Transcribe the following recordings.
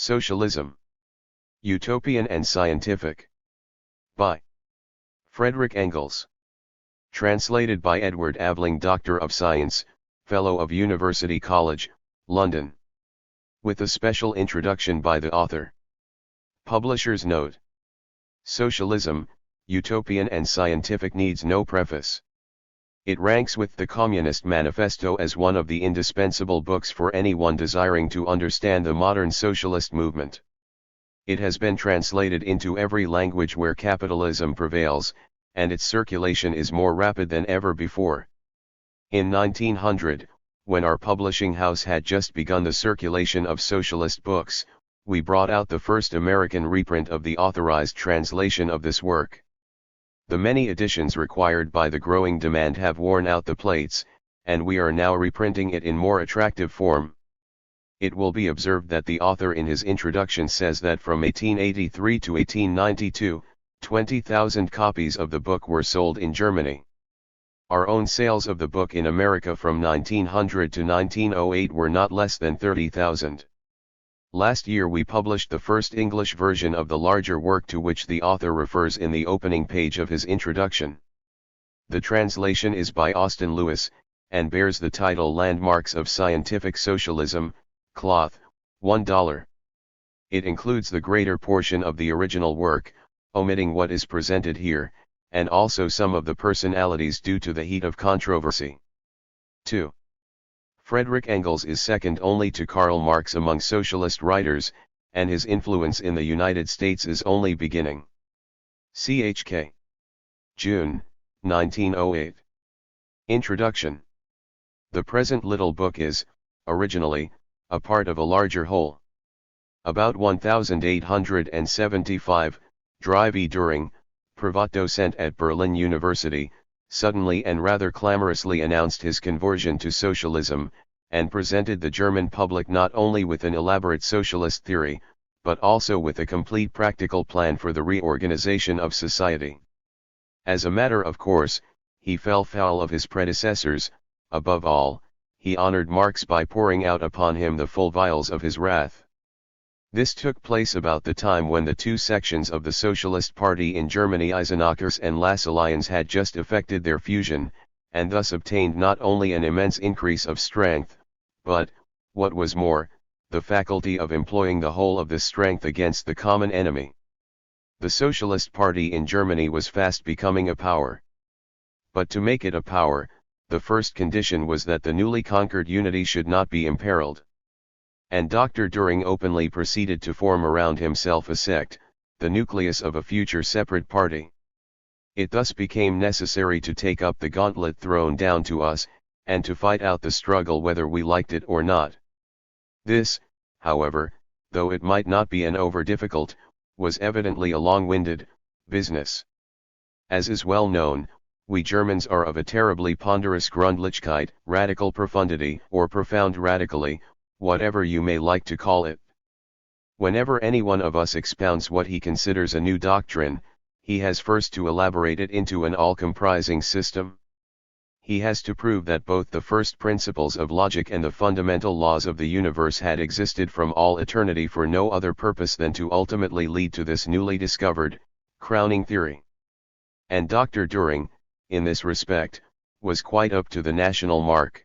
Socialism. Utopian and Scientific. By Frederick Engels. Translated by Edward Aveling, Doctor of Science, Fellow of University College, London. With a special introduction by the author. Publisher's note. Socialism, Utopian and Scientific needs no preface. It ranks with the Communist Manifesto as one of the indispensable books for anyone desiring to understand the modern socialist movement. It has been translated into every language where capitalism prevails, and its circulation is more rapid than ever before. In 1900, when our publishing house had just begun the circulation of socialist books, we brought out the first American reprint of the authorized translation of this work. The many editions required by the growing demand have worn out the plates, and we are now reprinting it in more attractive form. It will be observed that the author in his introduction says that from 1883 to 1892, 20,000 copies of the book were sold in Germany. Our own sales of the book in America from 1900 to 1908 were not less than 30,000. Last year we published the first English version of the larger work to which the author refers in the opening page of his introduction. The translation is by Austin Lewis, and bears the title Landmarks of Scientific Socialism, cloth, $1. It includes the greater portion of the original work, omitting what is presented here, and also some of the personalities due to the heat of controversy. 2. Frederick Engels is second only to Karl Marx among socialist writers, and his influence in the United States is only beginning. CHK. June, 1908. Introduction. The present little book is, originally, a part of a larger whole. About 1875, Drive E. Düring, Privatdozent at Berlin University, suddenly and rather clamorously announced his conversion to socialism, and presented the German public not only with an elaborate socialist theory, but also with a complete practical plan for the reorganization of society. As a matter of course, he fell foul of his predecessors. Above all, he honored Marx by pouring out upon him the full vials of his wrath. This took place about the time when the two sections of the Socialist Party in Germany, Eisenachers and Lassalleans, had just effected their fusion, and thus obtained not only an immense increase of strength, but, what was more, the faculty of employing the whole of this strength against the common enemy. The Socialist Party in Germany was fast becoming a power. But to make it a power, the first condition was that the newly conquered unity should not be imperiled. And Dr. Düring openly proceeded to form around himself a sect, the nucleus of a future separate party. It thus became necessary to take up the gauntlet thrown down to us, and to fight out the struggle whether we liked it or not. This, however, though it might not be an over-difficult, was evidently a long-winded business. As is well known, we Germans are of a terribly ponderous Grundlichkeit, radical profundity, or profound radically, whatever you may like to call it. Whenever any one of us expounds what he considers a new doctrine, he has first to elaborate it into an all-comprising system. He has to prove that both the first principles of logic and the fundamental laws of the universe had existed from all eternity for no other purpose than to ultimately lead to this newly discovered, crowning theory. And Dr. Düring, in this respect, was quite up to the national mark.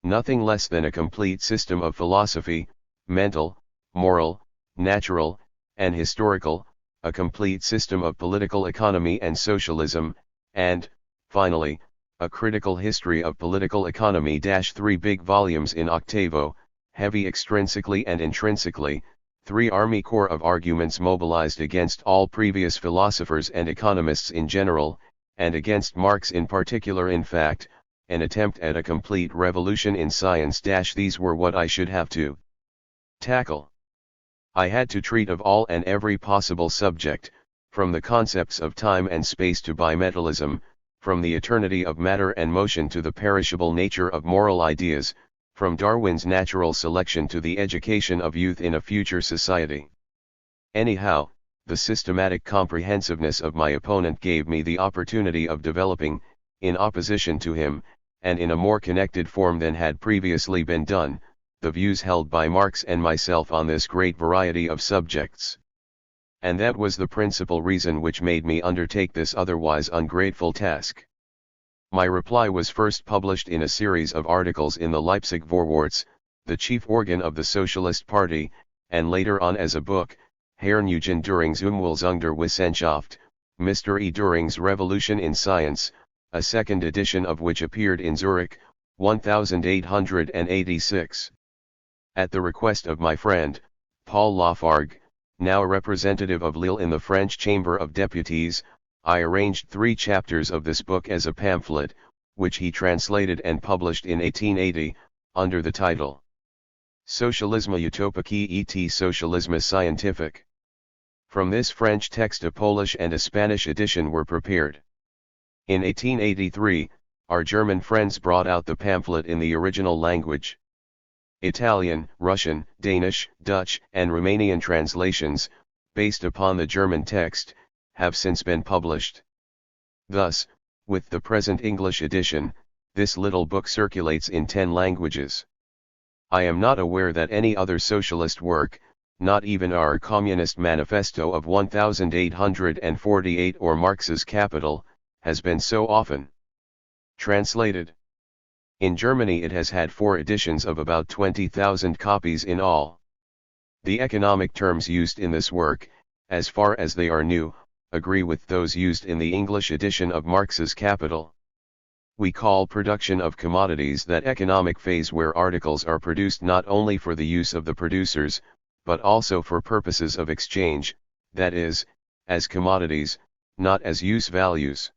Nothing less than a complete system of philosophy, mental, moral, natural, and historical, a complete system of political economy and socialism, and, finally, a critical history of political economy. 3 big volumes in octavo, heavy extrinsically and intrinsically, 3 army corps of arguments mobilized against all previous philosophers and economists in general, and against Marx in particular. In fact, an attempt at a complete revolution in science. These were what I should have to tackle. I had to treat of all and every possible subject, from the concepts of time and space to bimetallism, from the eternity of matter and motion to the perishable nature of moral ideas, from Darwin's natural selection to the education of youth in a future society. Anyhow, the systematic comprehensiveness of my opponent gave me the opportunity of developing, in opposition to him, and in a more connected form than had previously been done, the views held by Marx and myself on this great variety of subjects. And that was the principal reason which made me undertake this otherwise ungrateful task. My reply was first published in a series of articles in the Leipzig Vorwärts, the chief organ of the Socialist Party, and later on as a book, Herrn Eugen Düring's Umwälzung der Wissenschaft, Mr. E. Düring's Revolution in Science, a second edition of which appeared in Zurich, 1886. At the request of my friend, Paul Lafargue, now a representative of Lille in the French Chamber of Deputies, I arranged 3 chapters of this book as a pamphlet, which he translated and published in 1880, under the title Socialisme utopique et Socialisme scientifique. From this French text a Polish and a Spanish edition were prepared. In 1883, our German friends brought out the pamphlet in the original language. Italian, Russian, Danish, Dutch, and Romanian translations, based upon the German text, have since been published. Thus, with the present English edition, this little book circulates in 10 languages. I am not aware that any other socialist work, not even our Communist Manifesto of 1848 or Marx's Capital, has been so often translated. In Germany it has had 4 editions of about 20,000 copies in all. The economic terms used in this work, as far as they are new, agree with those used in the English edition of Marx's Capital. We call production of commodities that economic phase where articles are produced not only for the use of the producers, but also for purposes of exchange, that is, as commodities, not as use values.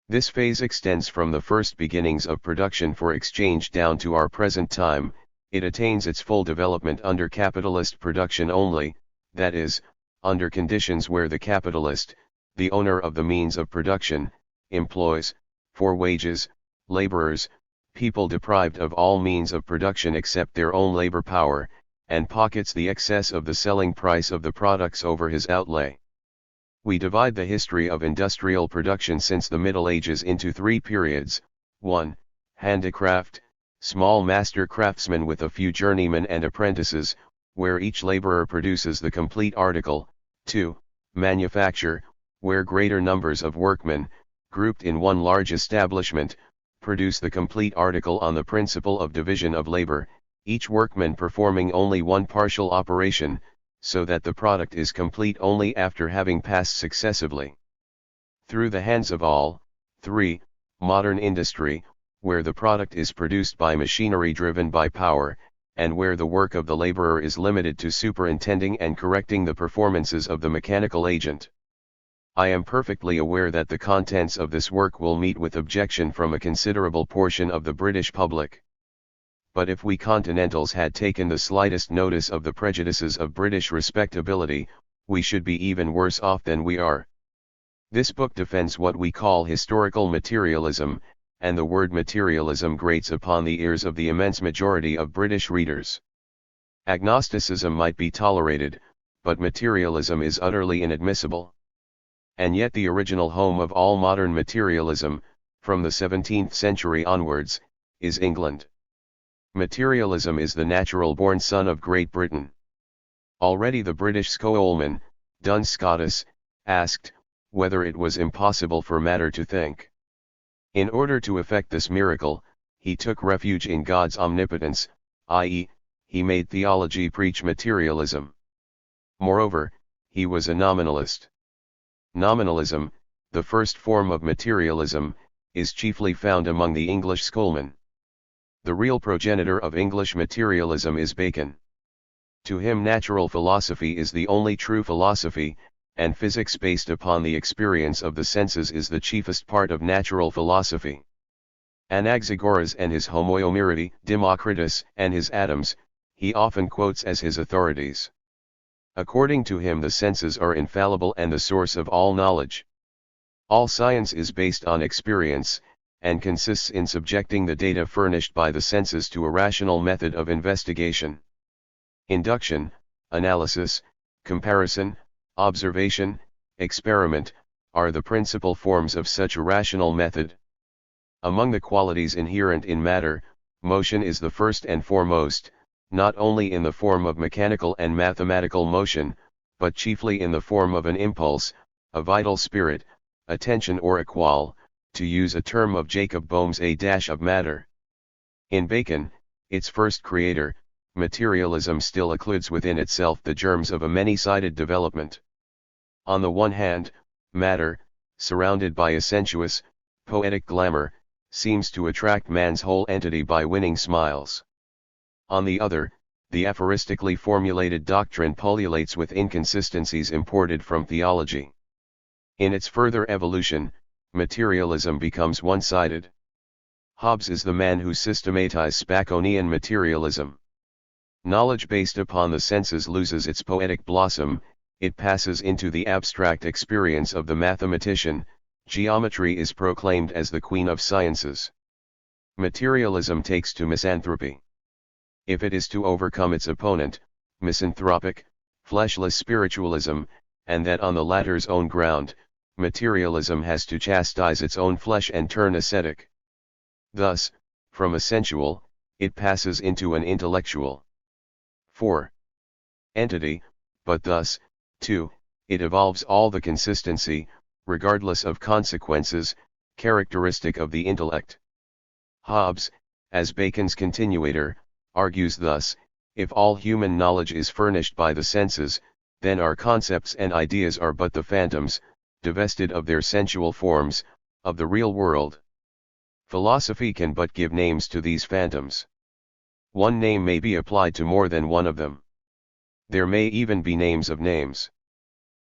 This phase extends from the first beginnings of production for exchange down to our present time. It attains its full development under capitalist production only, that is, under conditions where the capitalist, the owner of the means of production, employs, for wages, laborers, people deprived of all means of production except their own labor power, and pockets the excess of the selling price of the products over his outlay. We divide the history of industrial production since the Middle Ages into 3 periods: 1. Handicraft, small master craftsmen with a few journeymen and apprentices, where each laborer produces the complete article; 2. Manufacture, where greater numbers of workmen, grouped in one large establishment, produce the complete article on the principle of division of labor, each workman performing only one partial operation, so that the product is complete only after having passed successively through the hands of all. 3. Modern industry, where the product is produced by machinery driven by power, and where the work of the laborer is limited to superintending and correcting the performances of the mechanical agent. I am perfectly aware that the contents of this work will meet with objection from a considerable portion of the British public. But if we Continentals had taken the slightest notice of the prejudices of British respectability, we should be even worse off than we are. This book defends what we call historical materialism, and the word materialism grates upon the ears of the immense majority of British readers. Agnosticism might be tolerated, but materialism is utterly inadmissible. And yet the original home of all modern materialism, from the 17th century onwards, is England. Materialism is the natural-born son of Great Britain. Already the British schoolman, Duns Scotus, asked, whether it was impossible for matter to think. In order to effect this miracle, he took refuge in God's omnipotence, i.e., he made theology preach materialism. Moreover, he was a nominalist. Nominalism, the first form of materialism, is chiefly found among the English schoolmen. The real progenitor of English materialism is Bacon. To him natural philosophy is the only true philosophy, and physics based upon the experience of the senses is the chiefest part of natural philosophy. Anaxagoras and his Homoiomyridae, Democritus and his atoms, he often quotes as his authorities. According to him the senses are infallible and the source of all knowledge. All science is based on experience, and consists in subjecting the data furnished by the senses to a rational method of investigation. Induction, analysis, comparison, observation, experiment, are the principal forms of such a rational method. Among the qualities inherent in matter, motion is the first and foremost, not only in the form of mechanical and mathematical motion, but chiefly in the form of an impulse, a vital spirit, a tension or a qual, to use a term of Jacob Boehm's a dash of matter. In Bacon, its first creator, materialism still includes within itself the germs of a many-sided development. On the one hand, matter, surrounded by a sensuous, poetic glamour, seems to attract man's whole entity by winning smiles. On the other, the aphoristically formulated doctrine pullulates with inconsistencies imported from theology. In its further evolution, materialism becomes one-sided. Hobbes is the man who systematized Baconian materialism. Knowledge based upon the senses loses its poetic blossom, it passes into the abstract experience of the mathematician, geometry is proclaimed as the queen of sciences. Materialism takes to misanthropy. If it is to overcome its opponent, misanthropic, fleshless spiritualism, and that on the latter's own ground, materialism has to chastise its own flesh and turn ascetic. Thus, from a sensual, it passes into an intellectual. 4. Entity, but thus, too, it evolves all the consistency, regardless of consequences, characteristic of the intellect. Hobbes, as Bacon's continuator, argues thus, if all human knowledge is furnished by the senses, then our concepts and ideas are but the phantoms, divested of their sensual forms, of the real world. Philosophy can but give names to these phantoms. One name may be applied to more than one of them. There may even be names of names.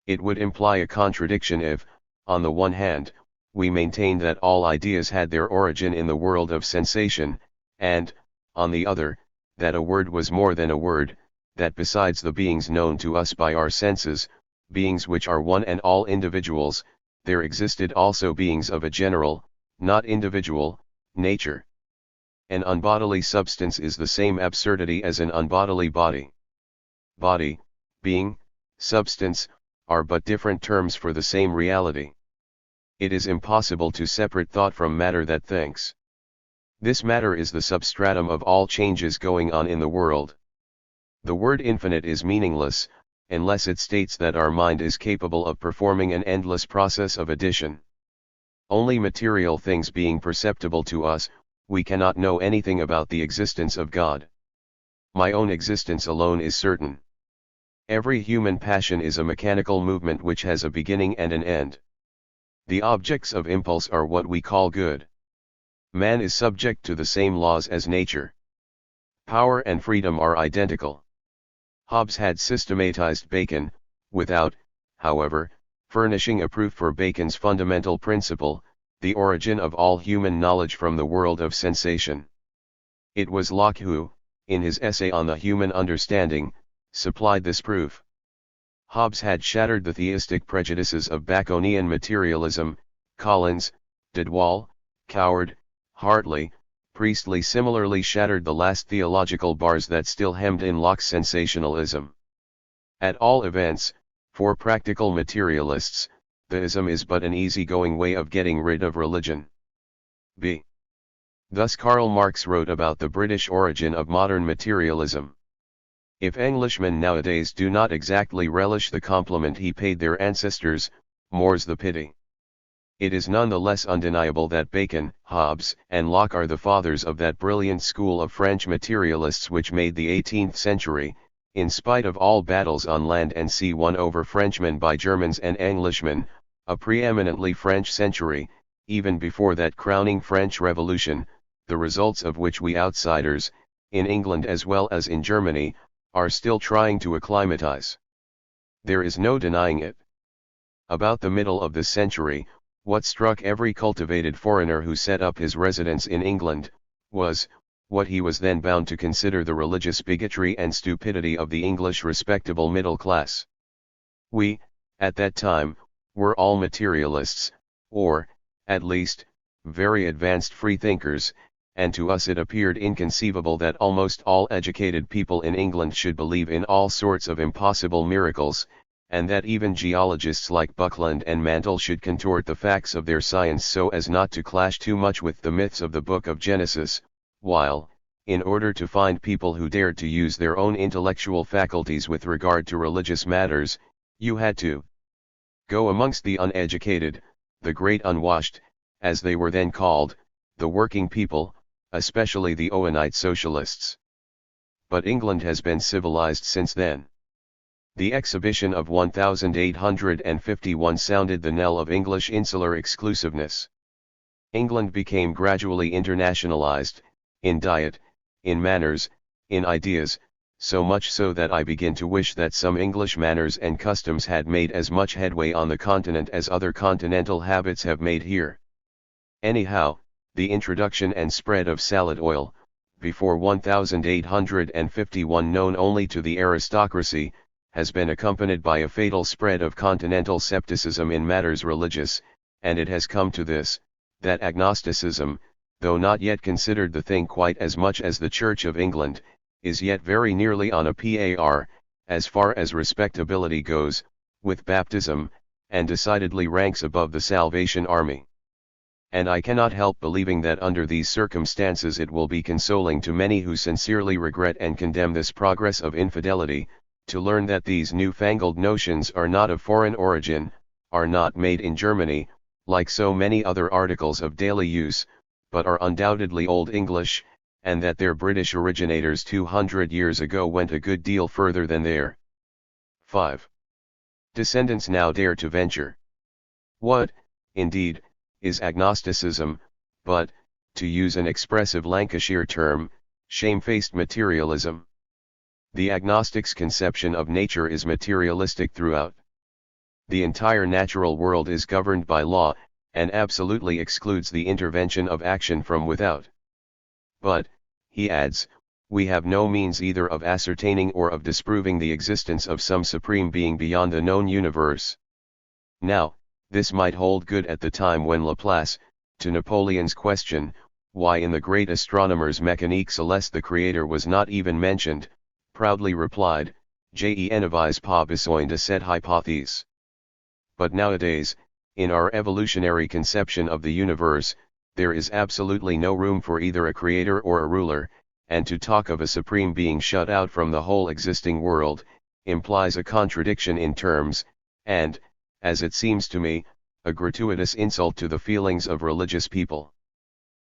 It would imply a contradiction if, on the one hand, we maintained that all ideas had their origin in the world of sensation, and, on the other, that a word was more than a word, that besides the beings known to us by our senses, beings which are one and all individuals, there existed also beings of a general, not individual, nature. An unbodily substance is the same absurdity as an unbodily body. Body, being, substance, are but different terms for the same reality. It is impossible to separate thought from matter that thinks. This matter is the substratum of all changes going on in the world. The word infinite is meaningless, unless it states that our mind is capable of performing an endless process of addition. Only material things being perceptible to us, we cannot know anything about the existence of God. My own existence alone is certain. Every human passion is a mechanical movement which has a beginning and an end. The objects of impulse are what we call good. Man is subject to the same laws as nature. Power and freedom are identical. Hobbes had systematized Bacon, without, however, furnishing a proof for Bacon's fundamental principle, the origin of all human knowledge from the world of sensation. It was Locke who, in his essay on the human understanding, supplied this proof. Hobbes had shattered the theistic prejudices of Baconian materialism. Collins, Didwall, Coward, Hartley, Priestley similarly shattered the last theological bars that still hemmed in Locke's sensationalism. At all events, for practical materialists, theism is but an easy-going way of getting rid of religion. B. Thus Karl Marx wrote about the British origin of modern materialism. If Englishmen nowadays do not exactly relish the compliment he paid their ancestors, more's the pity. It is none the less undeniable that Bacon, Hobbes, and Locke are the fathers of that brilliant school of French materialists which made the 18th century, in spite of all battles on land and sea won over Frenchmen by Germans and Englishmen, a preeminently French century, even before that crowning French Revolution, the results of which we outsiders, in England as well as in Germany, are still trying to acclimatize. There is no denying it. About the middle of this century, what struck every cultivated foreigner who set up his residence in England, was, what he was then bound to consider the religious bigotry and stupidity of the English respectable middle class. We, at that time, were all materialists, or, at least, very advanced freethinkers, and to us it appeared inconceivable that almost all educated people in England should believe in all sorts of impossible miracles, and that even geologists like Buckland and Mantle should contort the facts of their science so as not to clash too much with the myths of the Book of Genesis, while, in order to find people who dared to use their own intellectual faculties with regard to religious matters, you had to go amongst the uneducated, the great unwashed, as they were then called, the working people, especially the Owenite socialists. But England has been civilized since then. The exhibition of 1851 sounded the knell of English insular exclusiveness. England became gradually internationalized, in diet, in manners, in ideas, so much so that I begin to wish that some English manners and customs had made as much headway on the continent as other continental habits have made here. Anyhow, the introduction and spread of salad oil, before 1851 known only to the aristocracy, has been accompanied by a fatal spread of continental scepticism in matters religious, and it has come to this, that agnosticism, though not yet considered the thing quite as much as the Church of England, is yet very nearly on a par, as far as respectability goes, with baptism, and decidedly ranks above the Salvation Army. And I cannot help believing that under these circumstances it will be consoling to many who sincerely regret and condemn this progress of infidelity, to learn that these newfangled notions are not of foreign origin, are not made in Germany, like so many other articles of daily use, but are undoubtedly Old English, and that their British originators 200 years ago went a good deal further than their 5. descendants now dare to venture. What, indeed, is agnosticism, but, to use an expressive Lancashire term, shamefaced materialism? The agnostic's conception of nature is materialistic throughout. The entire natural world is governed by law, and absolutely excludes the intervention of action from without. But, he adds, we have no means either of ascertaining or of disproving the existence of some supreme being beyond the known universe. Now, this might hold good at the time when Laplace, to Napoleon's question, why in the great astronomer's Mécanique Céleste the Creator was not even mentioned, proudly replied, Je n'avais pas besoin de cette hypothèse. But nowadays, in our evolutionary conception of the universe, there is absolutely no room for either a creator or a ruler, and to talk of a supreme being shut out from the whole existing world, implies a contradiction in terms, and, as it seems to me, a gratuitous insult to the feelings of religious people.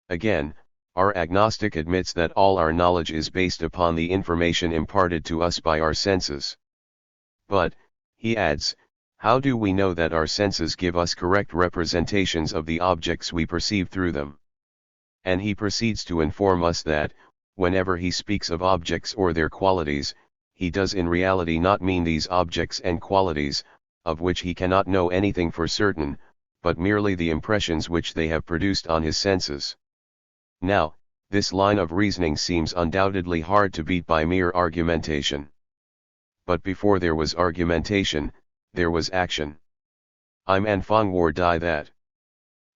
Again, our agnostic admits that all our knowledge is based upon the information imparted to us by our senses. But, he adds, how do we know that our senses give us correct representations of the objects we perceive through them? And he proceeds to inform us that, whenever he speaks of objects or their qualities, he does in reality not mean these objects and qualities, of which he cannot know anything for certain, but merely the impressions which they have produced on his senses. Now, this line of reasoning seems undoubtedly hard to beat by mere argumentation. But before there was argumentation, there was action. I'm enfant war die that.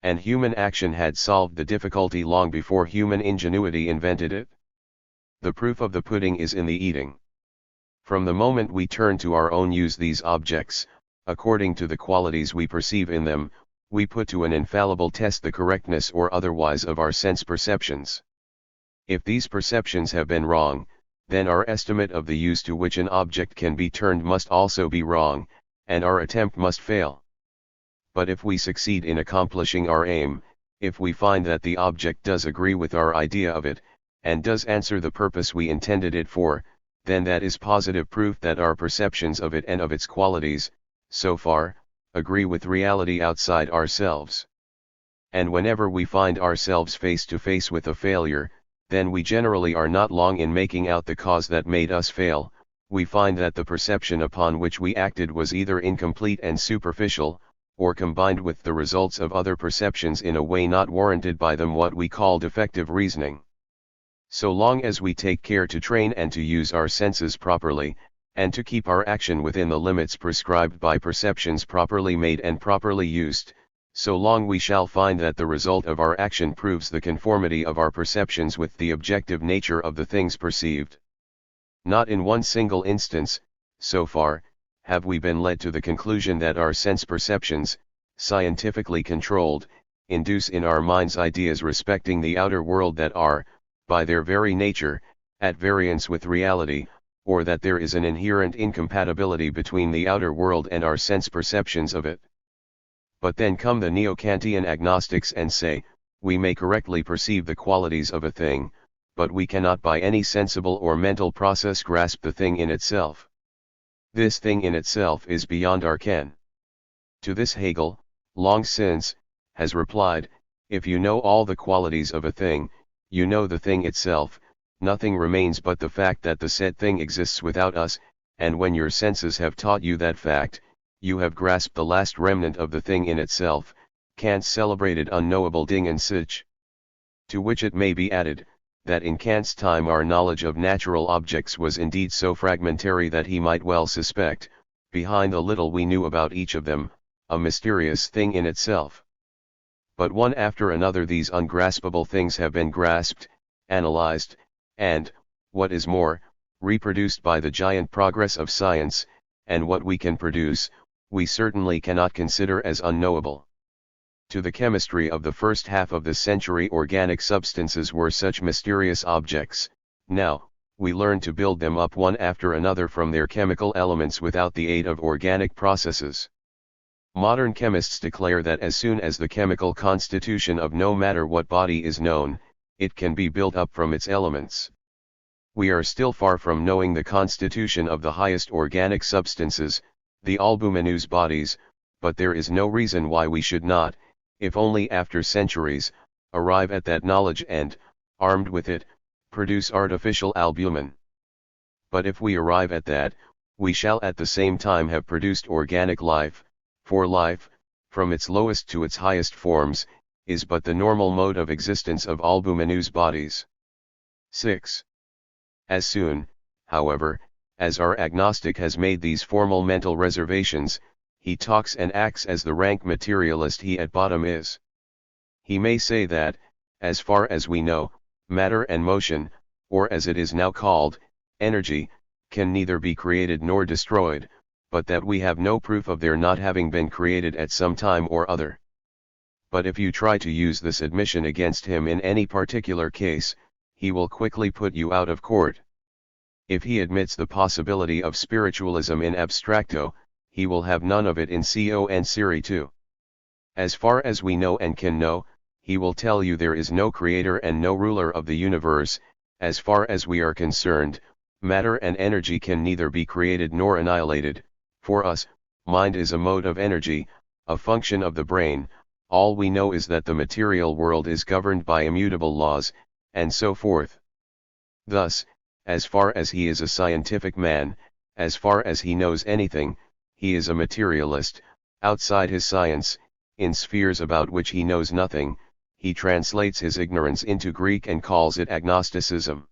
And human action had solved the difficulty long before human ingenuity invented it. The proof of the pudding is in the eating. From the moment we turn to our own use these objects, according to the qualities we perceive in them, we put to an infallible test the correctness or otherwise of our sense perceptions. If these perceptions have been wrong, then our estimate of the use to which an object can be turned must also be wrong, and our attempt must fail. But if we succeed in accomplishing our aim, if we find that the object does agree with our idea of it, and does answer the purpose we intended it for, then that is positive proof that our perceptions of it and of its qualities, so far, agree with reality outside ourselves. And whenever we find ourselves face to face with a failure, then we generally are not long in making out the cause that made us fail. We find that the perception upon which we acted was either incomplete and superficial, or combined with the results of other perceptions in a way not warranted by them, what we call defective reasoning. So long as we take care to train and to use our senses properly, and to keep our action within the limits prescribed by perceptions properly made and properly used, so long we shall find that the result of our action proves the conformity of our perceptions with the objective nature of the things perceived. Not in one single instance, so far, have we been led to the conclusion that our sense perceptions, scientifically controlled, induce in our minds ideas respecting the outer world that are, by their very nature, at variance with reality, or that there is an inherent incompatibility between the outer world and our sense perceptions of it. But then come the neo-Kantian agnostics and say, we may correctly perceive the qualities of a thing, but we cannot by any sensible or mental process grasp the thing in itself. This thing in itself is beyond our ken. To this Hegel, long since, has replied, if you know all the qualities of a thing, you know the thing itself, nothing remains but the fact that the said thing exists without us, and when your senses have taught you that fact, you have grasped the last remnant of the thing in itself, Kant's celebrated unknowable Ding und Sich. To which it may be added, that in Kant's time our knowledge of natural objects was indeed so fragmentary that he might well suspect, behind the little we knew about each of them, a mysterious thing in itself. But one after another these ungraspable things have been grasped, analyzed, and, what is more, reproduced by the giant progress of science, and what we can produce, we certainly cannot consider as unknowable. To the chemistry of the first half of the century organic substances were such mysterious objects. Now, we learn to build them up one after another from their chemical elements without the aid of organic processes. Modern chemists declare that as soon as the chemical constitution of no matter what body is known, it can be built up from its elements. We are still far from knowing the constitution of the highest organic substances, the albuminous bodies, but there is no reason why we should not, if only after centuries, arrive at that knowledge and, armed with it, produce artificial albumin. But if we arrive at that, we shall at the same time have produced organic life, for life, from its lowest to its highest forms, is but the normal mode of existence of albuminous bodies. 6. As soon, however, as our agnostic has made these formal mental reservations, he talks and acts as the rank materialist he at bottom is. He may say that, as far as we know, matter and motion, or as it is now called, energy, can neither be created nor destroyed, but that we have no proof of their not having been created at some time or other. But if you try to use this admission against him in any particular case, he will quickly put you out of court. If he admits the possibility of spiritualism in abstracto, he will have none of it in con serie too. As far as we know and can know, he will tell you there is no creator and no ruler of the universe. As far as we are concerned, matter and energy can neither be created nor annihilated. For us, mind is a mode of energy, a function of the brain. All we know is that the material world is governed by immutable laws, and so forth. Thus, as far as he is a scientific man, as far as he knows anything, he is a materialist. Outside his science, in spheres about which he knows nothing, he translates his ignorance into Greek and calls it agnosticism.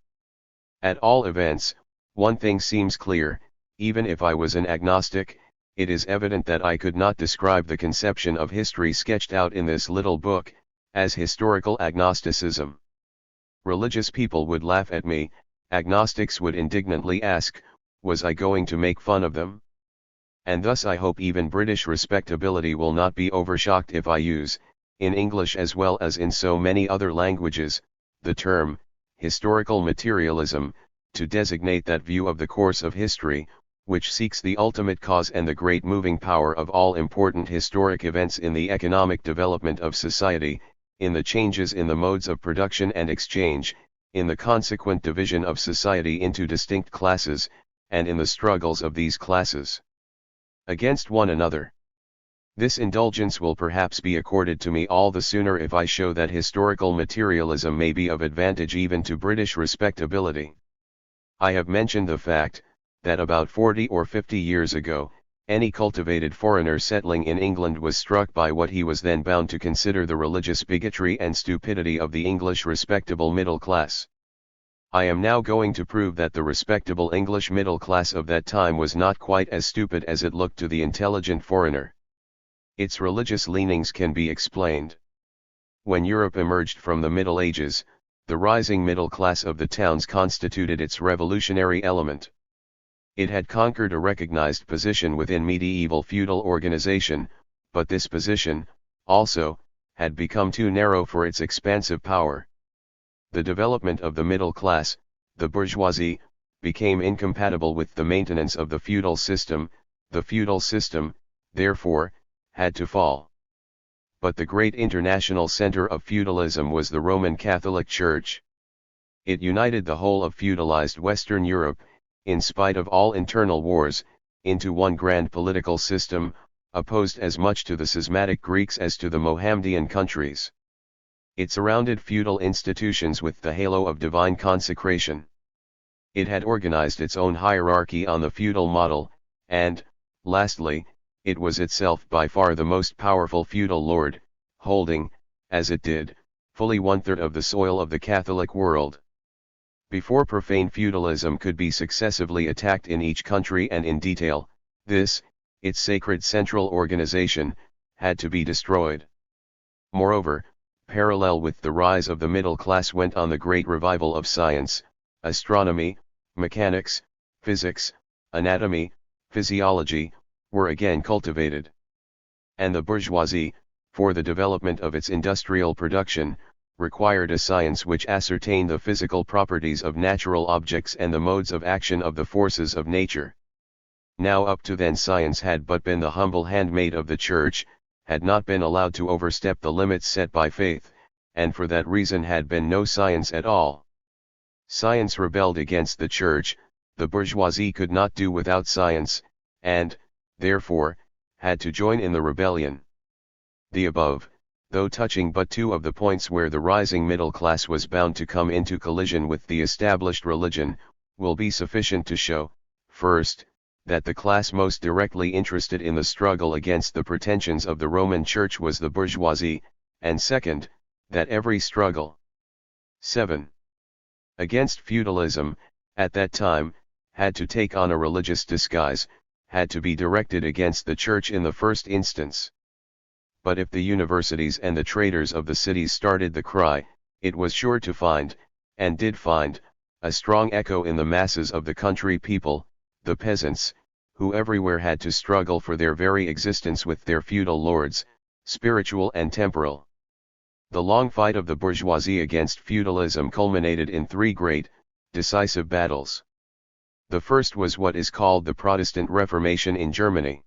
At all events, one thing seems clear: even if I was an agnostic, it is evident that I could not describe the conception of history sketched out in this little book, as historical agnosticism. Religious people would laugh at me, agnostics would indignantly ask, was I going to make fun of them? And thus I hope even British respectability will not be overshocked if I use, in English as well as in so many other languages, the term, historical materialism, to designate that view of the course of history, which seeks the ultimate cause and the great moving power of all important historic events in the economic development of society, in the changes in the modes of production and exchange, in the consequent division of society into distinct classes, and in the struggles of these classes against one another. This indulgence will perhaps be accorded to me all the sooner if I show that historical materialism may be of advantage even to British respectability. I have mentioned the fact, that about 40 or 50 years ago, any cultivated foreigner settling in England was struck by what he was then bound to consider the religious bigotry and stupidity of the English respectable middle class. I am now going to prove that the respectable English middle class of that time was not quite as stupid as it looked to the intelligent foreigner. Its religious leanings can be explained. When Europe emerged from the Middle Ages, the rising middle class of the towns constituted its revolutionary element. It had conquered a recognized position within medieval feudal organization, but this position, also, had become too narrow for its expansive power. The development of the middle class, the bourgeoisie, became incompatible with the maintenance of the feudal system. The feudal system, therefore, had to fall. But the great international center of feudalism was the Roman Catholic Church. It united the whole of feudalized Western Europe, in spite of all internal wars, into one grand political system, opposed as much to the schismatic Greeks as to the Mohammedan countries. It surrounded feudal institutions with the halo of divine consecration. It had organized its own hierarchy on the feudal model, and, lastly, it was itself by far the most powerful feudal lord, holding, as it did, fully 1/3 of the soil of the Catholic world. Before profane feudalism could be successively attacked in each country and in detail, this, its sacred central organization, had to be destroyed. Moreover, parallel with the rise of the middle class went on the great revival of science. Astronomy, mechanics, physics, anatomy, physiology, were again cultivated. And the bourgeoisie, for the development of its industrial production, required a science which ascertained the physical properties of natural objects and the modes of action of the forces of nature. Now up to then science had but been the humble handmaid of the Church, had not been allowed to overstep the limits set by faith, and for that reason had been no science at all. Science rebelled against the Church, the bourgeoisie could not do without science, and, therefore, had to join in the rebellion. The above, though touching but two of the points where the rising middle class was bound to come into collision with the established religion, will be sufficient to show, first, that the class most directly interested in the struggle against the pretensions of the Roman Church was the bourgeoisie, and second, that every struggle 7. Against feudalism, at that time, had to take on a religious disguise, had to be directed against the Church in the first instance. But if the universities and the traders of the cities started the cry, it was sure to find, and did find, a strong echo in the masses of the country people, the peasants, who everywhere had to struggle for their very existence with their feudal lords, spiritual and temporal. The long fight of the bourgeoisie against feudalism culminated in 3 great, decisive battles. The first was what is called the Protestant Reformation in Germany.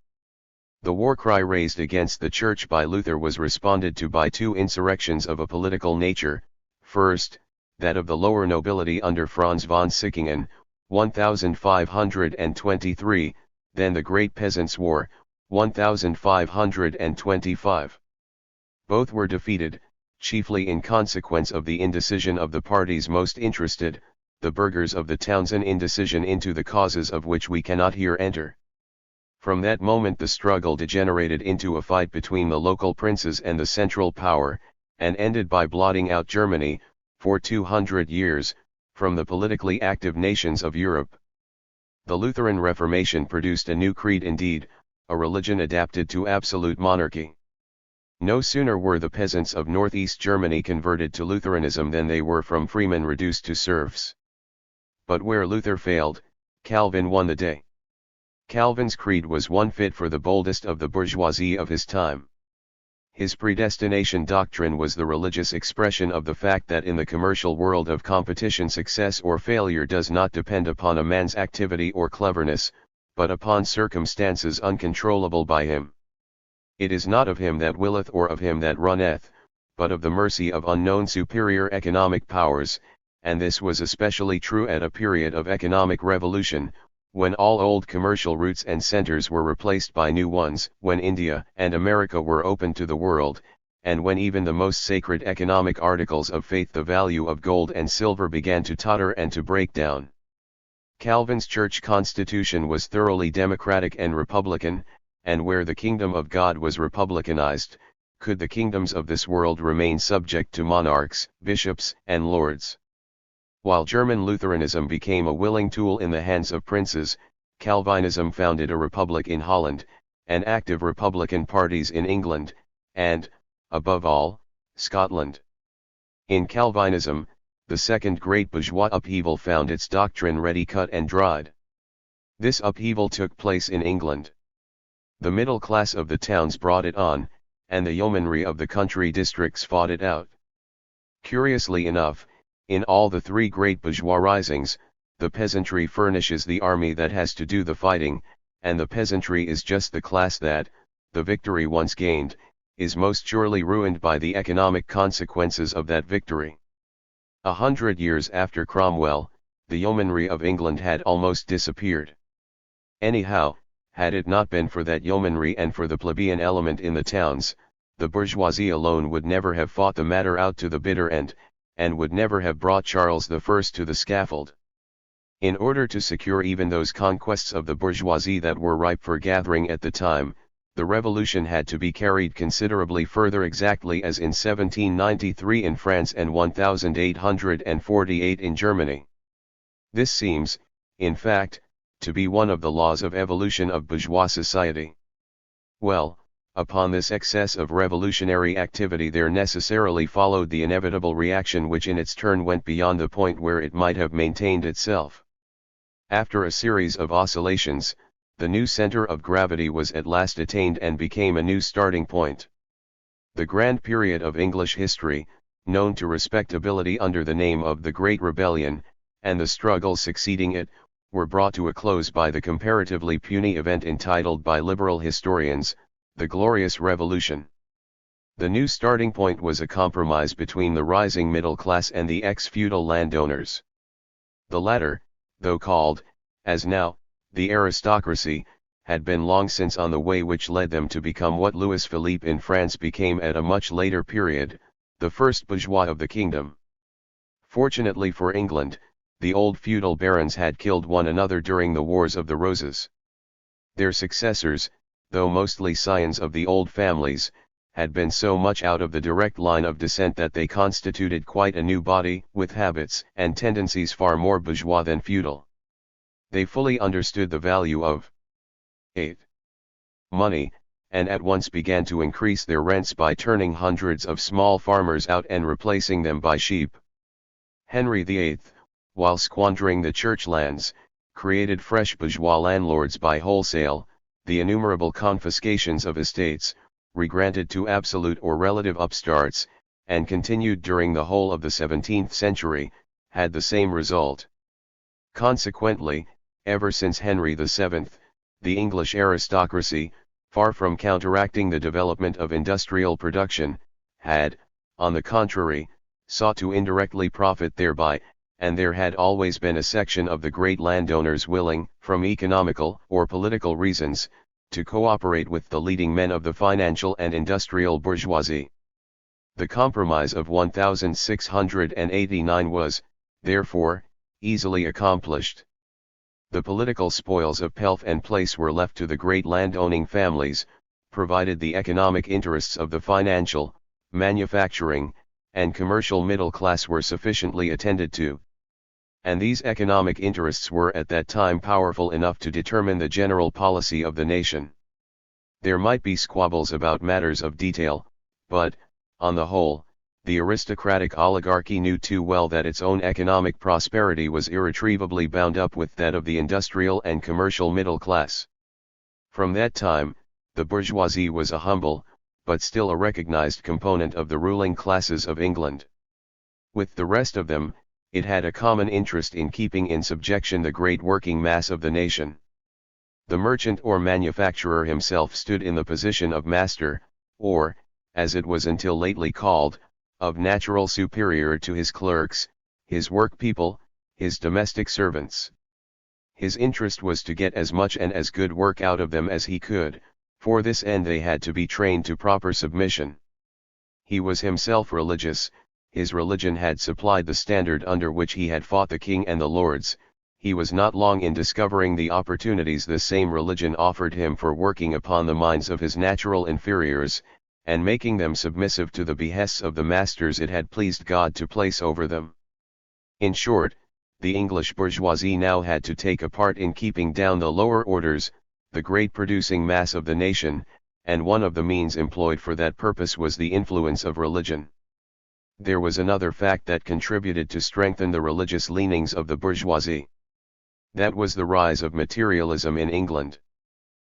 The war cry raised against the Church by Luther was responded to by 2 insurrections of a political nature. First, that of the lower nobility under Franz von Sickingen, 1523, then the Great Peasants' War, 1525. Both were defeated, chiefly in consequence of the indecision of the parties most interested, the burghers of the towns, an indecision into the causes of which we cannot here enter. From that moment the struggle degenerated into a fight between the local princes and the central power, and ended by blotting out Germany, for 200 years, from the politically active nations of Europe. The Lutheran Reformation produced a new creed indeed, a religion adapted to absolute monarchy. No sooner were the peasants of northeast Germany converted to Lutheranism than they were from freemen reduced to serfs. But where Luther failed, Calvin won the day. Calvin's creed was one fit for the boldest of the bourgeoisie of his time. His predestination doctrine was the religious expression of the fact that in the commercial world of competition success or failure does not depend upon a man's activity or cleverness, but upon circumstances uncontrollable by him. It is not of him that willeth or of him that runneth, but of the mercy of unknown superior economic powers, and this was especially true at a period of economic revolution, when all old commercial routes and centers were replaced by new ones, when India and America were open to the world, and when even the most sacred economic articles of faith, the value of gold and silver, began to totter and to break down. Calvin's church constitution was thoroughly democratic and republican, and where the kingdom of God was republicanized, could the kingdoms of this world remain subject to monarchs, bishops, and lords. While German Lutheranism became a willing tool in the hands of princes, Calvinism founded a republic in Holland, and active republican parties in England, and, above all, Scotland. In Calvinism, the second great bourgeois upheaval found its doctrine ready cut and dried. This upheaval took place in England. The middle class of the towns brought it on, and the yeomanry of the country districts fought it out. Curiously enough, In all the three great bourgeois risings, the peasantry furnishes the army that has to do the fighting, and the peasantry is just the class that, the victory once gained, is most surely ruined by the economic consequences of that victory. 100 years after Cromwell, the yeomanry of England had almost disappeared. Anyhow, had it not been for that yeomanry and for the plebeian element in the towns, the bourgeoisie alone would never have fought the matter out to the bitter end, and would never have brought Charles I to the scaffold. In order to secure even those conquests of the bourgeoisie that were ripe for gathering at the time, the revolution had to be carried considerably further, exactly as in 1793 in France and 1848 in Germany. This seems, in fact, to be one of the laws of evolution of bourgeois society. Well, upon this excess of revolutionary activity there necessarily followed the inevitable reaction, which in its turn went beyond the point where it might have maintained itself. After a series of oscillations, the new center of gravity was at last attained and became a new starting point. The grand period of English history, known to respectability under the name of the Great Rebellion, and the struggles succeeding it, were brought to a close by the comparatively puny event entitled by liberal historians, the Glorious Revolution. The new starting point was a compromise between the rising middle class and the ex-feudal landowners. The latter, though called, as now, the aristocracy, had been long since on the way which led them to become what Louis Philippe in France became at a much later period, the first bourgeois of the kingdom. Fortunately for England, the old feudal barons had killed one another during the Wars of the Roses. Their successors, though mostly scions of the old families, had been so much out of the direct line of descent that they constituted quite a new body, with habits and tendencies far more bourgeois than feudal. They fully understood the value of money, and at once began to increase their rents by turning hundreds of small farmers out and replacing them by sheep. Henry VIII, while squandering the church lands, created fresh bourgeois landlords by wholesale, the innumerable confiscations of estates, regranted to absolute or relative upstarts, and continued during the whole of the 17th century, had the same result. Consequently, ever since Henry VII, the English aristocracy, far from counteracting the development of industrial production, had, on the contrary, sought to indirectly profit thereby, and there had always been a section of the great landowners willing, from economical or political reasons, to cooperate with the leading men of the financial and industrial bourgeoisie. The Compromise of 1689 was, therefore, easily accomplished. The political spoils of pelf and place were left to the great landowning families, provided the economic interests of the financial, manufacturing, and commercial middle class were sufficiently attended to. And these economic interests were at that time powerful enough to determine the general policy of the nation. There might be squabbles about matters of detail, but, on the whole, the aristocratic oligarchy knew too well that its own economic prosperity was irretrievably bound up with that of the industrial and commercial middle class. From that time, the bourgeoisie was a humble, but still a recognized component of the ruling classes of England. With the rest of them, it had a common interest in keeping in subjection the great working mass of the nation. The merchant or manufacturer himself stood in the position of master, or, as it was until lately called, of natural superior to his clerks, his workpeople, his domestic servants. His interest was to get as much and as good work out of them as he could. For this end they had to be trained to proper submission. He was himself religious, his religion had supplied the standard under which he had fought the king and the lords. He was not long in discovering the opportunities this same religion offered him for working upon the minds of his natural inferiors, and making them submissive to the behests of the masters it had pleased God to place over them. In short, the English bourgeoisie now had to take a part in keeping down the lower orders, the great producing mass of the nation, and one of the means employed for that purpose was the influence of religion. There was another fact that contributed to strengthen the religious leanings of the bourgeoisie. That was the rise of materialism in England.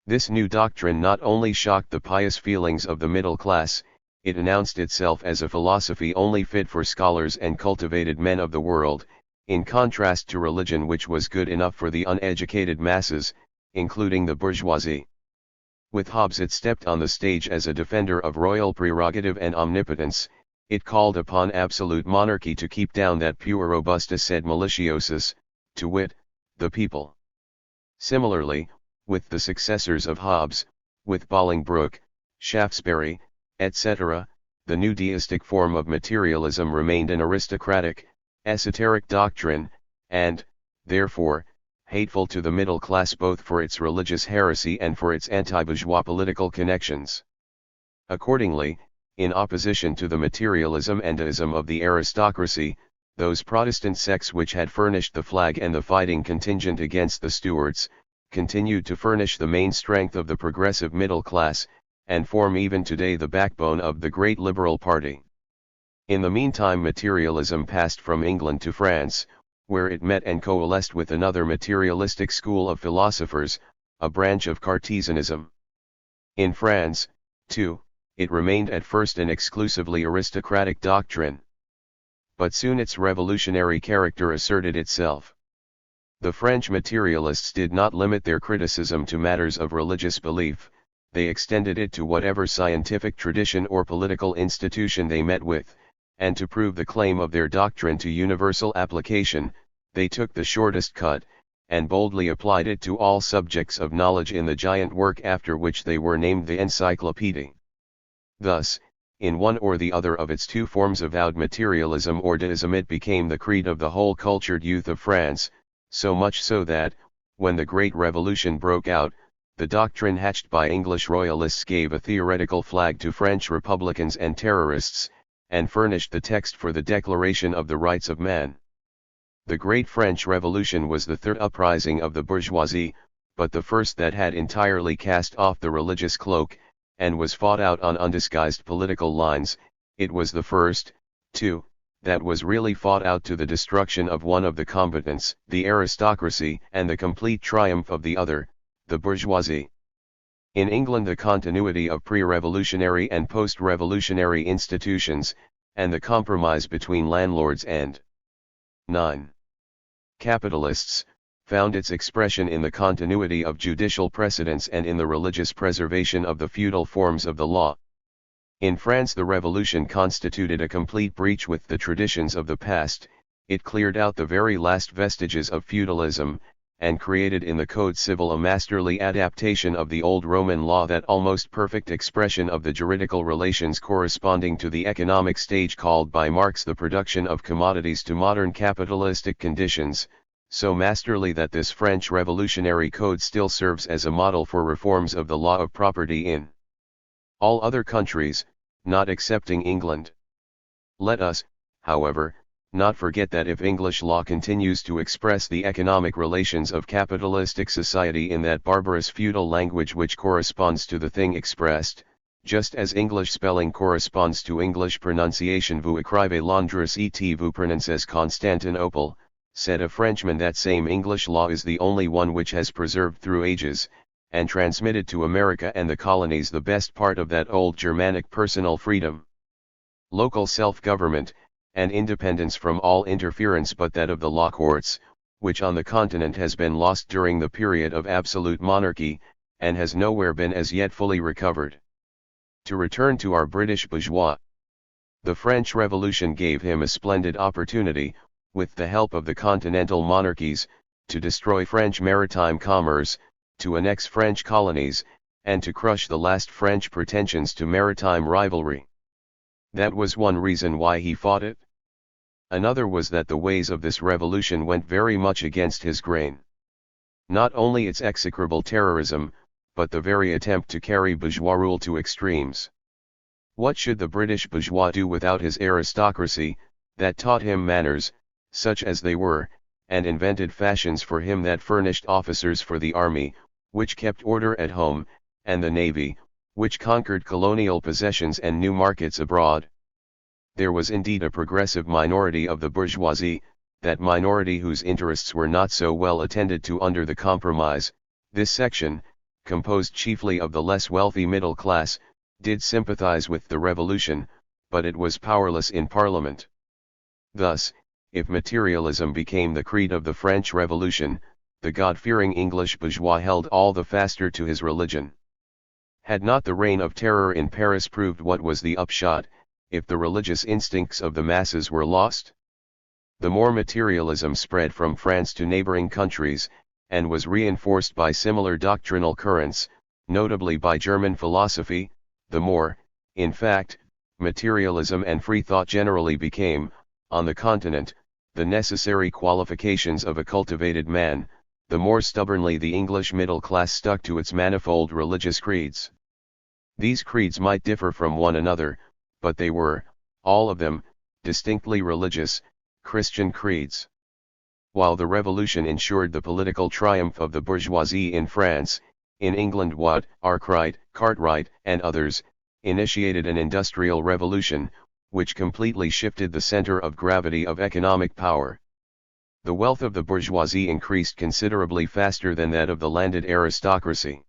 This new doctrine not only shocked the pious feelings of the middle class, it announced itself as a philosophy only fit for scholars and cultivated men of the world, in contrast to religion which was good enough for the uneducated masses, including the bourgeoisie. With Hobbes it stepped on the stage as a defender of royal prerogative and omnipotence. It called upon absolute monarchy to keep down that puer robusta sed maliciosus, to wit, the people. Similarly, with the successors of Hobbes, with Bolingbroke, Shaftesbury, etc., the new deistic form of materialism remained an aristocratic, esoteric doctrine, and, therefore, hateful to the middle class both for its religious heresy and for its anti-bourgeois political connections. Accordingly, in opposition to the materialism and deism of the aristocracy, those Protestant sects which had furnished the flag and the fighting contingent against the Stuarts, continued to furnish the main strength of the progressive middle class, and form even today the backbone of the great liberal party. In the meantime materialism passed from England to France, where it met and coalesced with another materialistic school of philosophers, a branch of Cartesianism. In France, too, it remained at first an exclusively aristocratic doctrine. But soon its revolutionary character asserted itself. The French materialists did not limit their criticism to matters of religious belief, they extended it to whatever scientific tradition or political institution they met with, and to prove the claim of their doctrine to universal application, they took the shortest cut, and boldly applied it to all subjects of knowledge in the giant work after which they were named the Encyclopaedia. Thus, in one or the other of its two forms avowed materialism or deism it became the creed of the whole cultured youth of France, so much so that, when the Great Revolution broke out, the doctrine hatched by English royalists gave a theoretical flag to French republicans and terrorists, and furnished the text for the Declaration of the Rights of Man. The Great French Revolution was the third uprising of the bourgeoisie, but the first that had entirely cast off the religious cloak, and was fought out on undisguised political lines. It was the first, too, that was really fought out to the destruction of one of the combatants, the aristocracy, and the complete triumph of the other, the bourgeoisie. In England the continuity of pre-revolutionary and post-revolutionary institutions, and the compromise between landlords and 9. capitalists, found its expression in the continuity of judicial precedents and in the religious preservation of the feudal forms of the law. In France the revolution constituted a complete breach with the traditions of the past, it cleared out the very last vestiges of feudalism, and created in the Code Civil a masterly adaptation of the old Roman law, that almost perfect expression of the juridical relations corresponding to the economic stage called by Marx the production of commodities to modern capitalistic conditions, so masterly that this French revolutionary code still serves as a model for reforms of the law of property in all other countries, not excepting England. Let us, however, not forget that if English law continues to express the economic relations of capitalistic society in that barbarous feudal language which corresponds to the thing expressed, just as English spelling corresponds to English pronunciation, vous écrivez Londres et vous prononcez Constantinople, said a Frenchman, that same English law is the only one which has preserved through ages, and transmitted to America and the colonies the best part of that old Germanic personal freedom, local self-government, and independence from all interference but that of the law courts, which on the continent has been lost during the period of absolute monarchy, and has nowhere been as yet fully recovered. To return to our British bourgeois. The French Revolution gave him a splendid opportunity, with the help of the continental monarchies, to destroy French maritime commerce, to annex French colonies, and to crush the last French pretensions to maritime rivalry. That was one reason why he fought it. Another was that the ways of this revolution went very much against his grain. Not only its execrable terrorism, but the very attempt to carry bourgeois rule to extremes. What should the British bourgeois do without his aristocracy, that taught him manners, such as they were, and invented fashions for him, that furnished officers for the army, which kept order at home, and the navy, which conquered colonial possessions and new markets abroad? There was indeed a progressive minority of the bourgeoisie, that minority whose interests were not so well attended to under the compromise. This section, composed chiefly of the less wealthy middle class, did sympathize with the revolution, but it was powerless in Parliament. Thus, if materialism became the creed of the French Revolution, the God-fearing English bourgeois held all the faster to his religion. Had not the reign of terror in Paris proved what was the upshot, if the religious instincts of the masses were lost? The more materialism spread from France to neighboring countries, and was reinforced by similar doctrinal currents, notably by German philosophy, the more, in fact, materialism and free thought generally became, on the continent, the necessary qualifications of a cultivated man, the more stubbornly the English middle class stuck to its manifold religious creeds. These creeds might differ from one another, but they were, all of them, distinctly religious, Christian creeds. While the revolution ensured the political triumph of the bourgeoisie in France, in England Watt, Arkwright, Cartwright, and others, initiated an industrial revolution, which completely shifted the center of gravity of economic power. The wealth of the bourgeoisie increased considerably faster than that of the landed aristocracy.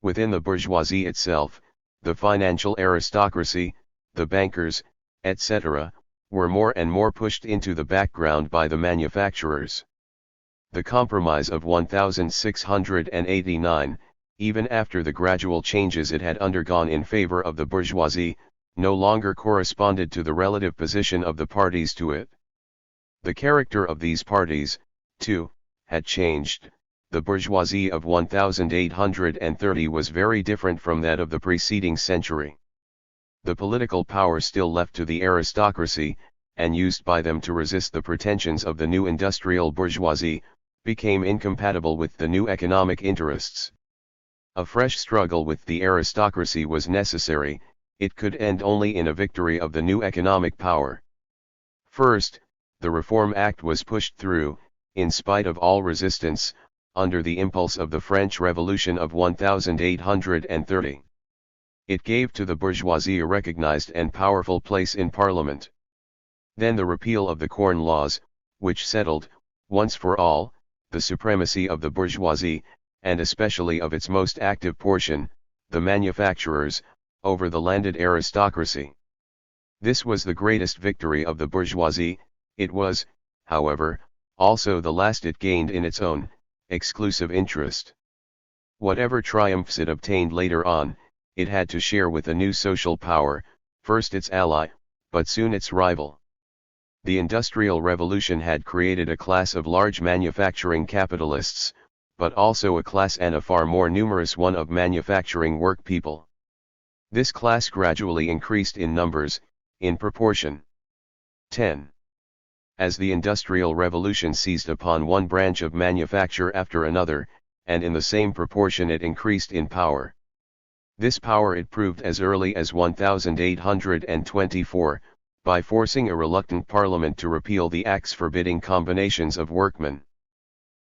Within the bourgeoisie itself, the financial aristocracy, the bankers, etc., were more and more pushed into the background by the manufacturers. The Compromise of 1689, even after the gradual changes it had undergone in favor of the bourgeoisie, no longer corresponded to the relative position of the parties to it. The character of these parties, too, had changed. The bourgeoisie of 1830 was very different from that of the preceding century. The political power still left to the aristocracy, and used by them to resist the pretensions of the new industrial bourgeoisie, became incompatible with the new economic interests. A fresh struggle with the aristocracy was necessary. It could end only in a victory of the new economic power. First, the Reform Act was pushed through, in spite of all resistance, under the impulse of the French Revolution of 1830. It gave to the bourgeoisie a recognized and powerful place in Parliament. Then the repeal of the Corn Laws, which settled, once for all, the supremacy of the bourgeoisie, and especially of its most active portion, the manufacturers, over the landed aristocracy. This was the greatest victory of the bourgeoisie. It was, however, also the last it gained in its own, exclusive interest. Whatever triumphs it obtained later on, it had to share with a new social power, first its ally, but soon its rival. The Industrial Revolution had created a class of large manufacturing capitalists, but also a class, and a far more numerous one, of manufacturing workpeople. This class gradually increased in numbers, in proportion. 10. As the Industrial Revolution seized upon one branch of manufacture after another, and in the same proportion it increased in power. This power it proved as early as 1824, by forcing a reluctant parliament to repeal the acts forbidding combinations of workmen.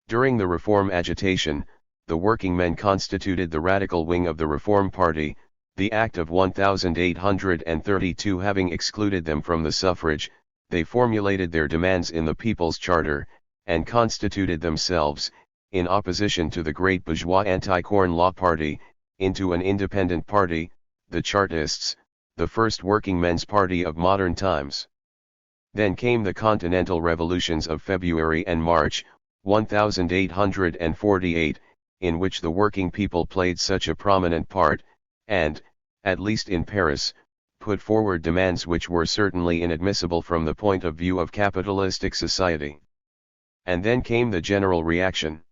During the reform agitation, the working men constituted the radical wing of the Reform Party, the Act of 1832 having excluded them from the suffrage. They formulated their demands in the People's Charter, and constituted themselves, in opposition to the great bourgeois anti-Corn Law Party, into an independent party, the Chartists, the first working men's party of modern times. Then came the Continental Revolutions of February and March, 1848, in which the working people played such a prominent part, and, at least in Paris, put forward demands which were certainly inadmissible from the point of view of capitalistic society. And then came the general reaction.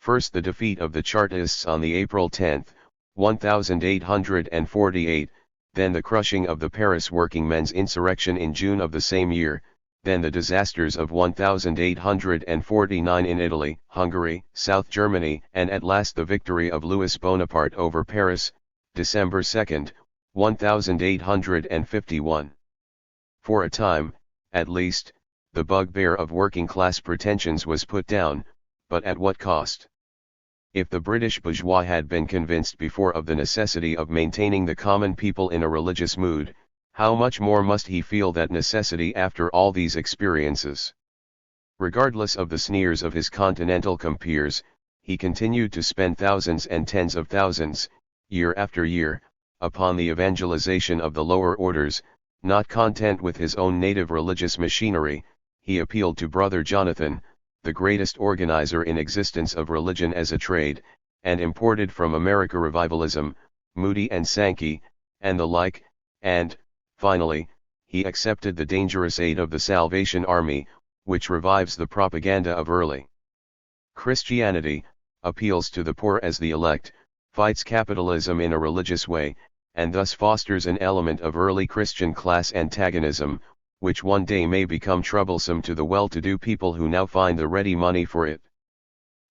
First the defeat of the Chartists on the April 10, 1848, then the crushing of the Paris workingmen's insurrection in June of the same year, then the disasters of 1849 in Italy, Hungary, South Germany, and at last the victory of Louis Bonaparte over Paris, December 2, 1851. For a time, at least, the bugbear of working-class pretensions was put down, but at what cost? If the British bourgeois had been convinced before of the necessity of maintaining the common people in a religious mood, how much more must he feel that necessity after all these experiences? Regardless of the sneers of his continental compeers, he continued to spend thousands and tens of thousands, year after year, upon the evangelization of the lower orders, not content with his own native religious machinery, he appealed to Brother Jonathan, the greatest organizer in existence of religion as a trade, and imported from America revivalism, Moody and Sankey, and the like, and, finally, he accepted the dangerous aid of the Salvation Army, which revives the propaganda of early Christianity, appeals to the poor as the elect, fights capitalism in a religious way, and thus fosters an element of early Christian class antagonism, which one day may become troublesome to the well-to-do people who now find the ready money for it.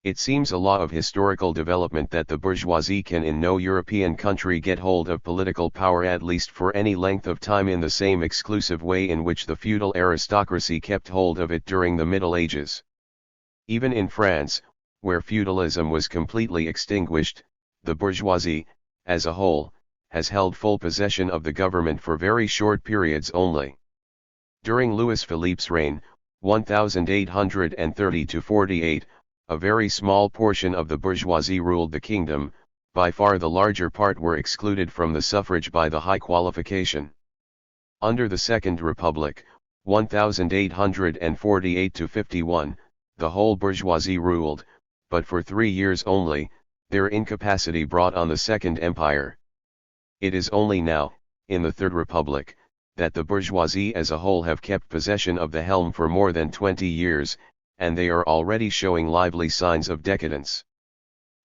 It seems a law of historical development that the bourgeoisie can in no European country get hold of political power at least for any length of time in the same exclusive way in which the feudal aristocracy kept hold of it during the Middle Ages. Even in France, where feudalism was completely extinguished, the bourgeoisie, as a whole, has held full possession of the government for very short periods only. During Louis Philippe's reign, 1830–48, a very small portion of the bourgeoisie ruled the kingdom, by far the larger part were excluded from the suffrage by the high qualification. Under the Second Republic, 1848–51, the whole bourgeoisie ruled, but for 3 years only, their incapacity brought on the Second Empire. It is only now, in the Third Republic, that the bourgeoisie as a whole have kept possession of the helm for more than 20 years, and they are already showing lively signs of decadence.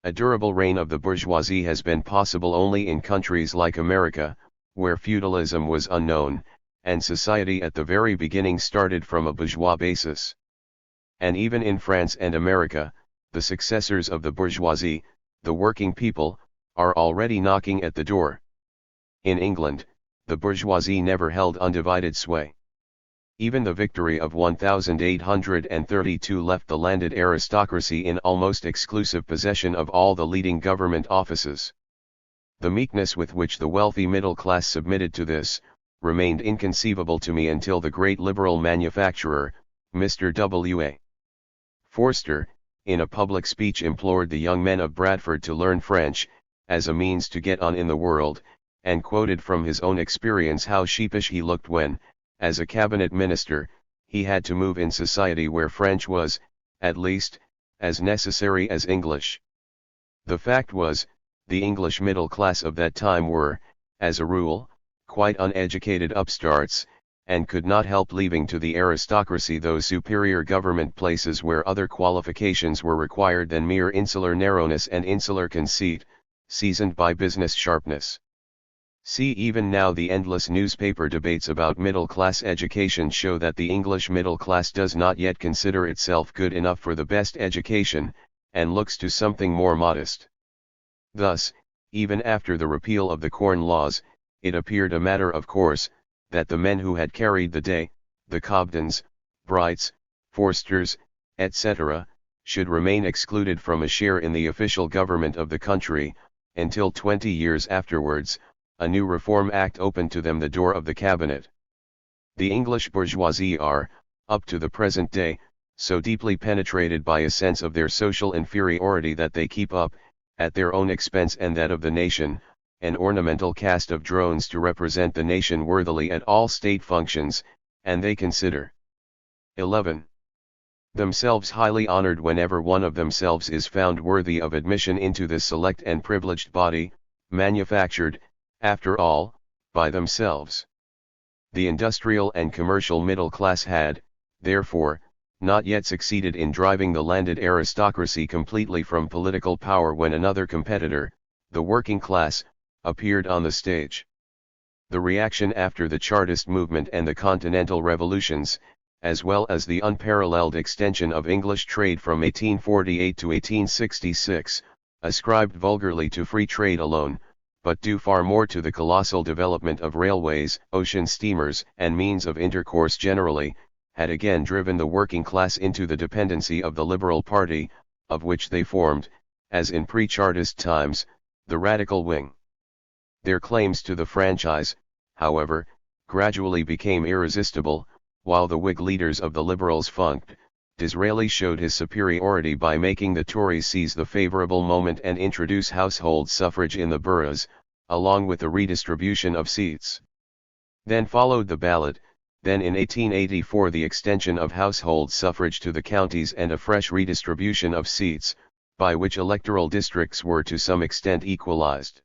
A durable reign of the bourgeoisie has been possible only in countries like America, where feudalism was unknown, and society at the very beginning started from a bourgeois basis. And even in France and America, the successors of the bourgeoisie, the working people, are already knocking at the door. In England, the bourgeoisie never held undivided sway. Even the victory of 1832 left the landed aristocracy in almost exclusive possession of all the leading government offices. The meekness with which the wealthy middle class submitted to this, remained inconceivable to me until the great liberal manufacturer, Mr. W.A. Forster, in a public speech implored the young men of Bradford to learn French, as a means to get on in the world, and quoted from his own experience how sheepish he looked when, as a cabinet minister, he had to move in society where French was, at least, as necessary as English. The fact was, the English middle class of that time were, as a rule, quite uneducated upstarts, and could not help leaving to the aristocracy those superior government places where other qualifications were required than mere insular narrowness and insular conceit, seasoned by business sharpness. See, even now the endless newspaper debates about middle-class education show that the English middle class does not yet consider itself good enough for the best education, and looks to something more modest. Thus, even after the repeal of the Corn Laws, it appeared a matter of course, that the men who had carried the day, the Cobdens, Brights, Forsters, etc., should remain excluded from a share in the official government of the country, until 20 years afterwards, a new Reform Act opened to them the door of the cabinet. The English bourgeoisie are, up to the present day, so deeply penetrated by a sense of their social inferiority that they keep up, at their own expense and that of the nation, an ornamental caste of drones to represent the nation worthily at all state functions, and they consider 11. Themselves highly honored whenever one of themselves is found worthy of admission into this select and privileged body, manufactured, after all, by themselves. The industrial and commercial middle class had, therefore, not yet succeeded in driving the landed aristocracy completely from political power when another competitor, the working class, appeared on the stage. The reaction after the Chartist movement and the Continental revolutions, as well as the unparalleled extension of English trade from 1848 to 1866, ascribed vulgarly to free trade alone, but due far more to the colossal development of railways, ocean steamers, and means of intercourse generally, had again driven the working class into the dependency of the Liberal Party, of which they formed, as in pre-Chartist times, the radical wing. Their claims to the franchise, however, gradually became irresistible, while the Whig leaders of the Liberals funked. Disraeli showed his superiority by making the Tories seize the favourable moment and introduce household suffrage in the boroughs, along with the redistribution of seats. Then followed the ballot, then in 1884 the extension of household suffrage to the counties and a fresh redistribution of seats, by which electoral districts were to some extent equalized.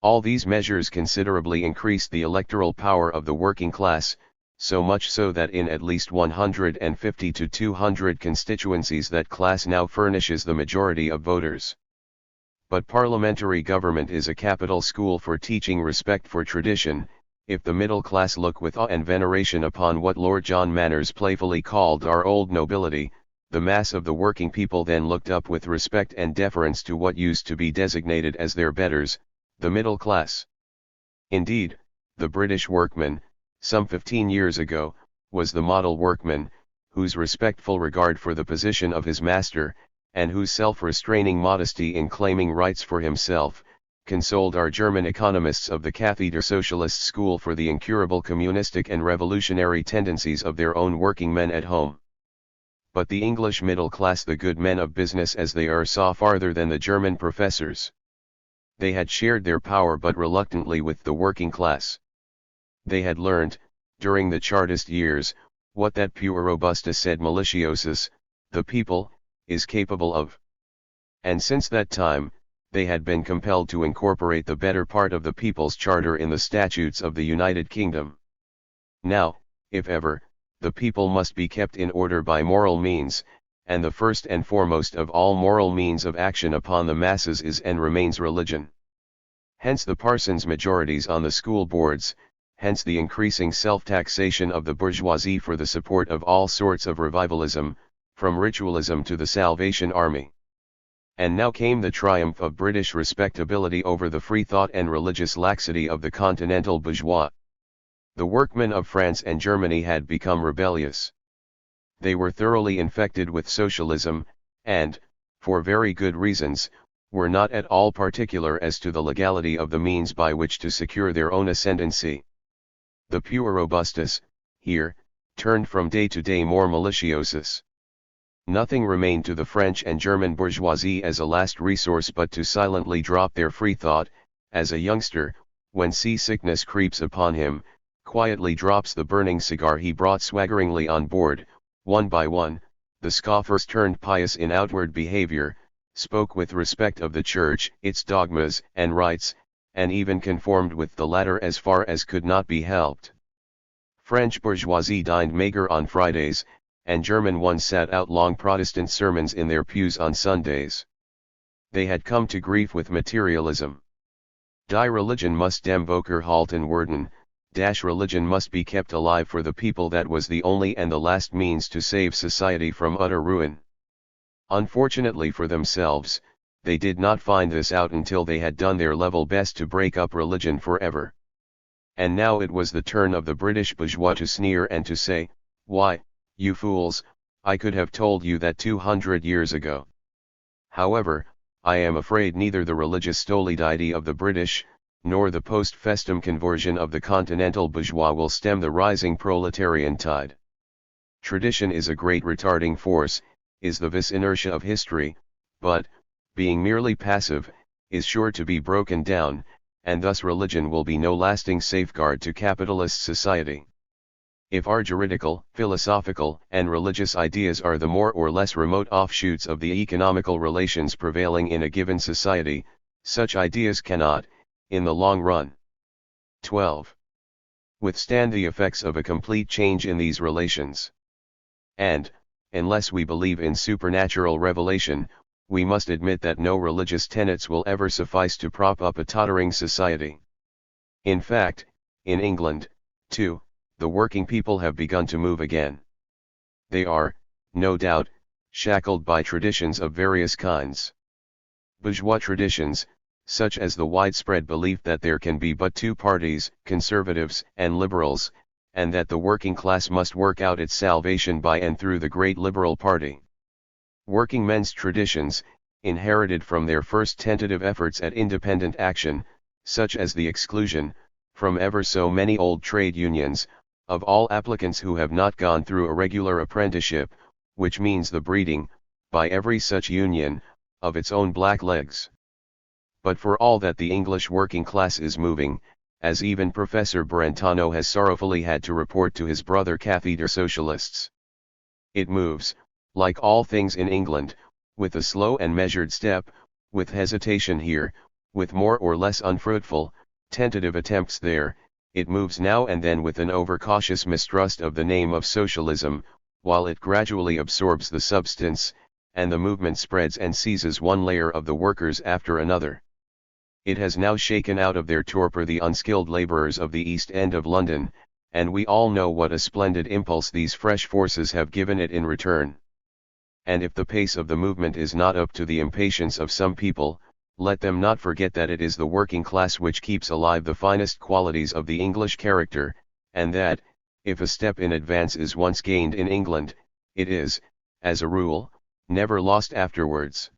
All these measures considerably increased the electoral power of the working class, so much so that in at least 150 to 200 constituencies that class now furnishes the majority of voters. But parliamentary government is a capital school for teaching respect for tradition. If the middle class look with awe and veneration upon what Lord John Manners playfully called our old nobility, the mass of the working people then looked up with respect and deference to what used to be designated as their betters, the middle class. Indeed, the British workman, some 15 years ago, was the model workman, whose respectful regard for the position of his master, and whose self-restraining modesty in claiming rights for himself, consoled our German economists of the Cathedral Socialist School for the incurable communistic and revolutionary tendencies of their own working men at home. But the English middle class, the good men of business as they are, saw farther than the German professors. They had shared their power but reluctantly with the working class. They had learned, during the Chartist years, what that pure robusta sed maliciosus, the people, is capable of. And since that time, they had been compelled to incorporate the better part of the People's Charter in the statutes of the United Kingdom. Now, if ever, the people must be kept in order by moral means, and the first and foremost of all moral means of action upon the masses is and remains religion. Hence the parsons' majorities on the school boards, hence the increasing self-taxation of the bourgeoisie for the support of all sorts of revivalism, from ritualism to the Salvation Army. And now came the triumph of British respectability over the free thought and religious laxity of the continental bourgeois. The workmen of France and Germany had become rebellious. They were thoroughly infected with socialism, and, for very good reasons, were not at all particular as to the legality of the means by which to secure their own ascendancy. The pure robustus, here, turned from day to day more maliciosus. Nothing remained to the French and German bourgeoisie as a last resource but to silently drop their free thought, as a youngster, when seasickness creeps upon him, quietly drops the burning cigar he brought swaggeringly on board. One by one, the scoffers turned pious in outward behavior, spoke with respect of the Church, its dogmas and rites, and even conformed with the latter as far as could not be helped. French bourgeoisie dined maigre on Fridays, and German ones sat out long Protestant sermons in their pews on Sundays. They had come to grief with materialism. Die Religion must dem Volker halten werden, religion must be kept alive for the people, that was the only and the last means to save society from utter ruin. Unfortunately for themselves, they did not find this out until they had done their level best to break up religion forever. And now it was the turn of the British bourgeois to sneer and to say, "Why, you fools, I could have told you that 200 years ago." However, I am afraid neither the religious stolidity of the British, nor the post-festum conversion of the continental bourgeois will stem the rising proletarian tide. Tradition is a great retarding force, is the vis inertia of history, but, being merely passive, is sure to be broken down, and thus religion will be no lasting safeguard to capitalist society. If our juridical, philosophical, and religious ideas are the more or less remote offshoots of the economical relations prevailing in a given society, such ideas cannot, in the long run, 12. Withstand the effects of a complete change in these relations. And, unless we believe in supernatural revelation, we must admit that no religious tenets will ever suffice to prop up a tottering society. In fact, in England, too, the working people have begun to move again. They are, no doubt, shackled by traditions of various kinds. Bourgeois traditions, such as the widespread belief that there can be but two parties, conservatives and liberals, and that the working class must work out its salvation by and through the great liberal party. Working men's traditions, inherited from their first tentative efforts at independent action, such as the exclusion, from ever so many old trade unions, of all applicants who have not gone through a regular apprenticeship, which means the breeding, by every such union, of its own blacklegs. But for all that the English working class is moving, as even Professor Brentano has sorrowfully had to report to his brother cathedral socialists. It moves, like all things in England, with a slow and measured step, with hesitation here, with more or less unfruitful, tentative attempts there. It moves now and then with an overcautious mistrust of the name of socialism, while it gradually absorbs the substance, and the movement spreads and seizes one layer of the workers after another. It has now shaken out of their torpor the unskilled labourers of the East End of London, and we all know what a splendid impulse these fresh forces have given it in return. And if the pace of the movement is not up to the impatience of some people, let them not forget that it is the working class which keeps alive the finest qualities of the English character, and that, if a step in advance is once gained in England, it is, as a rule, never lost afterwards.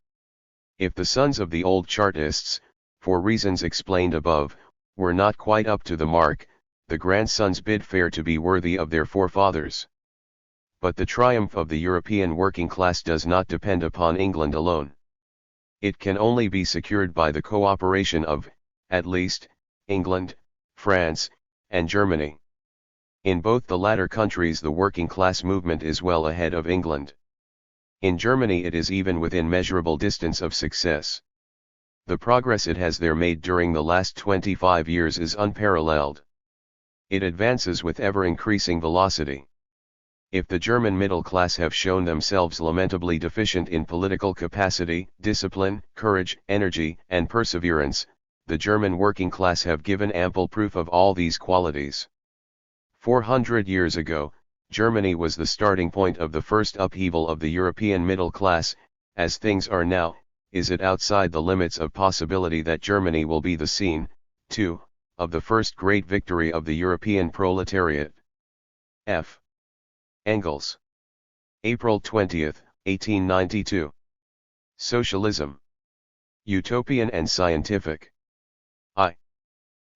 If the sons of the old Chartists, for reasons explained above, were not quite up to the mark, the grandsons bid fair to be worthy of their forefathers. But the triumph of the European working class does not depend upon England alone. It can only be secured by the cooperation of, at least, England, France, and Germany. In both the latter countries the working class movement is well ahead of England. In Germany it is even within measurable distance of success. The progress it has there made during the last 25 years is unparalleled. It advances with ever-increasing velocity. If the German middle class have shown themselves lamentably deficient in political capacity, discipline, courage, energy, and perseverance, the German working class have given ample proof of all these qualities. 400 years ago, Germany was the starting point of the first upheaval of the European middle class. As things are now, is it outside the limits of possibility that Germany will be the scene, too, of the first great victory of the European proletariat? F. Engels. April 20, 1892. Socialism. Utopian and scientific. I.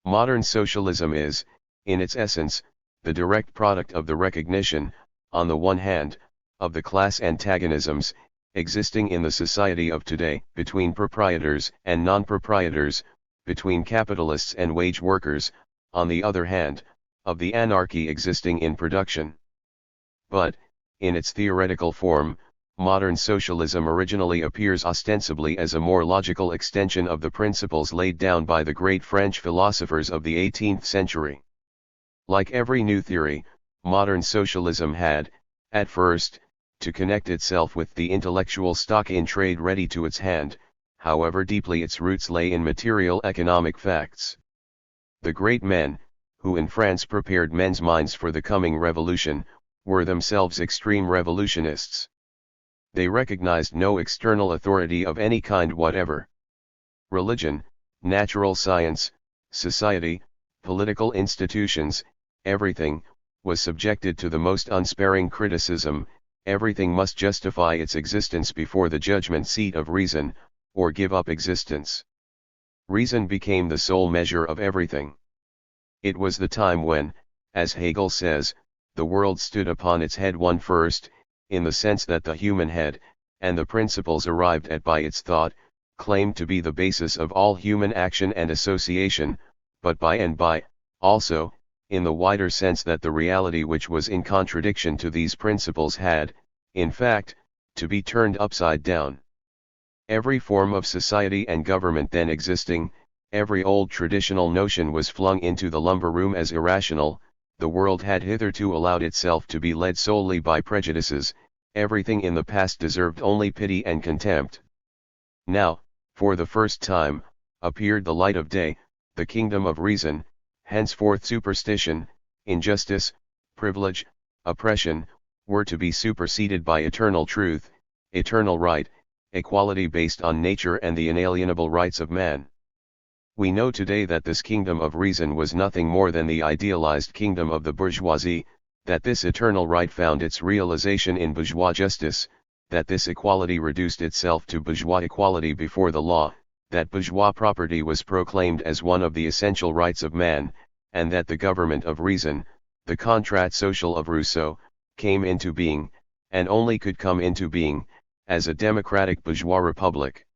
Modern socialism is, in its essence, the direct product of the recognition, on the one hand, of the class antagonisms, existing in the society of today, between proprietors and non-proprietors, between capitalists and wage workers, on the other hand, of the anarchy existing in production. But, in its theoretical form, modern socialism originally appears ostensibly as a more logical extension of the principles laid down by the great French philosophers of the 18th century. Like every new theory, modern socialism had, at first, to connect itself with the intellectual stock in trade ready to its hand, however deeply its roots lay in material economic facts. The great men, who in France prepared men's minds for the coming revolution, were themselves extreme revolutionists. They recognized no external authority of any kind whatever. Religion, natural science, society, political institutions, everything, was subjected to the most unsparing criticism. Everything must justify its existence before the judgment seat of reason, or give up existence. Reason became the sole measure of everything. It was the time when, as Hegel says, the world stood upon its head first, in the sense that the human head, and the principles arrived at by its thought, claimed to be the basis of all human action and association, but by and by, also, in the wider sense that the reality which was in contradiction to these principles had, in fact, to be turned upside down. Every form of society and government then existing, every old traditional notion was flung into the lumber room as irrational. The world had hitherto allowed itself to be led solely by prejudices. Everything in the past deserved only pity and contempt. Now, for the first time, appeared the light of day, the kingdom of reason. Henceforth superstition, injustice, privilege, oppression, were to be superseded by eternal truth, eternal right, equality based on nature and the inalienable rights of man. We know today that this kingdom of reason was nothing more than the idealized kingdom of the bourgeoisie, that this eternal right found its realization in bourgeois justice, that this equality reduced itself to bourgeois equality before the law, that bourgeois property was proclaimed as one of the essential rights of man, and that the government of reason, the contrat social of Rousseau, came into being, and only could come into being, as a democratic bourgeois republic.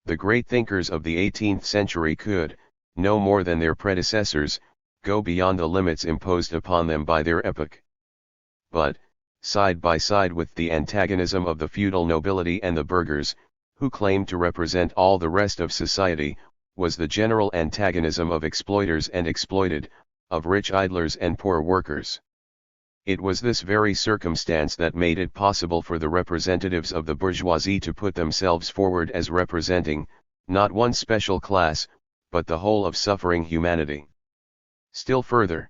The great thinkers of the 18th century could, no more than their predecessors, go beyond the limits imposed upon them by their epoch. But, side by side with the antagonism of the feudal nobility and the burghers, who claimed to represent all the rest of society, was the general antagonism of exploiters and exploited, of rich idlers and poor workers. It was this very circumstance that made it possible for the representatives of the bourgeoisie to put themselves forward as representing, not one special class, but the whole of suffering humanity. Still further,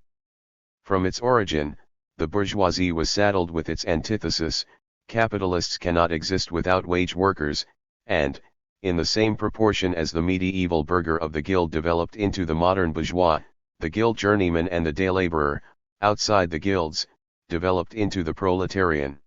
from its origin, the bourgeoisie was saddled with its antithesis: capitalists cannot exist without wage workers, and, in the same proportion as the medieval burgher of the guild developed into the modern bourgeois, the guild journeyman and the day laborer, outside the guilds, developed into the proletarian.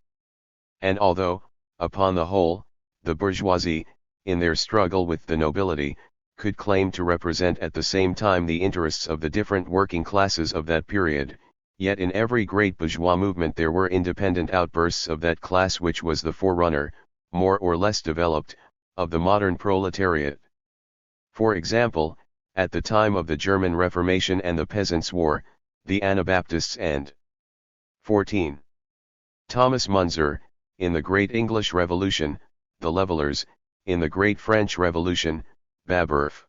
And although, upon the whole, the bourgeoisie, in their struggle with the nobility, could claim to represent at the same time the interests of the different working classes of that period, yet in every great bourgeois movement there were independent outbursts of that class which was the forerunner, more or less developed, of the modern proletariat. For example, at the time of the German Reformation and the Peasants' War, the Anabaptists and 14. Thomas Munzer, in the Great English Revolution, the Levellers, in the Great French Revolution, Babeuf.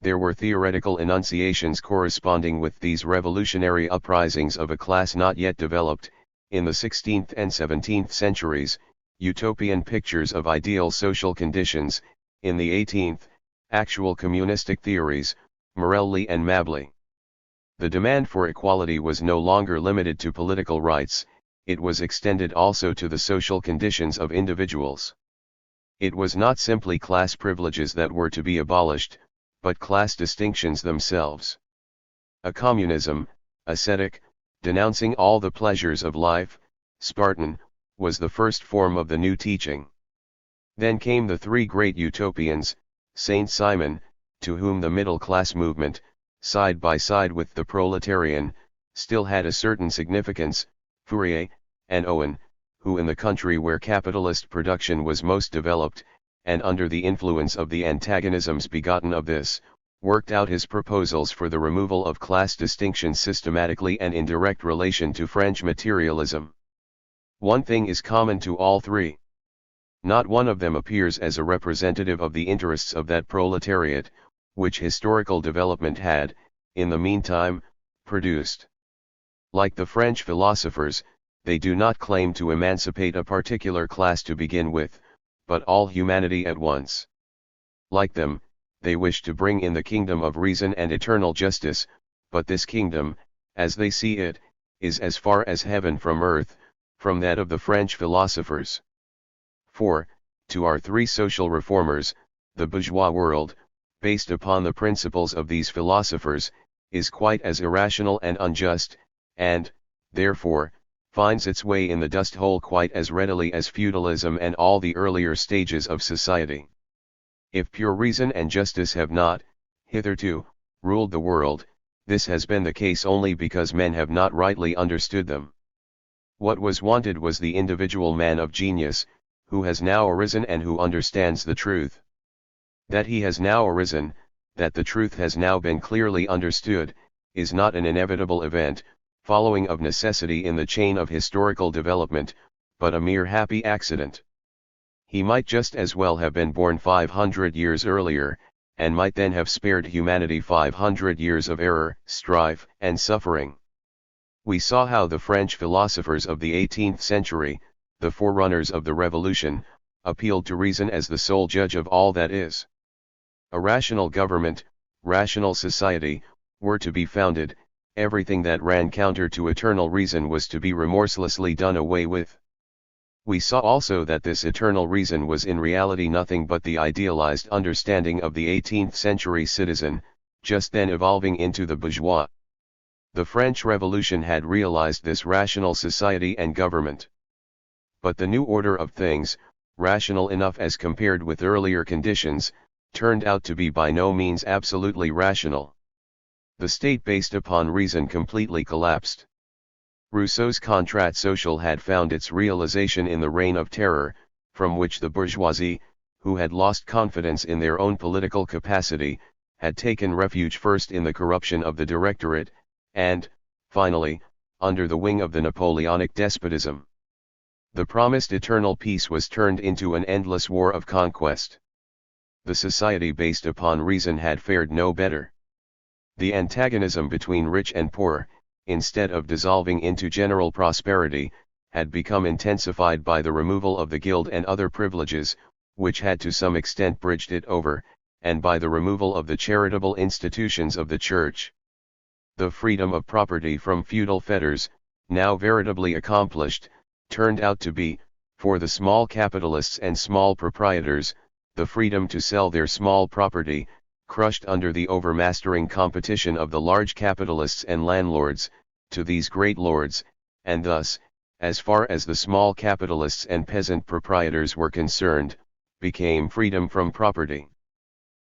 There were theoretical enunciations corresponding with these revolutionary uprisings of a class not yet developed, in the 16th and 17th centuries, utopian pictures of ideal social conditions, in the 18th, actual communistic theories, Morelli and Mably. The demand for equality was no longer limited to political rights, it was extended also to the social conditions of individuals. It was not simply class privileges that were to be abolished, but class distinctions themselves. A communism, ascetic, denouncing all the pleasures of life, Spartan, was the first form of the new teaching. Then came the three great utopians, Saint Simon, to whom the middle-class movement, side by side with the proletarian, still had a certain significance, Fourier, and Owen, who in the country where capitalist production was most developed, and under the influence of the antagonisms begotten of this, worked out his proposals for the removal of class distinctions systematically and in direct relation to French materialism. One thing is common to all three. Not one of them appears as a representative of the interests of that proletariat, which historical development had, in the meantime, produced. Like the French philosophers, they do not claim to emancipate a particular class to begin with, but all humanity at once. Like them, they wish to bring in the kingdom of reason and eternal justice, but this kingdom, as they see it, is as far as heaven from earth, from that of the French philosophers. For, to our three social reformers, the bourgeois world, based upon the principles of these philosophers, is quite as irrational and unjust, and, therefore, finds its way in the dust hole quite as readily as feudalism and all the earlier stages of society. If pure reason and justice have not, hitherto, ruled the world, this has been the case only because men have not rightly understood them. What was wanted was the individual man of genius, who has now arisen and who understands the truth. That he has now arisen, that the truth has now been clearly understood, is not an inevitable event, following of necessity in the chain of historical development, but a mere happy accident. He might just as well have been born 500 years earlier, and might then have spared humanity 500 years of error, strife, and suffering. We saw how the French philosophers of the 18th century, the forerunners of the Revolution, appealed to reason as the sole judge of all that is. A rational government, rational society, were to be founded, everything that ran counter to eternal reason was to be remorselessly done away with. We saw also that this eternal reason was in reality nothing but the idealized understanding of the 18th century citizen, just then evolving into the bourgeois. The French Revolution had realized this rational society and government. But the new order of things, rational enough as compared with earlier conditions, turned out to be by no means absolutely rational. The state based upon reason completely collapsed. Rousseau's contrat social had found its realization in the Reign of Terror, from which the bourgeoisie, who had lost confidence in their own political capacity, had taken refuge first in the corruption of the Directorate, and, finally, under the wing of the Napoleonic despotism. The promised eternal peace was turned into an endless war of conquest. The society based upon reason had fared no better. The antagonism between rich and poor, instead of dissolving into general prosperity, had become intensified by the removal of the guild and other privileges, which had to some extent bridged it over, and by the removal of the charitable institutions of the Church. The freedom of property from feudal fetters, now veritably accomplished, turned out to be, for the small capitalists and small proprietors, the freedom to sell their small property, crushed under the overmastering competition of the large capitalists and landlords, to these great lords, and thus, as far as the small capitalists and peasant proprietors were concerned, became freedom from property.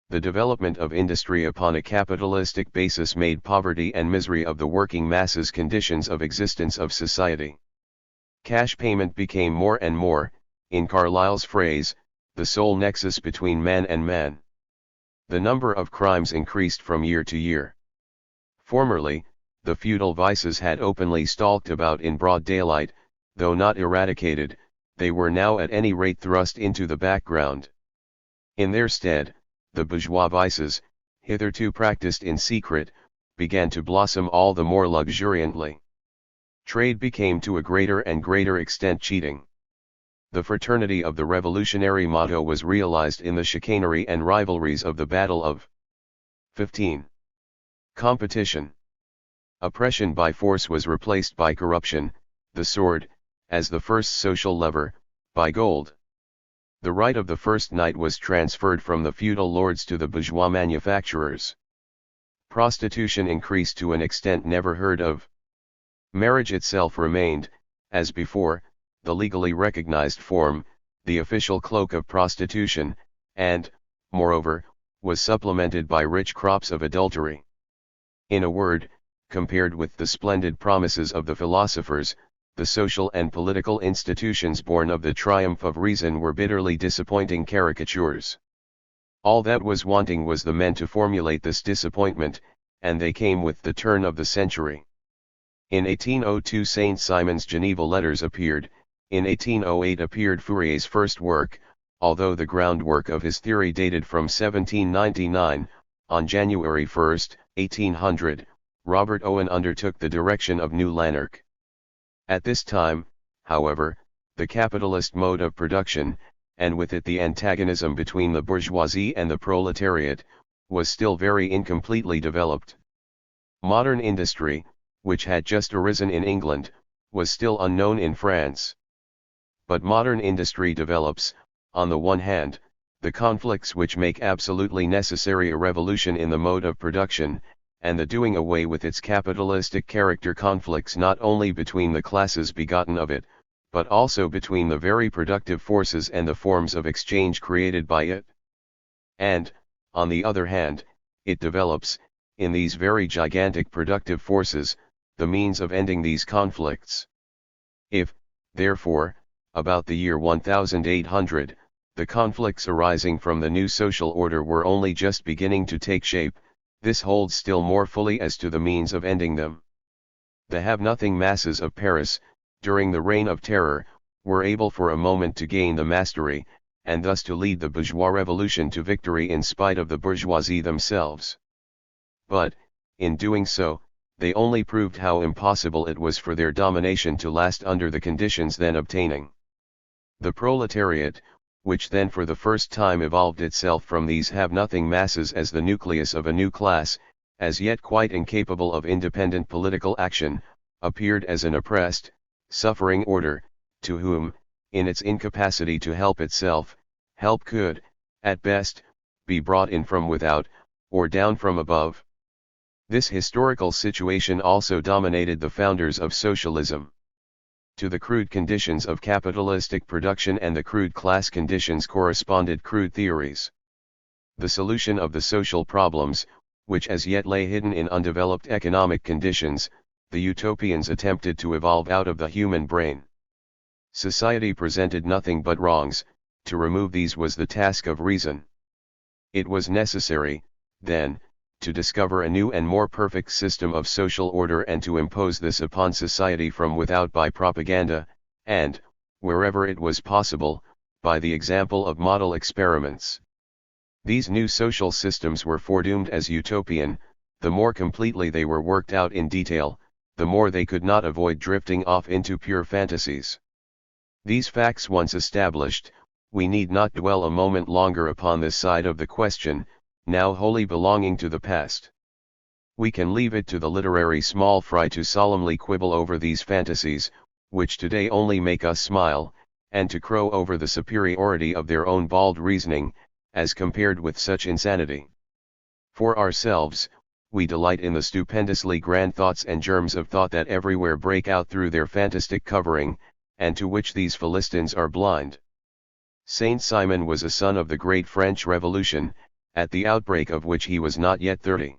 The development of industry upon a capitalistic basis made poverty and misery of the working masses conditions of existence of society. Cash payment became more and more, in Carlyle's phrase, the sole nexus between man and man. The number of crimes increased from year to year. Formerly, the feudal vices had openly stalked about in broad daylight, though not eradicated, they were now at any rate thrust into the background. In their stead, the bourgeois vices, hitherto practiced in secret, began to blossom all the more luxuriantly. Trade became to a greater and greater extent cheating. The fraternity of the revolutionary motto was realized in the chicanery and rivalries of the Battle of 15. Competition. Oppression by force was replaced by corruption, the sword, as the first social lever, by gold. The right of the first knight was transferred from the feudal lords to the bourgeois manufacturers. Prostitution increased to an extent never heard of. Marriage itself remained, as before, the legally recognized form, the official cloak of prostitution, and, moreover, was supplemented by rich crops of adultery. In a word, compared with the splendid promises of the philosophers, the social and political institutions born of the triumph of reason were bitterly disappointing caricatures. All that was wanting was the men to formulate this disappointment, and they came with the turn of the century. In 1802 Saint Simon's Geneva Letters appeared, in 1808 appeared Fourier's first work, although the groundwork of his theory dated from 1799, on January 1, 1800, Robert Owen undertook the direction of New Lanark. At this time, however, the capitalist mode of production, and with it the antagonism between the bourgeoisie and the proletariat, was still very incompletely developed. Modern industry, which had just arisen in England, was still unknown in France. But modern industry develops, on the one hand, the conflicts which make absolutely necessary a revolution in the mode of production, and the doing away with its capitalistic character conflicts not only between the classes begotten of it, but also between the very productive forces and the forms of exchange created by it. And, on the other hand, it develops, in these very gigantic productive forces, the means of ending these conflicts. If, therefore, about the year 1800, the conflicts arising from the new social order were only just beginning to take shape, this holds still more fully as to the means of ending them. The have-nothing masses of Paris, during the Reign of Terror, were able for a moment to gain the mastery, and thus to lead the bourgeois revolution to victory in spite of the bourgeoisie themselves. But, in doing so, they only proved how impossible it was for their domination to last under the conditions then obtaining. The proletariat, which then for the first time evolved itself from these have-nothing masses as the nucleus of a new class, as yet quite incapable of independent political action, appeared as an oppressed, suffering order, to whom, in its incapacity to help itself, help could, at best, be brought in from without, or down from above. This historical situation also dominated the founders of socialism. To the crude conditions of capitalistic production and the crude class conditions corresponded crude theories. The solution of the social problems, which as yet lay hidden in undeveloped economic conditions, the Utopians attempted to evolve out of the human brain. Society presented nothing but wrongs, to remove these was the task of reason. It was necessary, then, to discover a new and more perfect system of social order and to impose this upon society from without by propaganda, and, wherever it was possible, by the example of model experiments. These new social systems were foredoomed as utopian. The more completely they were worked out in detail, the more they could not avoid drifting off into pure fantasies. These facts once established, we need not dwell a moment longer upon this side of the question, now wholly belonging to the past. We can leave it to the literary small fry to solemnly quibble over these fantasies, which today only make us smile, and to crow over the superiority of their own bald reasoning, as compared with such insanity. For ourselves, we delight in the stupendously grand thoughts and germs of thought that everywhere break out through their fantastic covering, and to which these Philistines are blind. Saint Simon was a son of the great French Revolution, at the outbreak of which he was not yet 30.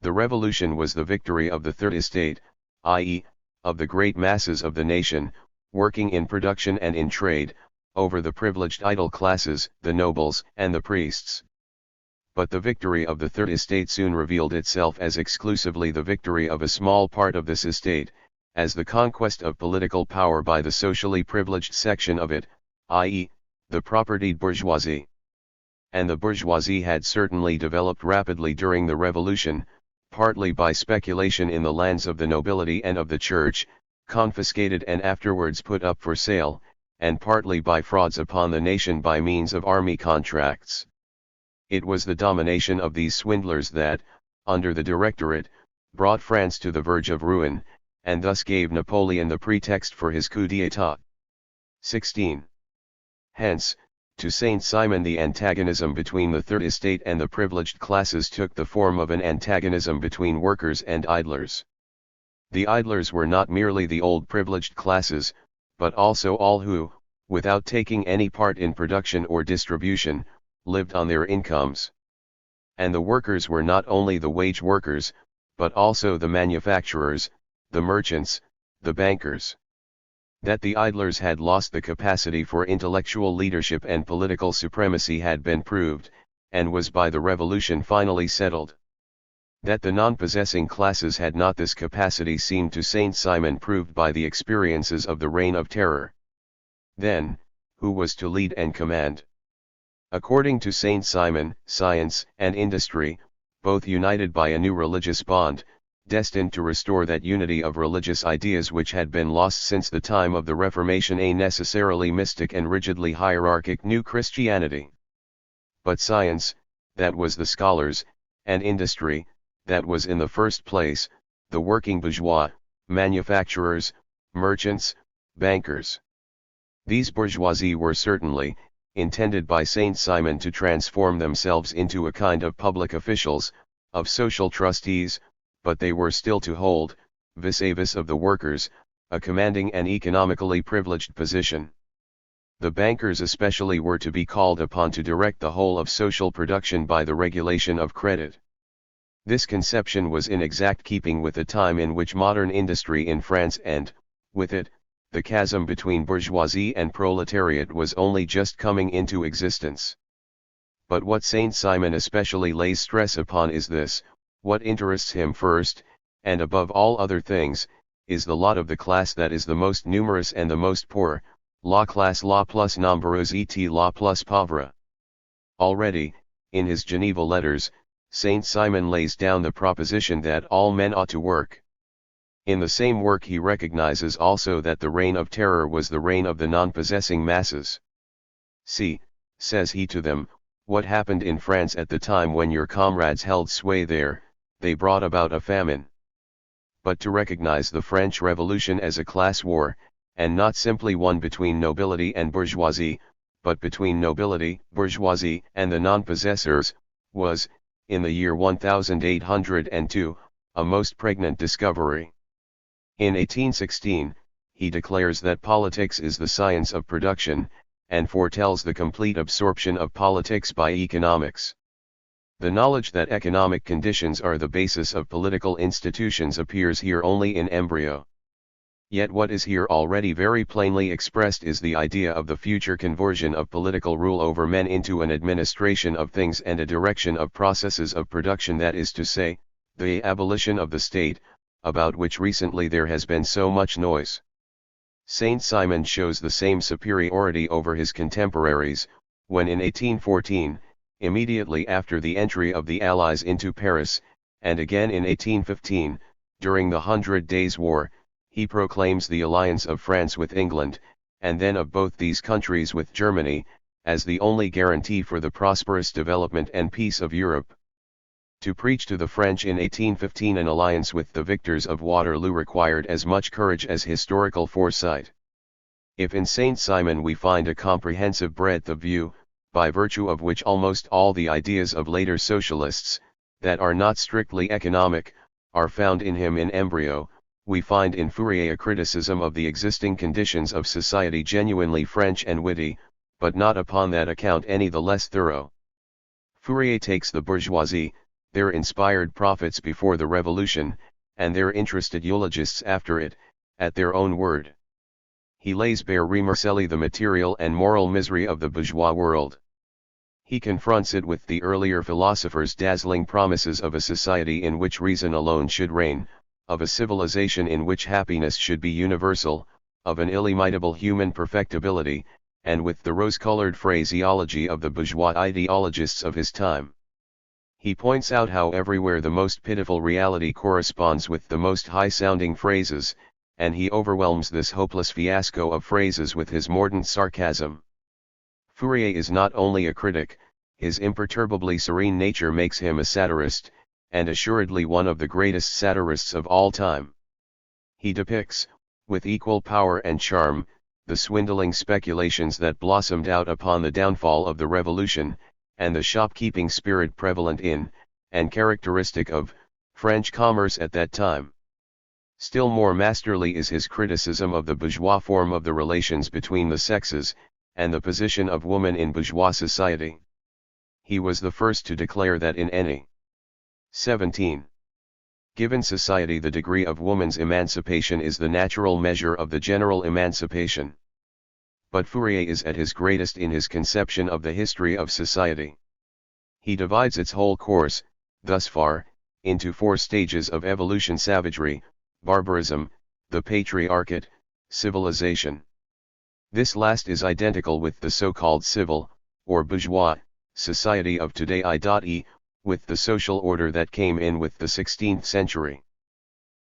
The Revolution was the victory of the Third Estate, i.e., of the great masses of the nation, working in production and in trade, over the privileged idle classes, the nobles, and the priests. But the victory of the Third Estate soon revealed itself as exclusively the victory of a small part of this estate, as the conquest of political power by the socially privileged section of it, i.e., the propertied bourgeoisie. And the bourgeoisie had certainly developed rapidly during the Revolution, partly by speculation in the lands of the nobility and of the church, confiscated and afterwards put up for sale, and partly by frauds upon the nation by means of army contracts. It was the domination of these swindlers that, under the Directorate, brought France to the verge of ruin, and thus gave Napoleon the pretext for his coup d'état. 16. Hence, to Saint Simon the antagonism between the Third Estate and the privileged classes took the form of an antagonism between workers and idlers. The idlers were not merely the old privileged classes, but also all who, without taking any part in production or distribution, lived on their incomes. And the workers were not only the wage workers, but also the manufacturers, the merchants, the bankers. That the idlers had lost the capacity for intellectual leadership and political supremacy had been proved, and was by the Revolution finally settled. That the non-possessing classes had not this capacity seemed to Saint Simon proved by the experiences of the Reign of Terror. Then, who was to lead and command? According to Saint Simon, science and industry, both united by a new religious bond, destined to restore that unity of religious ideas which had been lost since the time of the Reformation, a necessarily mystic and rigidly hierarchic new Christianity. But science, that was the scholars, and industry, that was in the first place, the working bourgeois, manufacturers, merchants, bankers. These bourgeoisie were certainly, intended by Saint Simon to transform themselves into a kind of public officials, of social trustees, but they were still to hold, vis-a-vis of the workers, a commanding and economically privileged position. The bankers especially were to be called upon to direct the whole of social production by the regulation of credit. This conception was in exact keeping with the time in which modern industry in France and, with it, the chasm between bourgeoisie and proletariat was only just coming into existence. But what Saint Simon especially lays stress upon is this: what interests him first, and above all other things, is the lot of the class that is the most numerous and the most poor, la classe la plus nombreuse et la plus pauvre. Already, in his Geneva letters, Saint Simon lays down the proposition that all men ought to work. In the same work he recognizes also that the Reign of Terror was the reign of the non-possessing masses. See, says he to them, what happened in France at the time when your comrades held sway there. They brought about a famine. But to recognize the French Revolution as a class war, and not simply one between nobility and bourgeoisie, but between nobility, bourgeoisie, and the non-possessors, was, in the year 1802, a most pregnant discovery. In 1816, he declares that politics is the science of production, and foretells the complete absorption of politics by economics. The knowledge that economic conditions are the basis of political institutions appears here only in embryo. Yet what is here already very plainly expressed is the idea of the future conversion of political rule over men into an administration of things and a direction of processes of production, that is to say, the abolition of the state, about which recently there has been so much noise. Saint Simon shows the same superiority over his contemporaries, when in 1814, immediately after the entry of the Allies into Paris, and again in 1815, during the 100 Days' War, he proclaims the alliance of France with England, and then of both these countries with Germany, as the only guarantee for the prosperous development and peace of Europe. To preach to the French in 1815 an alliance with the victors of Waterloo required as much courage as historical foresight. If in Saint Simon we find a comprehensive breadth of view, by virtue of which almost all the ideas of later socialists, that are not strictly economic, are found in him in embryo, we find in Fourier a criticism of the existing conditions of society genuinely French and witty, but not upon that account any the less thorough. Fourier takes the bourgeoisie, their inspired prophets before the Revolution, and their interested eulogists after it, at their own word. He lays bare remorselessly the material and moral misery of the bourgeois world. He confronts it with the earlier philosophers' dazzling promises of a society in which reason alone should reign, of a civilization in which happiness should be universal, of an illimitable human perfectibility, and with the rose-colored phraseology of the bourgeois ideologists of his time. He points out how everywhere the most pitiful reality corresponds with the most high-sounding phrases, and he overwhelms this hopeless fiasco of phrases with his mordant sarcasm. Fourier is not only a critic, his imperturbably serene nature makes him a satirist, and assuredly one of the greatest satirists of all time. He depicts, with equal power and charm, the swindling speculations that blossomed out upon the downfall of the Revolution, and the shopkeeping spirit prevalent in, and characteristic of, French commerce at that time. Still more masterly is his criticism of the bourgeois form of the relations between the sexes, and the position of woman in bourgeois society. He was the first to declare that in any 17. Given society the degree of woman's emancipation is the natural measure of the general emancipation. But Fourier is at his greatest in his conception of the history of society. He divides its whole course, thus far, into 4 stages of evolution: savagery, barbarism, the patriarchate, civilization. This last is identical with the so-called civil, or bourgeois, society of today, i.e., with the social order that came in with the 16th century.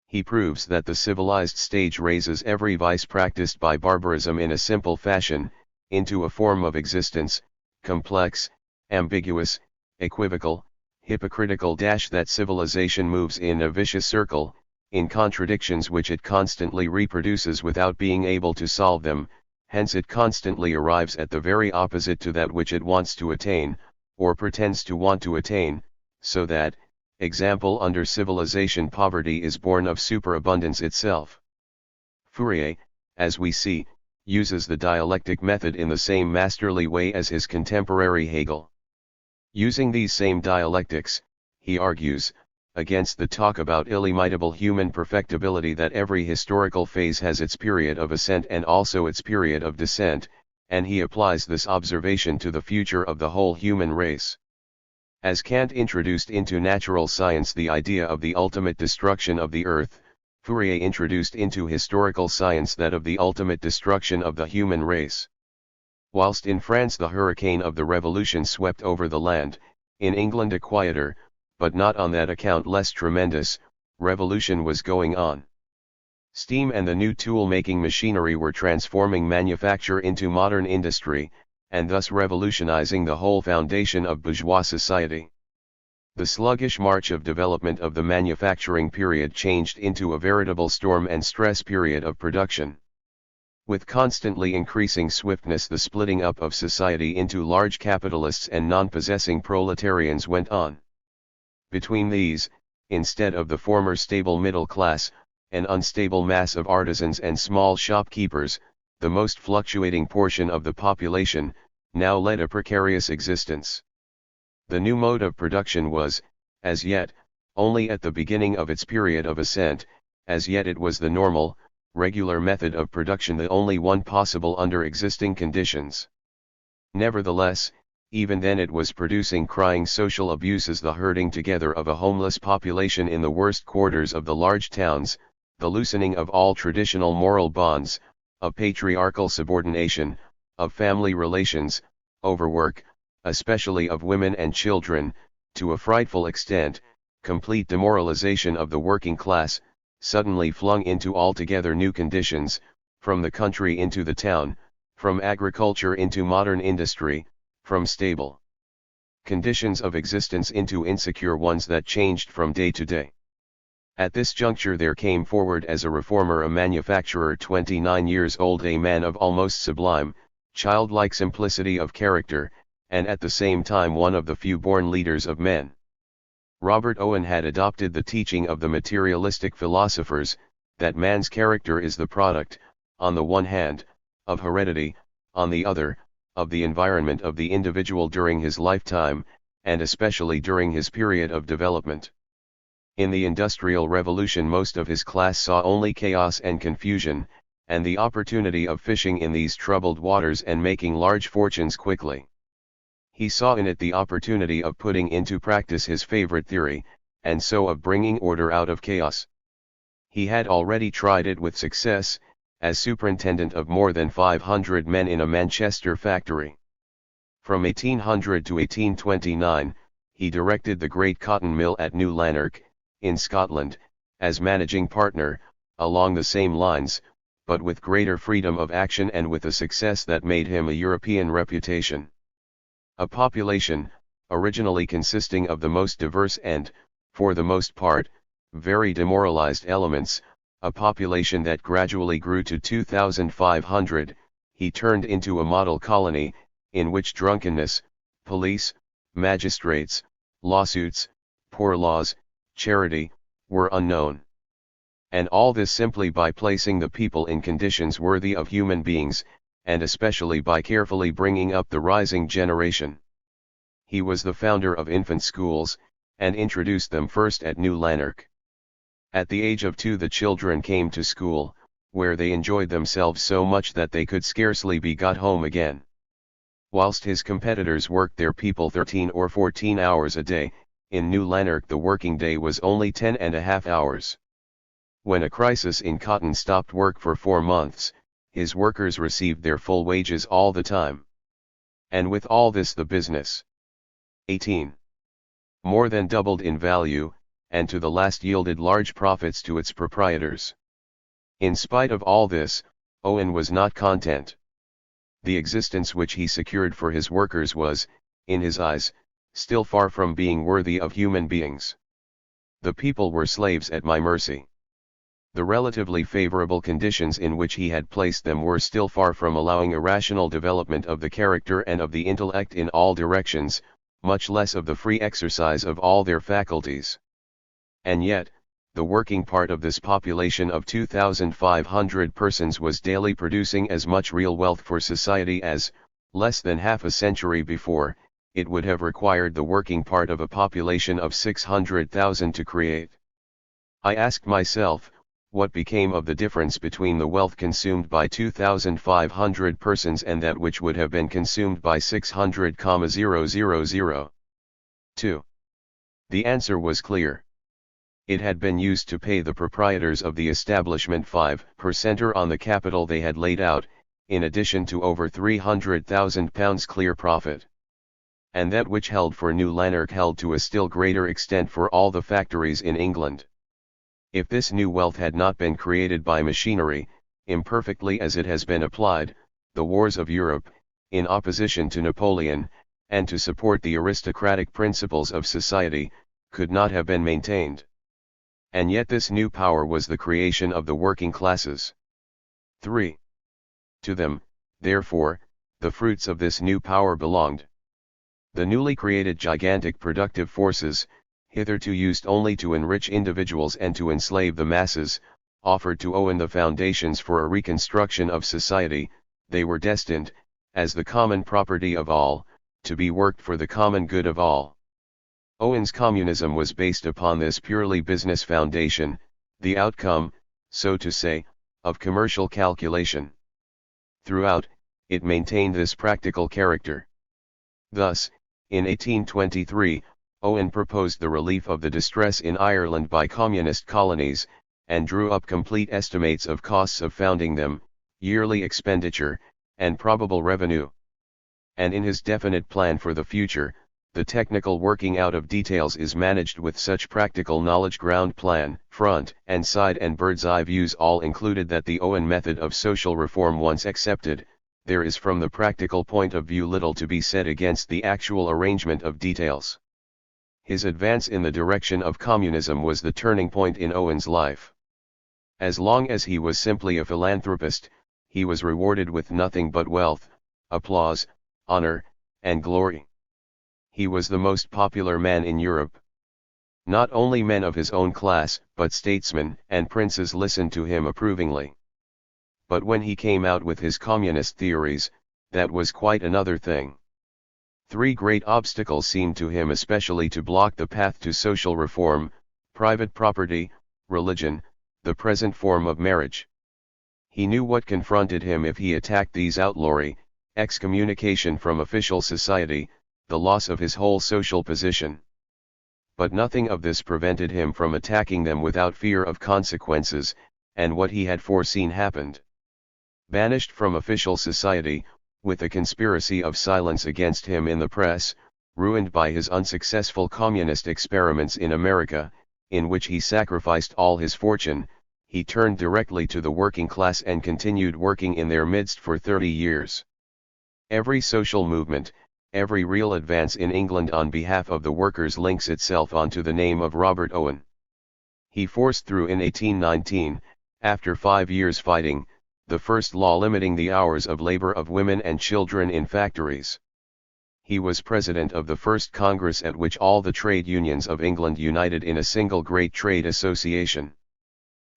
He proves that the civilized stage raises every vice practiced by barbarism in a simple fashion, into a form of existence, complex, ambiguous, equivocal, hypocritical. That civilization moves in a vicious circle, in contradictions which it constantly reproduces without being able to solve them, hence it constantly arrives at the very opposite to that which it wants to attain, or pretends to want to attain, so that, example, under civilization poverty is born of superabundance itself. Fourier, as we see, uses the dialectic method in the same masterly way as his contemporary Hegel. Using these same dialectics, he argues, against the talk about illimitable human perfectibility, that every historical phase has its period of ascent and also its period of descent, and he applies this observation to the future of the whole human race. As Kant introduced into natural science the idea of the ultimate destruction of the earth, Fourier introduced into historical science that of the ultimate destruction of the human race. Whilst in France the hurricane of the Revolution swept over the land, in England a quieter, but not on that account less tremendous, revolution was going on. Steam and the new tool-making machinery were transforming manufacture into modern industry, and thus revolutionizing the whole foundation of bourgeois society. The sluggish march of development of the manufacturing period changed into a veritable storm and stress period of production. With constantly increasing swiftness the splitting up of society into large capitalists and non-possessing proletarians went on. Between these, instead of the former stable middle class, an unstable mass of artisans and small shopkeepers, the most fluctuating portion of the population, now led a precarious existence. The new mode of production was, as yet, only at the beginning of its period of ascent, as yet it was the normal, regular method of production, the only one possible under existing conditions. Nevertheless, even then it was producing crying social abuses: the herding together of a homeless population in the worst quarters of the large towns, the loosening of all traditional moral bonds, of patriarchal subordination, of family relations, overwork, especially of women and children, to a frightful extent, complete demoralization of the working class, suddenly flung into altogether new conditions, from the country into the town, from agriculture into modern industry, from stable conditions of existence into insecure ones that changed from day to day. At this juncture there came forward as a reformer a manufacturer 29 years old, a man of almost sublime, childlike simplicity of character, and at the same time one of the few born leaders of men. Robert Owen had adopted the teaching of the materialistic philosophers, that man's character is the product, on the one hand, of heredity, on the other, of the environment of the individual during his lifetime, and especially during his period of development. In the Industrial Revolution most of his class saw only chaos and confusion, and the opportunity of fishing in these troubled waters and making large fortunes quickly. He saw in it the opportunity of putting into practice his favorite theory, and so of bringing order out of chaos. He had already tried it with success, as superintendent of more than 500 men in a Manchester factory. From 1800 to 1829, he directed the great cotton mill at New Lanark, in Scotland, as managing partner, along the same lines, but with greater freedom of action and with a success that made him a European reputation. A population, originally consisting of the most diverse and, for the most part, very demoralized elements, a population that gradually grew to 2,500, he turned into a model colony, in which drunkenness, police, magistrates, lawsuits, poor laws, charity, were unknown. And all this simply by placing the people in conditions worthy of human beings, and especially by carefully bringing up the rising generation. He was the founder of infant schools, and introduced them first at New Lanark. At the age of 2 the children came to school, where they enjoyed themselves so much that they could scarcely be got home again. Whilst his competitors worked their people 13 or 14 hours a day, in New Lanark the working day was only 10.5 hours. When a crisis in cotton stopped work for 4 months, his workers received their full wages all the time. And with all this the business 18 more than doubled in value, and to the last yielded large profits to its proprietors. In spite of all this, Owen was not content. The existence which he secured for his workers was, in his eyes, still far from being worthy of human beings. The people were slaves at my mercy. The relatively favorable conditions in which he had placed them were still far from allowing a rational development of the character and of the intellect in all directions, much less of the free exercise of all their faculties. And yet, the working part of this population of 2,500 persons was daily producing as much real wealth for society as, less than half a century before, it would have required the working part of a population of 600,000 to create. I asked myself, what became of the difference between the wealth consumed by 2,500 persons and that which would have been consumed by 600,000? 2. The answer was clear. It had been used to pay the proprietors of the establishment 5 per center on the capital they had laid out, in addition to over £300,000 clear profit. And that which held for New Lanark held to a still greater extent for all the factories in England. If this new wealth had not been created by machinery, imperfectly as it has been applied, the wars of Europe, in opposition to Napoleon, and to support the aristocratic principles of society, could not have been maintained. And yet this new power was the creation of the working classes. 3. To them, therefore, the fruits of this new power belonged. The newly created gigantic productive forces, hitherto used only to enrich individuals and to enslave the masses, offered to Owen the foundations for a reconstruction of society. They were destined, as the common property of all, to be worked for the common good of all. Owen's communism was based upon this purely business foundation, the outcome, so to say, of commercial calculation. Throughout, it maintained this practical character. Thus, in 1823, Owen proposed the relief of the distress in Ireland by communist colonies, and drew up complete estimates of costs of founding them, yearly expenditure, and probable revenue. And in his definite plan for the future, the technical working out of details is managed with such practical knowledge. Ground plan, front and side and bird's eye views all included that the Owen method of social reform once accepted, there is from the practical point of view little to be said against the actual arrangement of details. His advance in the direction of communism was the turning point in Owen's life. As long as he was simply a philanthropist, he was rewarded with nothing but wealth, applause, honor, and glory. He was the most popular man in Europe. Not only men of his own class, but statesmen and princes listened to him approvingly. But when he came out with his communist theories, that was quite another thing. Three great obstacles seemed to him especially to block the path to social reform: private property, religion, the present form of marriage. He knew what confronted him if he attacked these: outlawry, excommunication from official society, the loss of his whole social position. But nothing of this prevented him from attacking them without fear of consequences, and what he had foreseen happened. Banished from official society, with a conspiracy of silence against him in the press, ruined by his unsuccessful communist experiments in America, in which he sacrificed all his fortune, he turned directly to the working class and continued working in their midst for 30 years. Every social movement, every real advance in England on behalf of the workers links itself onto the name of Robert Owen. He forced through in 1819, after 5 years fighting, the first law limiting the hours of labor of women and children in factories. He was president of the first Congress at which all the trade unions of England united in a single great trade association.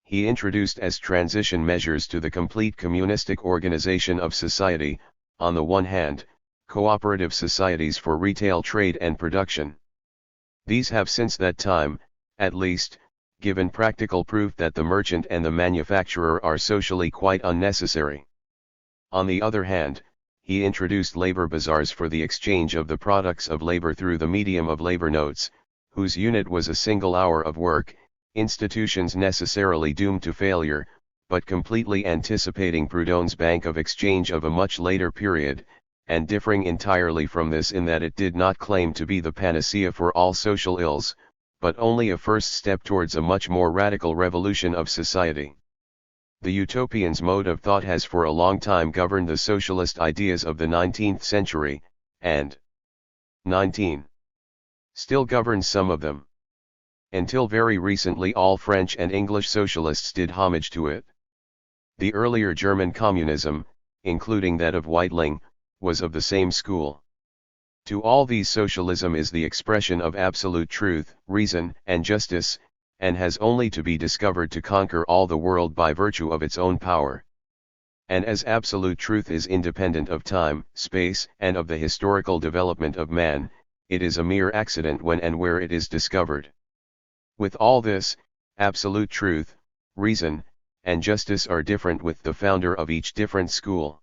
He introduced as transition measures to the complete communistic organization of society, on the one hand, cooperative societies for retail trade and production. These have since that time, at least, given practical proof that the merchant and the manufacturer are socially quite unnecessary. On the other hand, he introduced labor bazaars for the exchange of the products of labor through the medium of labor notes, whose unit was a single hour of work, institutions necessarily doomed to failure, but completely anticipating Proudhon's Bank of Exchange of a much later period, and differing entirely from this in that it did not claim to be the panacea for all social ills, but only a first step towards a much more radical revolution of society. The Utopian's mode of thought has for a long time governed the socialist ideas of the 19th century, and 19 still governs some of them. Until very recently all French and English socialists did homage to it. The earlier German communism, including that of Weitling, was of the same school. To all these socialism is the expression of absolute truth, reason, and justice, and has only to be discovered to conquer all the world by virtue of its own power. And as absolute truth is independent of time, space, and of the historical development of man, it is a mere accident when and where it is discovered. With all this, absolute truth, reason, and justice are different with the founder of each different school.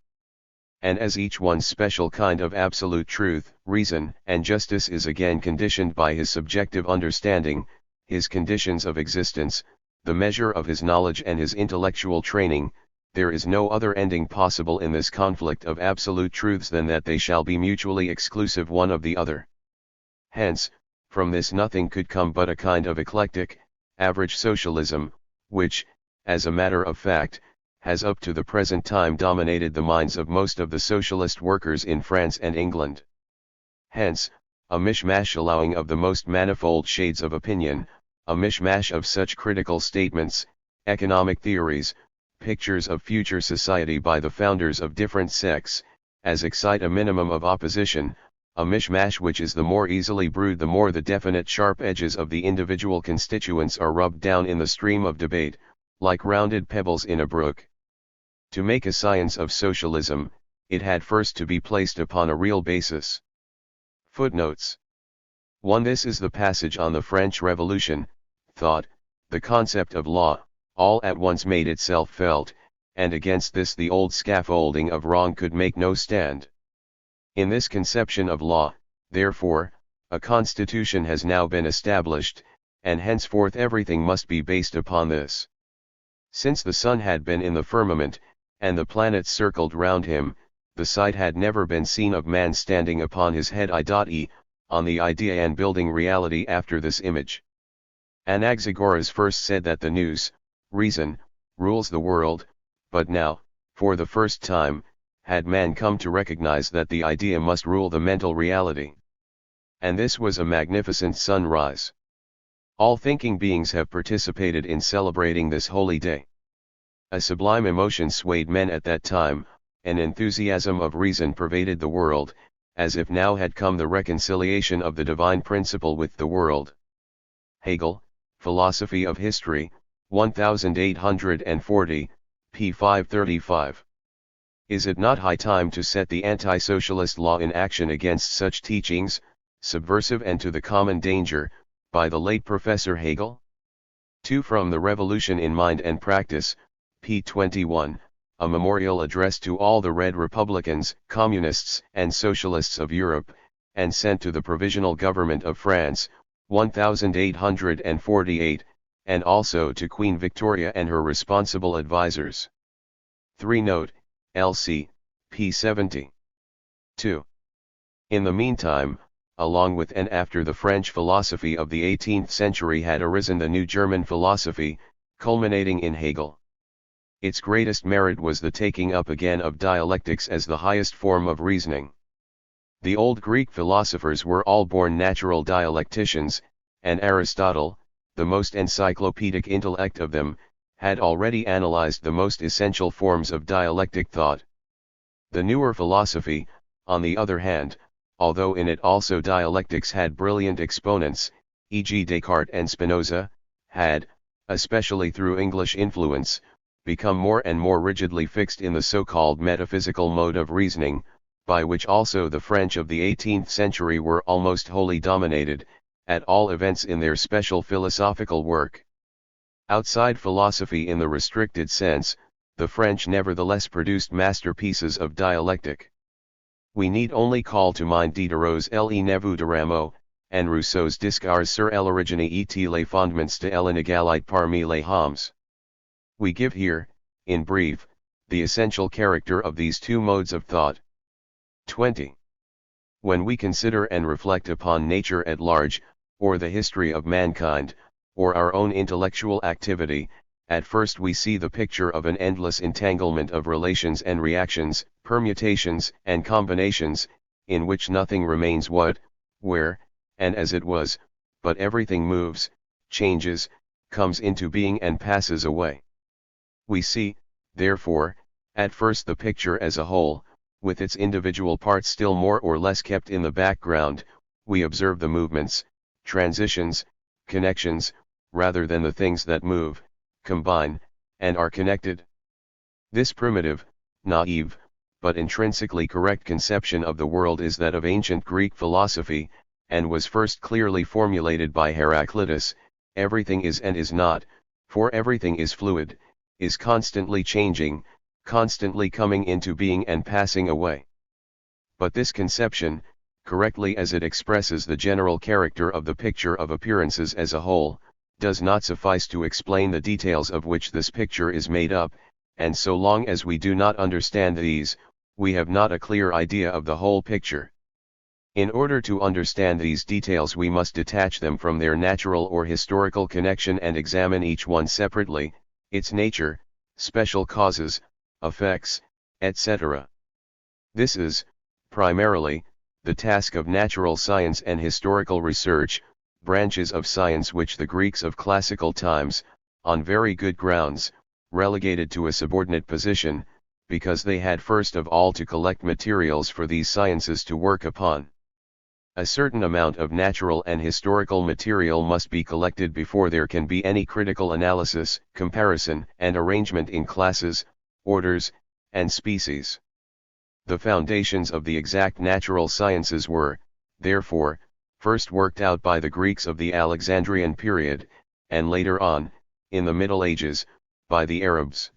And as each one's special kind of absolute truth, reason, and justice is again conditioned by his subjective understanding, his conditions of existence, the measure of his knowledge and his intellectual training, there is no other ending possible in this conflict of absolute truths than that they shall be mutually exclusive one of the other. Hence, from this nothing could come but a kind of eclectic, average socialism, which, as a matter of fact, has up to the present time dominated the minds of most of the socialist workers in France and England. Hence, a mishmash allowing of the most manifold shades of opinion, a mishmash of such critical statements, economic theories, pictures of future society by the founders of different sects, as excite a minimum of opposition, a mishmash which is the more easily brewed the more the definite sharp edges of the individual constituents are rubbed down in the stream of debate, like rounded pebbles in a brook. To make a science of socialism, it had first to be placed upon a real basis. Footnotes 1. This is the passage on the French Revolution. Thought, the concept of law, all at once made itself felt, and against this the old scaffolding of wrong could make no stand. In this conception of law, therefore, a constitution has now been established, and henceforth everything must be based upon this. Since the sun had been in the firmament, and the planets circled round him, the sight had never been seen of man standing upon his head I.e., on the idea and building reality after this image. Anaxagoras first said that the nous, reason, rules the world, but now, for the first time, had man come to recognize that the idea must rule the mental reality. And this was a magnificent sunrise. All thinking beings have participated in celebrating this holy day. A sublime emotion swayed men at that time, an enthusiasm of reason pervaded the world, as if now had come the reconciliation of the divine principle with the world. Hegel, Philosophy of History, 1840, p. 535. Is it not high time to set the anti-socialist law in action against such teachings, subversive and to the common danger, by the late Professor Hegel? 2. From the Revolution in Mind and Practice, p. 21, a memorial addressed to all the Red Republicans, Communists and Socialists of Europe, and sent to the Provisional Government of France, 1848, and also to Queen Victoria and her responsible advisers. 3. Note, LC, p. 70. 2. In the meantime, along with and after the French philosophy of the 18th century had arisen the new German philosophy, culminating in Hegel. Its greatest merit was the taking up again of dialectics as the highest form of reasoning. The old Greek philosophers were all born natural dialecticians, and Aristotle, the most encyclopedic intellect of them, had already analyzed the most essential forms of dialectic thought. The newer philosophy, on the other hand, although in it also dialectics had brilliant exponents, e.g. Descartes and Spinoza, had, especially through English influence, become more and more rigidly fixed in the so-called metaphysical mode of reasoning, by which also the French of the 18th century were almost wholly dominated, at all events in their special philosophical work. Outside philosophy in the restricted sense, the French nevertheless produced masterpieces of dialectic. We need only call to mind Diderot's Le Neveu de Rameau, and Rousseau's Discours sur l'origine et les fondements de l'inégalité parmi les hommes. We give here, in brief, the essential character of these two modes of thought. 20. When we consider and reflect upon nature at large, or the history of mankind, or our own intellectual activity, at first we see the picture of an endless entanglement of relations and reactions, permutations and combinations, in which nothing remains what, where, and as it was, but everything moves, changes, comes into being and passes away. We see, therefore, at first the picture as a whole, with its individual parts still more or less kept in the background. We observe the movements, transitions, connections, rather than the things that move, combine, and are connected. This primitive, naive, but intrinsically correct conception of the world is that of ancient Greek philosophy, and was first clearly formulated by Heraclitus. Everything is and is not, for everything is fluid, is constantly changing, constantly coming into being and passing away. But this conception, correctly as it expresses the general character of the picture of appearances as a whole, does not suffice to explain the details of which this picture is made up, and so long as we do not understand these, we have not a clear idea of the whole picture. In order to understand these details we must detach them from their natural or historical connection and examine each one separately, its nature, special causes, effects, etc. This is, primarily, the task of natural science and historical research, branches of science which the Greeks of classical times, on very good grounds, relegated to a subordinate position, because they had first of all to collect materials for these sciences to work upon. A certain amount of natural and historical material must be collected before there can be any critical analysis, comparison, and arrangement in classes, orders, and species. The foundations of the exact natural sciences were, therefore, first worked out by the Greeks of the Alexandrian period, and later on, in the Middle Ages, by the Arabs.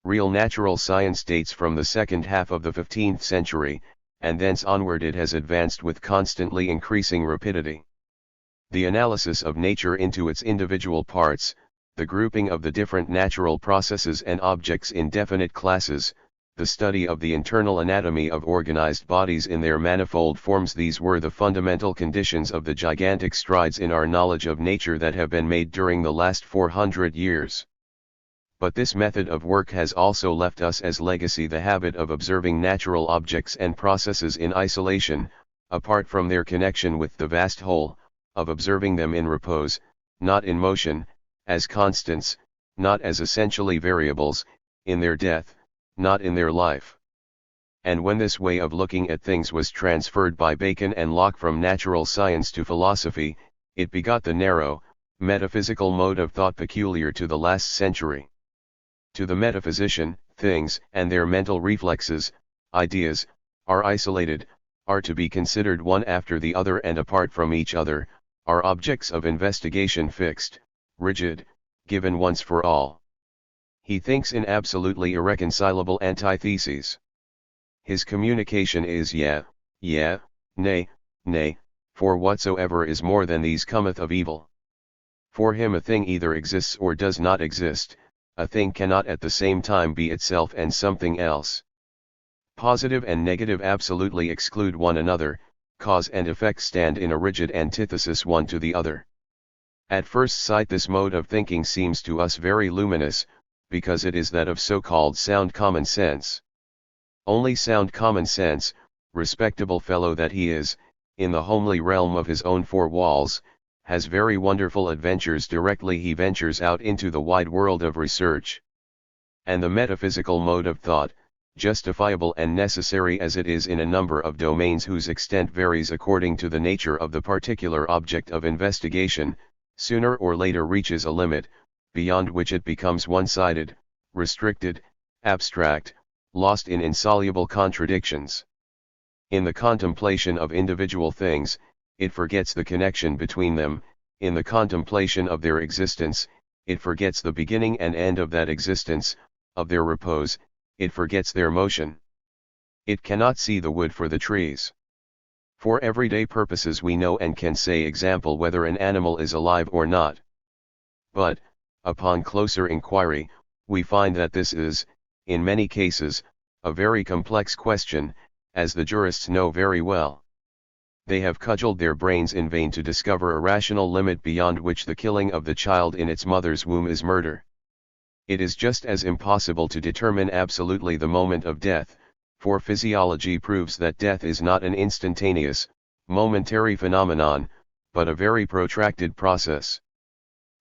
Real natural science dates from the second half of the 15th century, and thence onward it has advanced with constantly increasing rapidity. The analysis of nature into its individual parts, the grouping of the different natural processes and objects in definite classes, the study of the internal anatomy of organized bodies in their manifold forms, these were the fundamental conditions of the gigantic strides in our knowledge of nature that have been made during the last 400 years. But this method of work has also left us as legacy the habit of observing natural objects and processes in isolation, apart from their connection with the vast whole, of observing them in repose, not in motion, as constants, not as essentially variables, in their death, not in their life. And when this way of looking at things was transferred by Bacon and Locke from natural science to philosophy, it begot the narrow, metaphysical mode of thought peculiar to the last century. To the metaphysician, things, and their mental reflexes, ideas, are isolated, are to be considered one after the other and apart from each other, are objects of investigation fixed, rigid, given once for all. He thinks in absolutely irreconcilable antitheses. His communication is yea, nay, nay, for whatsoever is more than these cometh of evil. For him a thing either exists or does not exist, a thing cannot at the same time be itself and something else. Positive and negative absolutely exclude one another, cause and effect stand in a rigid antithesis one to the other. At first sight this mode of thinking seems to us very luminous, because it is that of so-called sound common sense. Only sound common sense, respectable fellow that he is, in the homely realm of his own four walls, has very wonderful adventures directly he ventures out into the wide world of research. And the metaphysical mode of thought, justifiable and necessary as it is in a number of domains whose extent varies according to the nature of the particular object of investigation, sooner or later reaches a limit, beyond which it becomes one-sided, restricted, abstract, lost in insoluble contradictions. In the contemplation of individual things, it forgets the connection between them, in the contemplation of their existence, it forgets the beginning and end of that existence, of their repose, it forgets their motion. It cannot see the wood for the trees. For everyday purposes we know and can say example whether an animal is alive or not. But, upon closer inquiry, we find that this is, in many cases, a very complex question, as the jurists know very well. They have cudgelled their brains in vain to discover a rational limit beyond which the killing of the child in its mother's womb is murder. It is just as impossible to determine absolutely the moment of death, for physiology proves that death is not an instantaneous, momentary phenomenon, but a very protracted process.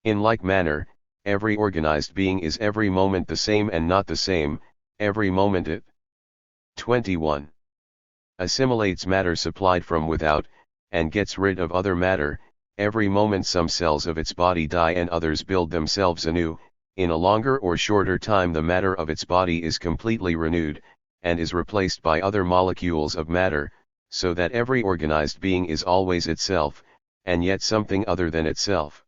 In like manner, every organized being is every moment the same and not the same, every moment it 21. Assimilates matter supplied from without, and gets rid of other matter, every moment some cells of its body die and others build themselves anew, in a longer or shorter time the matter of its body is completely renewed, and is replaced by other molecules of matter, so that every organized being is always itself, and yet something other than itself.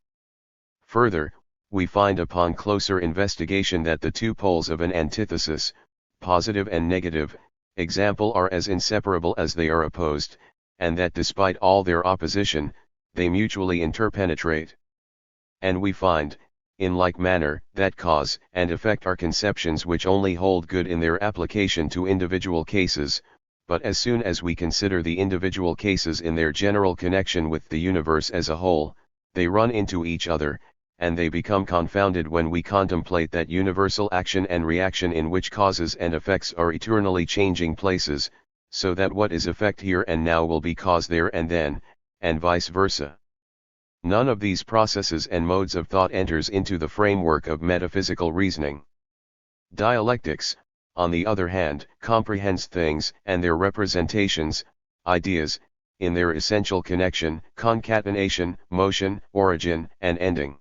Further, we find upon closer investigation that the two poles of an antithesis, positive and negative, example are as inseparable as they are opposed, and that despite all their opposition, they mutually interpenetrate. And we find, in like manner, that cause and effect are conceptions which only hold good in their application to individual cases, but as soon as we consider the individual cases in their general connection with the universe as a whole, they run into each other, and they become confounded when we contemplate that universal action and reaction in which causes and effects are eternally changing places, so that what is effect here and now will be cause there and then, and vice versa. None of these processes and modes of thought enters into the framework of metaphysical reasoning. Dialectics, on the other hand, comprehends things and their representations, ideas, in their essential connection, concatenation, motion, origin, and ending.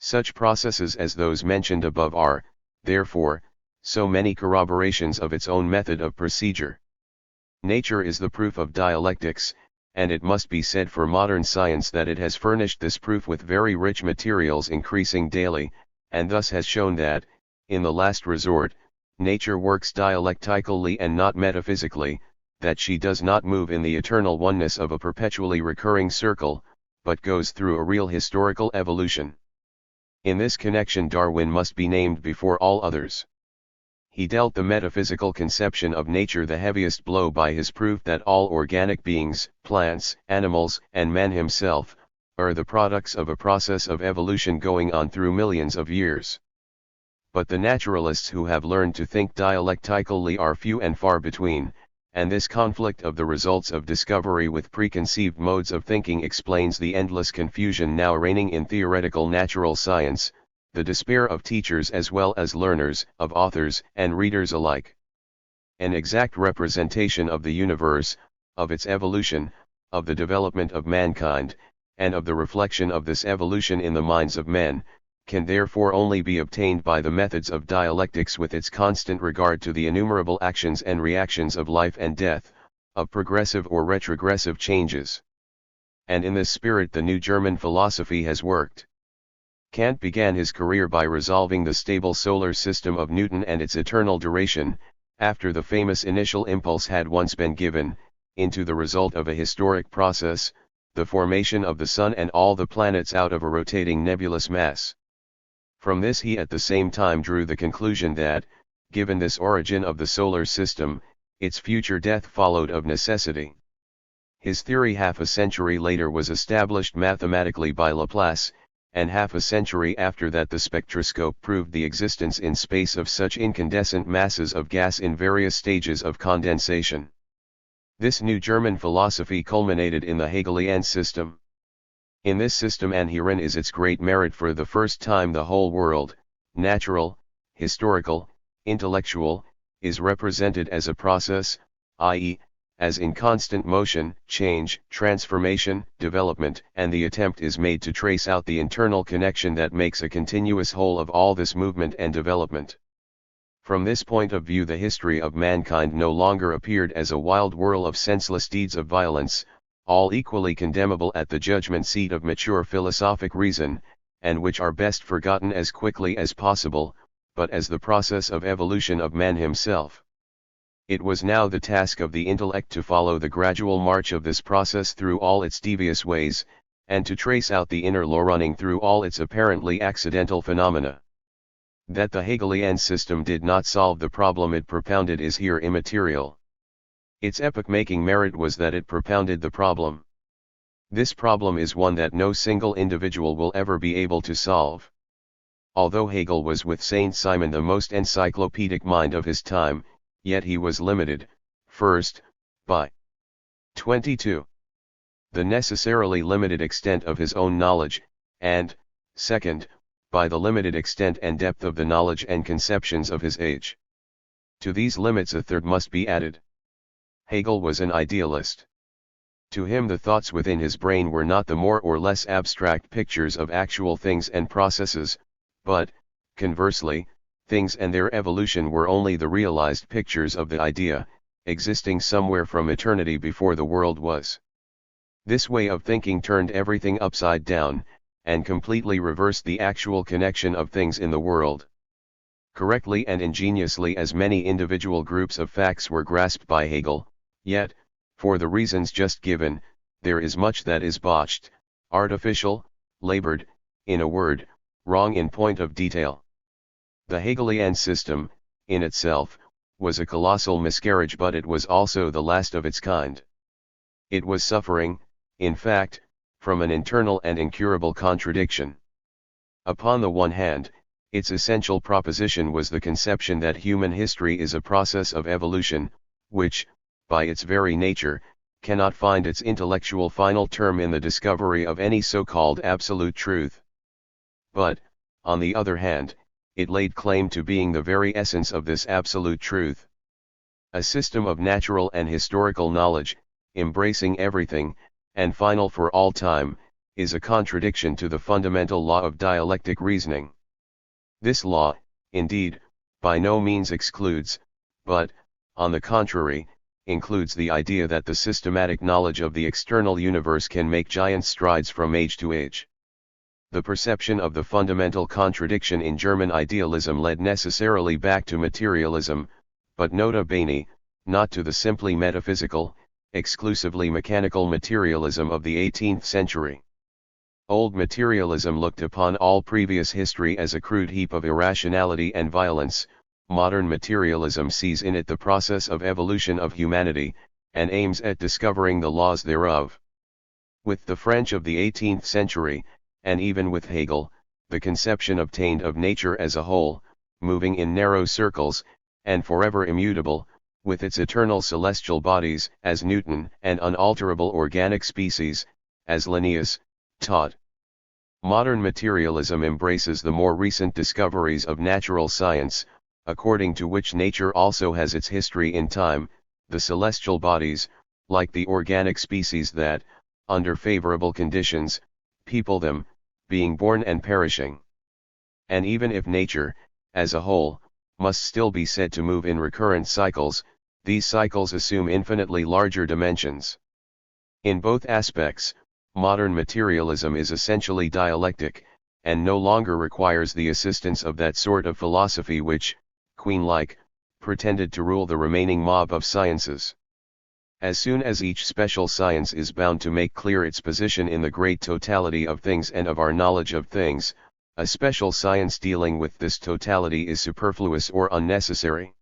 Such processes as those mentioned above are, therefore, so many corroborations of its own method of procedure. Nature is the proof of dialectics, and it must be said for modern science that it has furnished this proof with very rich materials increasing daily, and thus has shown that, In the last resort, nature works dialectically and not metaphysically, that she does not move in the eternal oneness of a perpetually recurring circle, but goes through a real historical evolution. In this connection Darwin must be named before all others. He dealt the metaphysical conception of nature the heaviest blow by his proof that all organic beings, plants, animals, and man himself, are the products of a process of evolution going on through millions of years. But the naturalists who have learned to think dialectically are few and far between, and this conflict of the results of discovery with preconceived modes of thinking explains the endless confusion now reigning in theoretical natural science, the despair of teachers as well as learners, of authors and readers alike. An exact representation of the universe, of its evolution, of the development of mankind, and of the reflection of this evolution in the minds of men, can therefore only be obtained by the methods of dialectics with its constant regard to the innumerable actions and reactions of life and death, of progressive or retrogressive changes. And in this spirit the new German philosophy has worked. Kant began his career by resolving the stable solar system of Newton and its eternal duration, after the famous initial impulse had once been given, into the result of a historic process, the formation of the Sun and all the planets out of a rotating nebulous mass. From this he at the same time drew the conclusion that, given this origin of the solar system, its future death followed of necessity. His theory half a century later was established mathematically by Laplace, and half a century after that the spectroscope proved the existence in space of such incandescent masses of gas in various stages of condensation. This new German philosophy culminated in the Hegelian system. In this system, and herein is its great merit, for the first time the whole world, natural, historical, intellectual, is represented as a process, i.e., as in constant motion, change, transformation, development, and the attempt is made to trace out the internal connection that makes a continuous whole of all this movement and development. From this point of view the history of mankind no longer appeared as a wild whirl of senseless deeds of violence, all equally condemnable at the judgment seat of mature philosophic reason, and which are best forgotten as quickly as possible, but as the process of evolution of man himself. It was now the task of the intellect to follow the gradual march of this process through all its devious ways, and to trace out the inner law running through all its apparently accidental phenomena. That the Hegelian system did not solve the problem it propounded is here immaterial. Its epoch-making merit was that it propounded the problem. This problem is one that no single individual will ever be able to solve. Although Hegel was with Saint Simon the most encyclopedic mind of his time, yet he was limited, first, by 22. The necessarily limited extent of his own knowledge, and, second, by the limited extent and depth of the knowledge and conceptions of his age. To these limits a third must be added. Hegel was an idealist. To him the thoughts within his brain were not the more or less abstract pictures of actual things and processes, but, conversely, things and their evolution were only the realized pictures of the idea, existing somewhere from eternity before the world was. This way of thinking turned everything upside down, and completely reversed the actual connection of things in the world. Correctly and ingeniously as many individual groups of facts were grasped by Hegel, yet, for the reasons just given, there is much that is botched, artificial, labored, in a word, wrong in point of detail. The Hegelian system, in itself, was a colossal miscarriage, but it was also the last of its kind. It was suffering, in fact, from an internal and incurable contradiction. Upon the one hand, its essential proposition was the conception that human history is a process of evolution, which, by its very nature, cannot find its intellectual final term in the discovery of any so-called absolute truth. But, on the other hand, it laid claim to being the very essence of this absolute truth. A system of natural and historical knowledge, embracing everything, and final for all time, is a contradiction to the fundamental law of dialectic reasoning. This law, indeed, by no means excludes, but, on the contrary, includes the idea that the systematic knowledge of the external universe can make giant strides from age to age. the perception of the fundamental contradiction in German idealism led necessarily back to materialism, but nota bene, not to the simply metaphysical, exclusively mechanical materialism of the 18th century. Old materialism looked upon all previous history as a crude heap of irrationality and violence. Modern materialism sees in it the process of evolution of humanity, and aims at discovering the laws thereof. With the French of the 18th century, and even with Hegel, the conception obtained of nature as a whole, moving in narrow circles, and forever immutable, with its eternal celestial bodies, as Newton, and unalterable organic species, as Linnaeus, taught. Modern materialism embraces the more recent discoveries of natural science, according to which nature also has its history in time, the celestial bodies, like the organic species that, under favorable conditions, people them, being born and perishing. And even if nature, as a whole, must still be said to move in recurrent cycles, these cycles assume infinitely larger dimensions. In both aspects, modern materialism is essentially dialectic, and no longer requires the assistance of that sort of philosophy which, queen-like, pretended to rule the remaining mob of sciences. As soon as each special science is bound to make clear its position in the great totality of things and of our knowledge of things, a special science dealing with this totality is superfluous or unnecessary.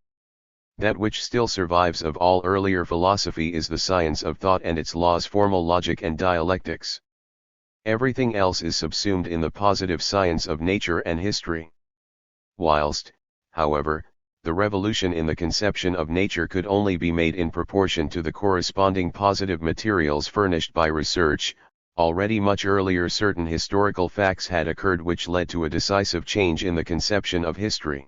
That which still survives of all earlier philosophy is the science of thought and its laws, formal logic and dialectics. Everything else is subsumed in the positive science of nature and history. Whilst, however, the revolution in the conception of nature could only be made in proportion to the corresponding positive materials furnished by research, already much earlier certain historical facts had occurred which led to a decisive change in the conception of history.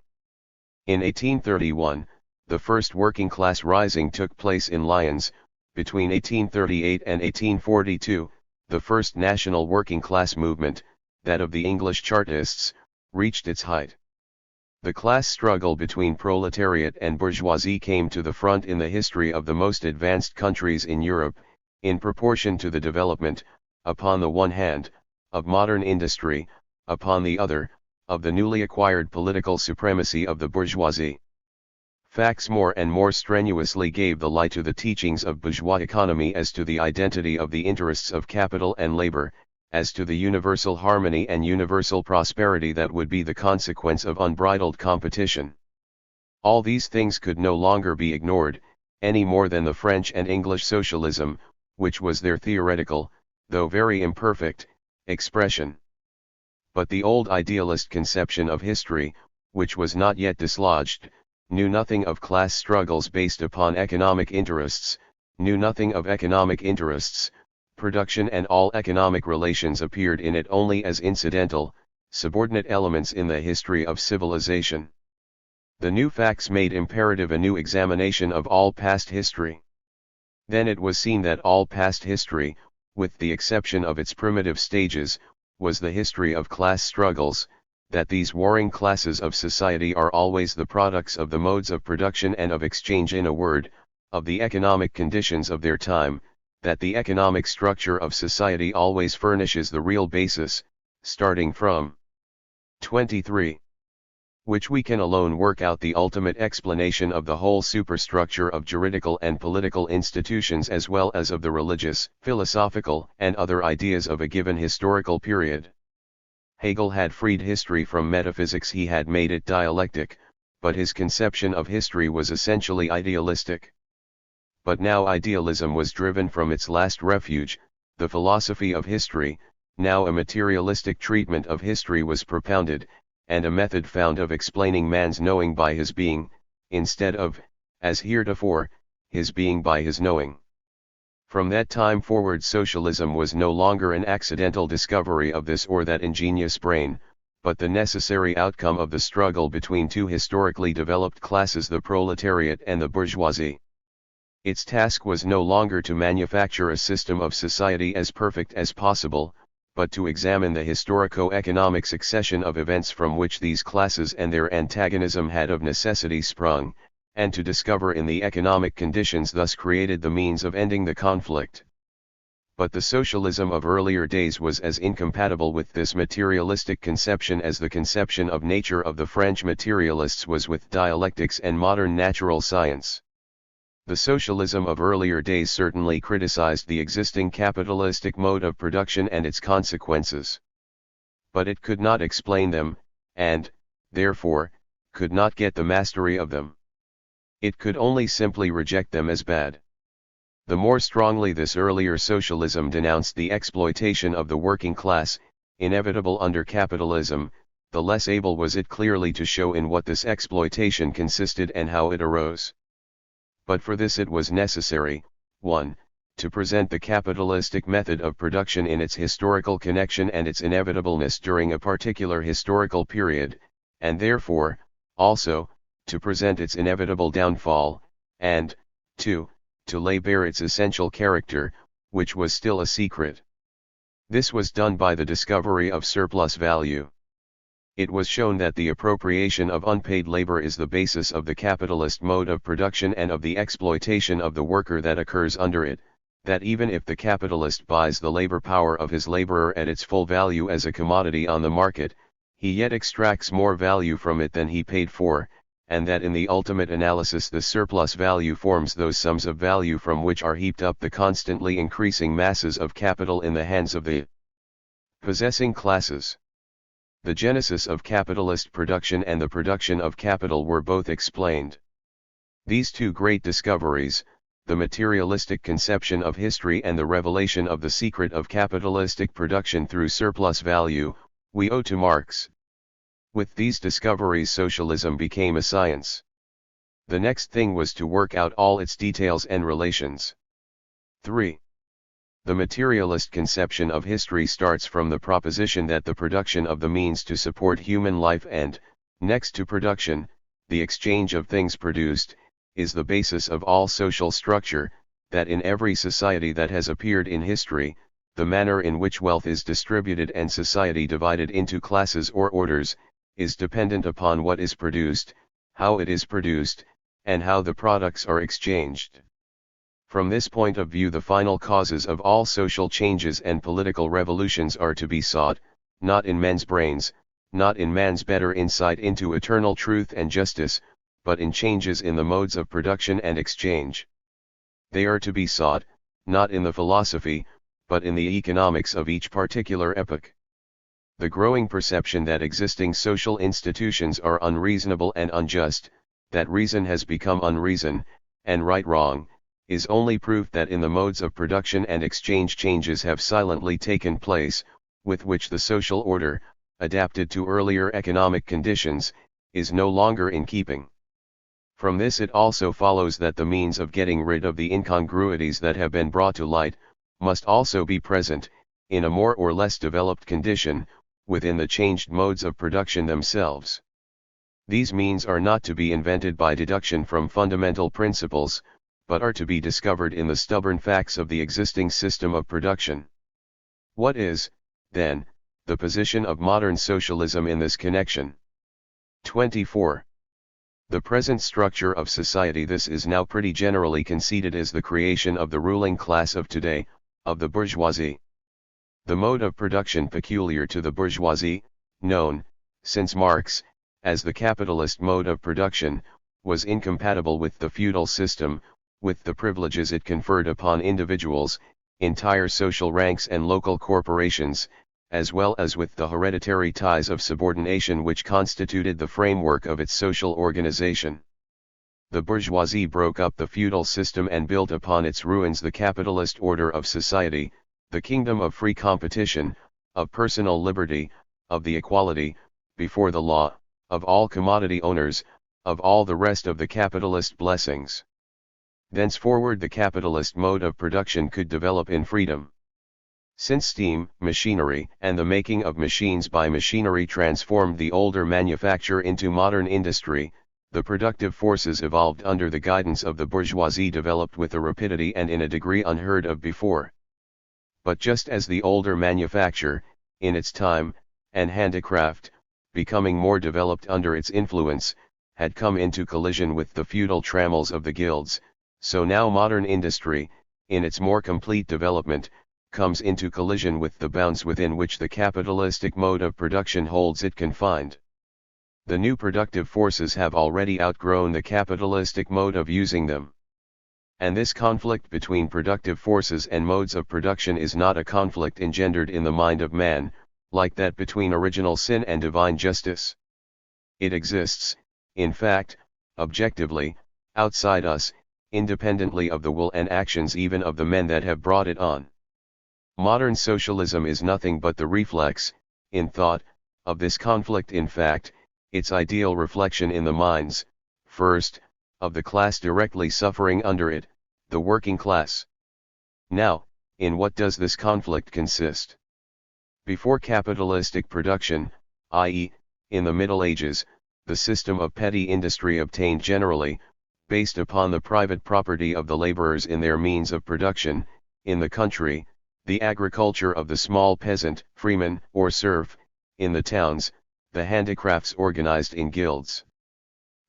In 1831, the first working class rising took place in Lyons. Between 1838 and 1842, the first national working class movement, that of the English Chartists, reached its height. The class struggle between proletariat and bourgeoisie came to the front in the history of the most advanced countries in Europe, in proportion to the development, upon the one hand, of modern industry, upon the other, of the newly acquired political supremacy of the bourgeoisie. Facts more and more strenuously gave the lie to the teachings of bourgeois economy as to the identity of the interests of capital and labor, as to the universal harmony and universal prosperity that would be the consequence of unbridled competition. All these things could no longer be ignored, any more than the French and English socialism, which was their theoretical, though very imperfect, expression. But the old idealist conception of history, which was not yet dislodged, knew nothing of class struggles based upon economic interests, knew nothing of economic interests. Production and all economic relations appeared in it only as incidental, subordinate elements in the history of civilization. The new facts made imperative a new examination of all past history. Then it was seen that all past history, with the exception of its primitive stages, was the history of class struggles, that these warring classes of society are always the products of the modes of production and of exchange, in a word, of the economic conditions of their time, that the economic structure of society always furnishes the real basis, starting from 23. Which we can alone work out the ultimate explanation of the whole superstructure of juridical and political institutions as well as of the religious, philosophical, and other ideas of a given historical period. Hegel had freed history from metaphysics, he had made it dialectic, but his conception of history was essentially idealistic. But now idealism was driven from its last refuge, the philosophy of history. Now a materialistic treatment of history was propounded, and a method found of explaining man's knowing by his being, instead of, as heretofore, his being by his knowing. From that time forward socialism was no longer an accidental discovery of this or that ingenious brain, but the necessary outcome of the struggle between two historically developed classes, the proletariat and the bourgeoisie. Its task was no longer to manufacture a system of society as perfect as possible, but to examine the historico-economic succession of events from which these classes and their antagonism had of necessity sprung, and to discover in the economic conditions thus created the means of ending the conflict. But the socialism of earlier days was as incompatible with this materialistic conception as the conception of nature of the French materialists was with dialectics and modern natural science. The socialism of earlier days certainly criticized the existing capitalistic mode of production and its consequences. But it could not explain them, and, therefore, could not get the mastery of them. It could only simply reject them as bad. The more strongly this earlier socialism denounced the exploitation of the working class, inevitable under capitalism, the less able was it clearly to show in what this exploitation consisted and how it arose. But for this it was necessary, 1. To present the capitalistic method of production in its historical connection and its inevitableness during a particular historical period, and therefore, also, to present its inevitable downfall, and, 2. To lay bare its essential character, which was still a secret. This was done by the discovery of surplus value. It was shown that the appropriation of unpaid labor is the basis of the capitalist mode of production and of the exploitation of the worker that occurs under it, that even if the capitalist buys the labor power of his laborer at its full value as a commodity on the market, he yet extracts more value from it than he paid for, and that in the ultimate analysis the surplus value forms those sums of value from which are heaped up the constantly increasing masses of capital in the hands of the possessing classes. The genesis of capitalist production and the production of capital were both explained. These two great discoveries, the materialistic conception of history and the revelation of the secret of capitalistic production through surplus value, we owe to Marx. With these discoveries socialism became a science. The next thing was to work out all its details and relations. 3. The materialist conception of history starts from the proposition that the production of the means to support human life and, next to production, the exchange of things produced, is the basis of all social structure, that in every society that has appeared in history, the manner in which wealth is distributed and society divided into classes or orders, is dependent upon what is produced, how it is produced, and how the products are exchanged. From this point of view the final causes of all social changes and political revolutions are to be sought, not in men's brains, not in man's better insight into eternal truth and justice, but in changes in the modes of production and exchange. They are to be sought, not in the philosophy, but in the economics of each particular epoch. The growing perception that existing social institutions are unreasonable and unjust, that reason has become unreason, and right wrong, is only proof that in the modes of production and exchange changes have silently taken place, with which the social order, adapted to earlier economic conditions, is no longer in keeping. From this it also follows that the means of getting rid of the incongruities that have been brought to light, must also be present, in a more or less developed condition, within the changed modes of production themselves. These means are not to be invented by deduction from fundamental principles, but are to be discovered in the stubborn facts of the existing system of production. What is, then, the position of modern socialism in this connection? 24. The present structure of society. This is now pretty generally conceded as the creation of the ruling class of today, of the bourgeoisie. The mode of production peculiar to the bourgeoisie, known, since Marx, as the capitalist mode of production, was incompatible with the feudal system, with the privileges it conferred upon individuals, entire social ranks and local corporations, as well as with the hereditary ties of subordination which constituted the framework of its social organization. The bourgeoisie broke up the feudal system and built upon its ruins the capitalist order of society, the kingdom of free competition, of personal liberty, of the equality, before the law, of all commodity owners, of all the rest of the capitalist blessings. Thenceforward the capitalist mode of production could develop in freedom. Since steam, machinery, and the making of machines by machinery transformed the older manufacture into modern industry, the productive forces evolved under the guidance of the bourgeoisie developed with a rapidity and in a degree unheard of before. But just as the older manufacture, in its time, and handicraft, becoming more developed under its influence, had come into collision with the feudal trammels of the guilds, so now modern industry, in its more complete development, comes into collision with the bounds within which the capitalistic mode of production holds it confined. The new productive forces have already outgrown the capitalistic mode of using them. And this conflict between productive forces and modes of production is not a conflict engendered in the mind of man, like that between original sin and divine justice. It exists, in fact, objectively, outside us, independently of the will and actions even of the men that have brought it on. Modern socialism is nothing but the reflex, in thought, of this conflict. In fact, its ideal reflection in the minds, first, of the class directly suffering under it, the working class. Now, in what does this conflict consist? Before capitalistic production, i.e., in the Middle Ages, the system of petty industry obtained generally, based upon the private property of the laborers in their means of production, in the country, the agriculture of the small peasant, freeman, or serf, in the towns, the handicrafts organized in guilds.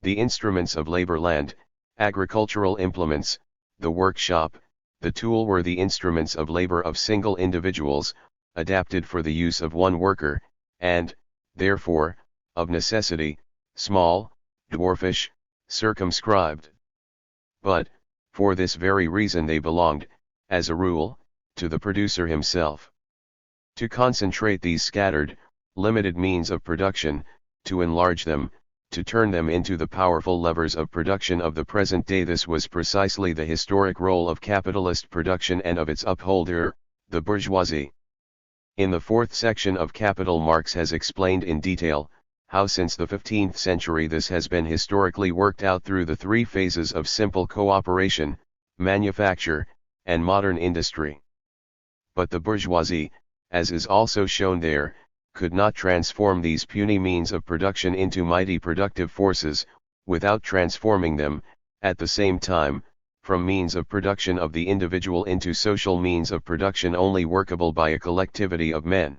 The instruments of labor, land, agricultural implements, the workshop, the tool were the instruments of labor of single individuals, adapted for the use of one worker, and, therefore, of necessity, small, dwarfish, circumscribed. But, for this very reason they belonged, as a rule, to the producer himself. To concentrate these scattered, limited means of production, to enlarge them, to turn them into the powerful levers of production of the present day, this was precisely the historic role of capitalist production and of its upholder, the bourgeoisie. In the fourth section of Capital, Marx has explained in detail how since the 15th century this has been historically worked out through the three phases of simple cooperation, manufacture, and modern industry. But the bourgeoisie, as is also shown there, could not transform these puny means of production into mighty productive forces, without transforming them, at the same time, from means of production of the individual into social means of production only workable by a collectivity of men.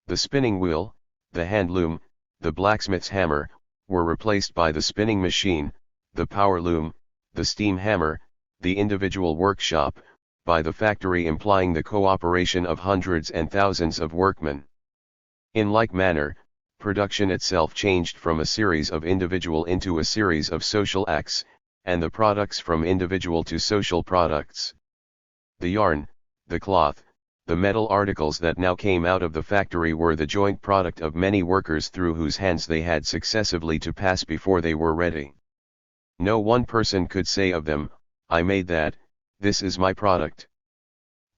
The spinning wheel, the hand loom, the blacksmith's hammer, were replaced by the spinning machine, the power loom, the steam hammer, the individual workshop, by the factory, implying the cooperation of hundreds and thousands of workmen. In like manner, production itself changed from a series of individual into a series of social acts, and the products from individual to social products. The yarn, the cloth, the metal articles that now came out of the factory were the joint product of many workers through whose hands they had successively to pass before they were ready. No one person could say of them, "I made that, this is my product."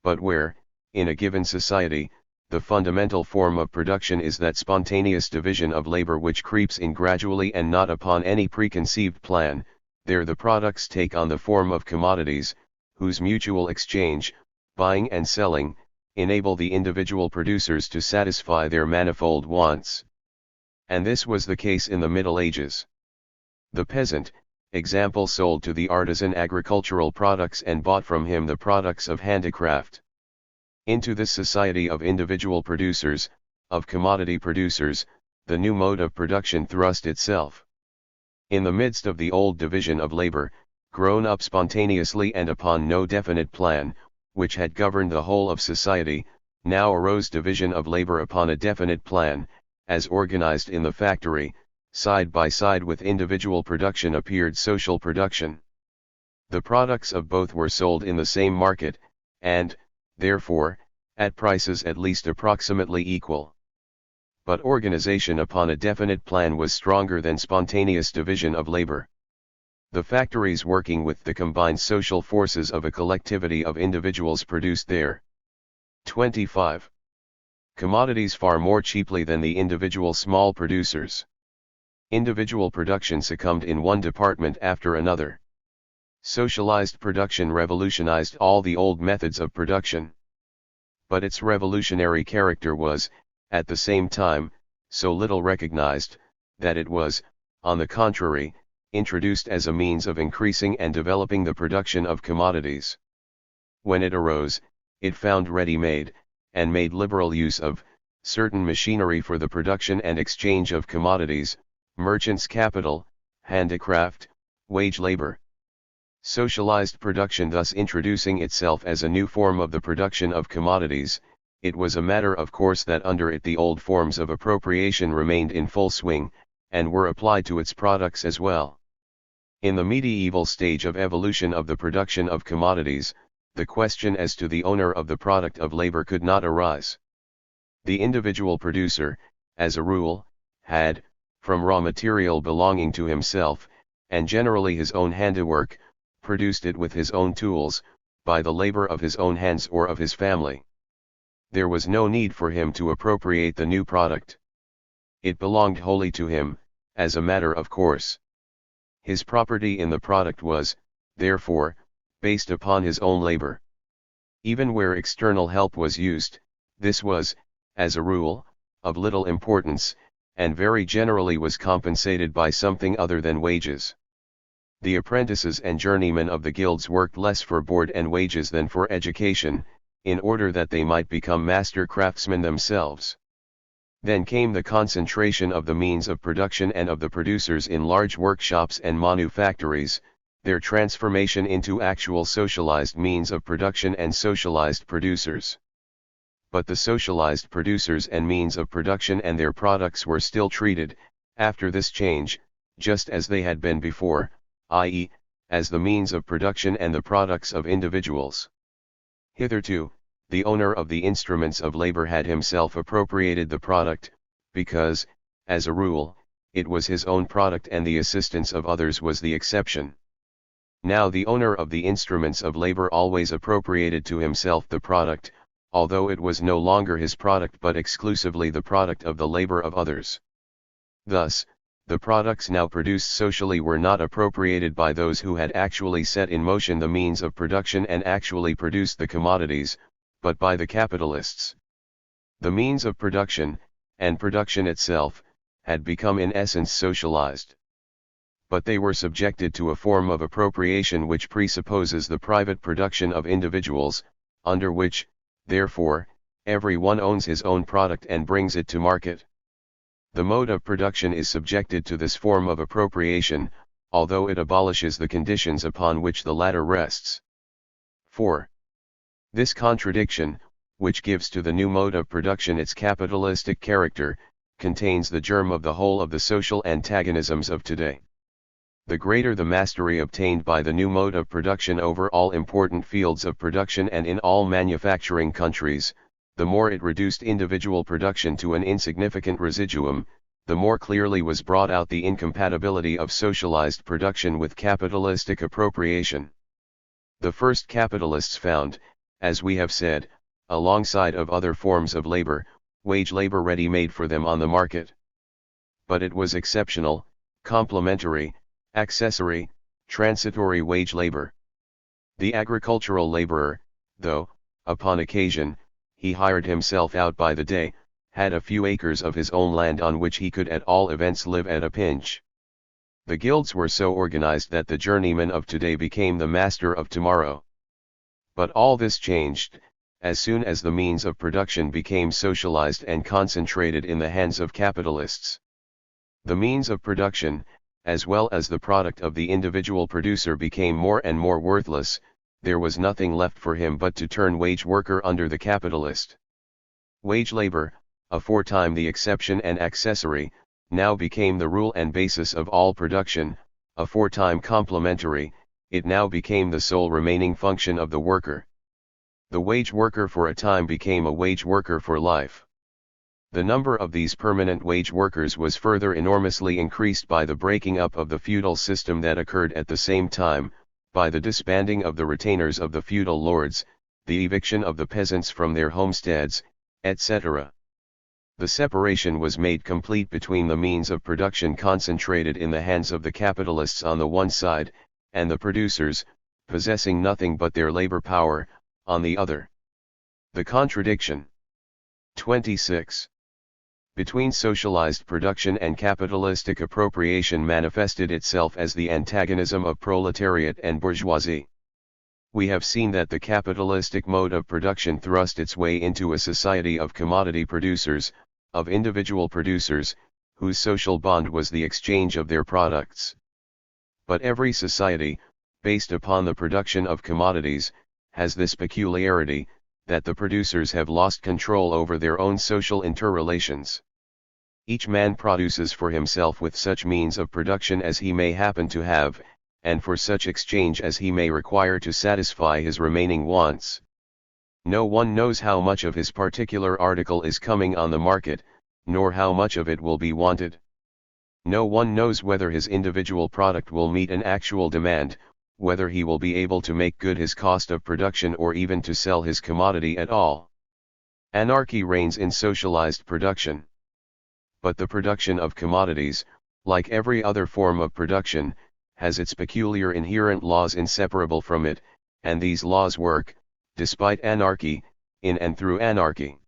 But where, in a given society, the fundamental form of production is that spontaneous division of labor which creeps in gradually and not upon any preconceived plan, there the products take on the form of commodities, whose mutual exchange, buying and selling, enable the individual producers to satisfy their manifold wants. And this was the case in the Middle Ages. The peasant, example, sold to the artisan agricultural products and bought from him the products of handicraft. Into this society of individual producers, of commodity producers, the new mode of production thrust itself. In the midst of the old division of labor, grown up spontaneously and upon no definite plan, which had governed the whole of society, now arose division of labor upon a definite plan, as organized in the factory. Side by side with individual production appeared social production. The products of both were sold in the same market, and, therefore, at prices at least approximately equal. But organization upon a definite plan was stronger than spontaneous division of labor. The factories working with the combined social forces of a collectivity of individuals produced their 25 commodities far more cheaply than the individual small producers. Individual production succumbed in one department after another. Socialized production revolutionized all the old methods of production. But its revolutionary character was, at the same time, so little recognized, that it was, on the contrary, introduced as a means of increasing and developing the production of commodities. When it arose, it found ready-made, and made liberal use of, certain machinery for the production and exchange of commodities, merchants' capital, handicraft, wage labor. Socialized production thus introducing itself as a new form of the production of commodities, it was a matter of course that under it the old forms of appropriation remained in full swing, and were applied to its products as well. In the medieval stage of evolution of the production of commodities, the question as to the owner of the product of labor could not arise. The individual producer, as a rule, had, from raw material belonging to himself, and generally his own handiwork, produced it with his own tools, by the labor of his own hands or of his family. There was no need for him to appropriate the new product. It belonged wholly to him, as a matter of course. His property in the product was, therefore, based upon his own labor. Even where external help was used, this was, as a rule, of little importance, and very generally was compensated by something other than wages. The apprentices and journeymen of the guilds worked less for board and wages than for education, in order that they might become master craftsmen themselves. Then came the concentration of the means of production and of the producers in large workshops and manufactories, their transformation into actual socialized means of production and socialized producers. But the socialized producers and means of production and their products were still treated, after this change, just as they had been before, i.e., as the means of production and the products of individuals. Hitherto, the owner of the instruments of labor had himself appropriated the product, because, as a rule, it was his own product and the assistance of others was the exception. Now the owner of the instruments of labor always appropriated to himself the product, although it was no longer his product but exclusively the product of the labor of others. Thus, the products now produced socially were not appropriated by those who had actually set in motion the means of production and actually produced the commodities, but by the capitalists. The means of production, and production itself, had become in essence socialized. But they were subjected to a form of appropriation which presupposes the private production of individuals, under which, therefore, every one owns his own product and brings it to market. The mode of production is subjected to this form of appropriation, although it abolishes the conditions upon which the latter rests. 4. This contradiction, which gives to the new mode of production its capitalistic character, contains the germ of the whole of the social antagonisms of today. The greater the mastery obtained by the new mode of production over all important fields of production and in all manufacturing countries, the more it reduced individual production to an insignificant residuum, the more clearly was brought out the incompatibility of socialized production with capitalistic appropriation. The first capitalists found, as we have said, alongside of other forms of labor, wage labor ready-made for them on the market. But it was exceptional, complementary, accessory, transitory wage labor. The agricultural laborer, though, upon occasion, he hired himself out by the day, had a few acres of his own land on which he could at all events live at a pinch. The guilds were so organized that the journeyman of today became the master of tomorrow. But all this changed, as soon as the means of production became socialized and concentrated in the hands of capitalists. The means of production, as well as the product of the individual producer became more and more worthless, there was nothing left for him but to turn wage worker under the capitalist. Wage labor, aforetime the exception and accessory, now became the rule and basis of all production, aforetime complementary, it now became the sole remaining function of the worker. The wage worker for a time became a wage worker for life. The number of these permanent wage workers was further enormously increased by the breaking up of the feudal system that occurred at the same time, by the disbanding of the retainers of the feudal lords, the eviction of the peasants from their homesteads, etc. The separation was made complete between the means of production concentrated in the hands of the capitalists on the one side, and the producers, possessing nothing but their labor power, on the other. The contradiction. 26. Between socialized production and capitalistic appropriation manifested itself as the antagonism of proletariat and bourgeoisie. We have seen that the capitalistic mode of production thrust its way into a society of commodity producers, of individual producers, whose social bond was the exchange of their products. But every society, based upon the production of commodities, has this peculiarity, that the producers have lost control over their own social interrelations. Each man produces for himself with such means of production as he may happen to have, and for such exchange as he may require to satisfy his remaining wants. No one knows how much of his particular article is coming on the market, nor how much of it will be wanted. No one knows whether his individual product will meet an actual demand, whether he will be able to make good his cost of production or even to sell his commodity at all. Anarchy reigns in socialized production. But the production of commodities, like every other form of production, has its peculiar inherent laws inseparable from it, and these laws work, despite anarchy, in and through anarchy.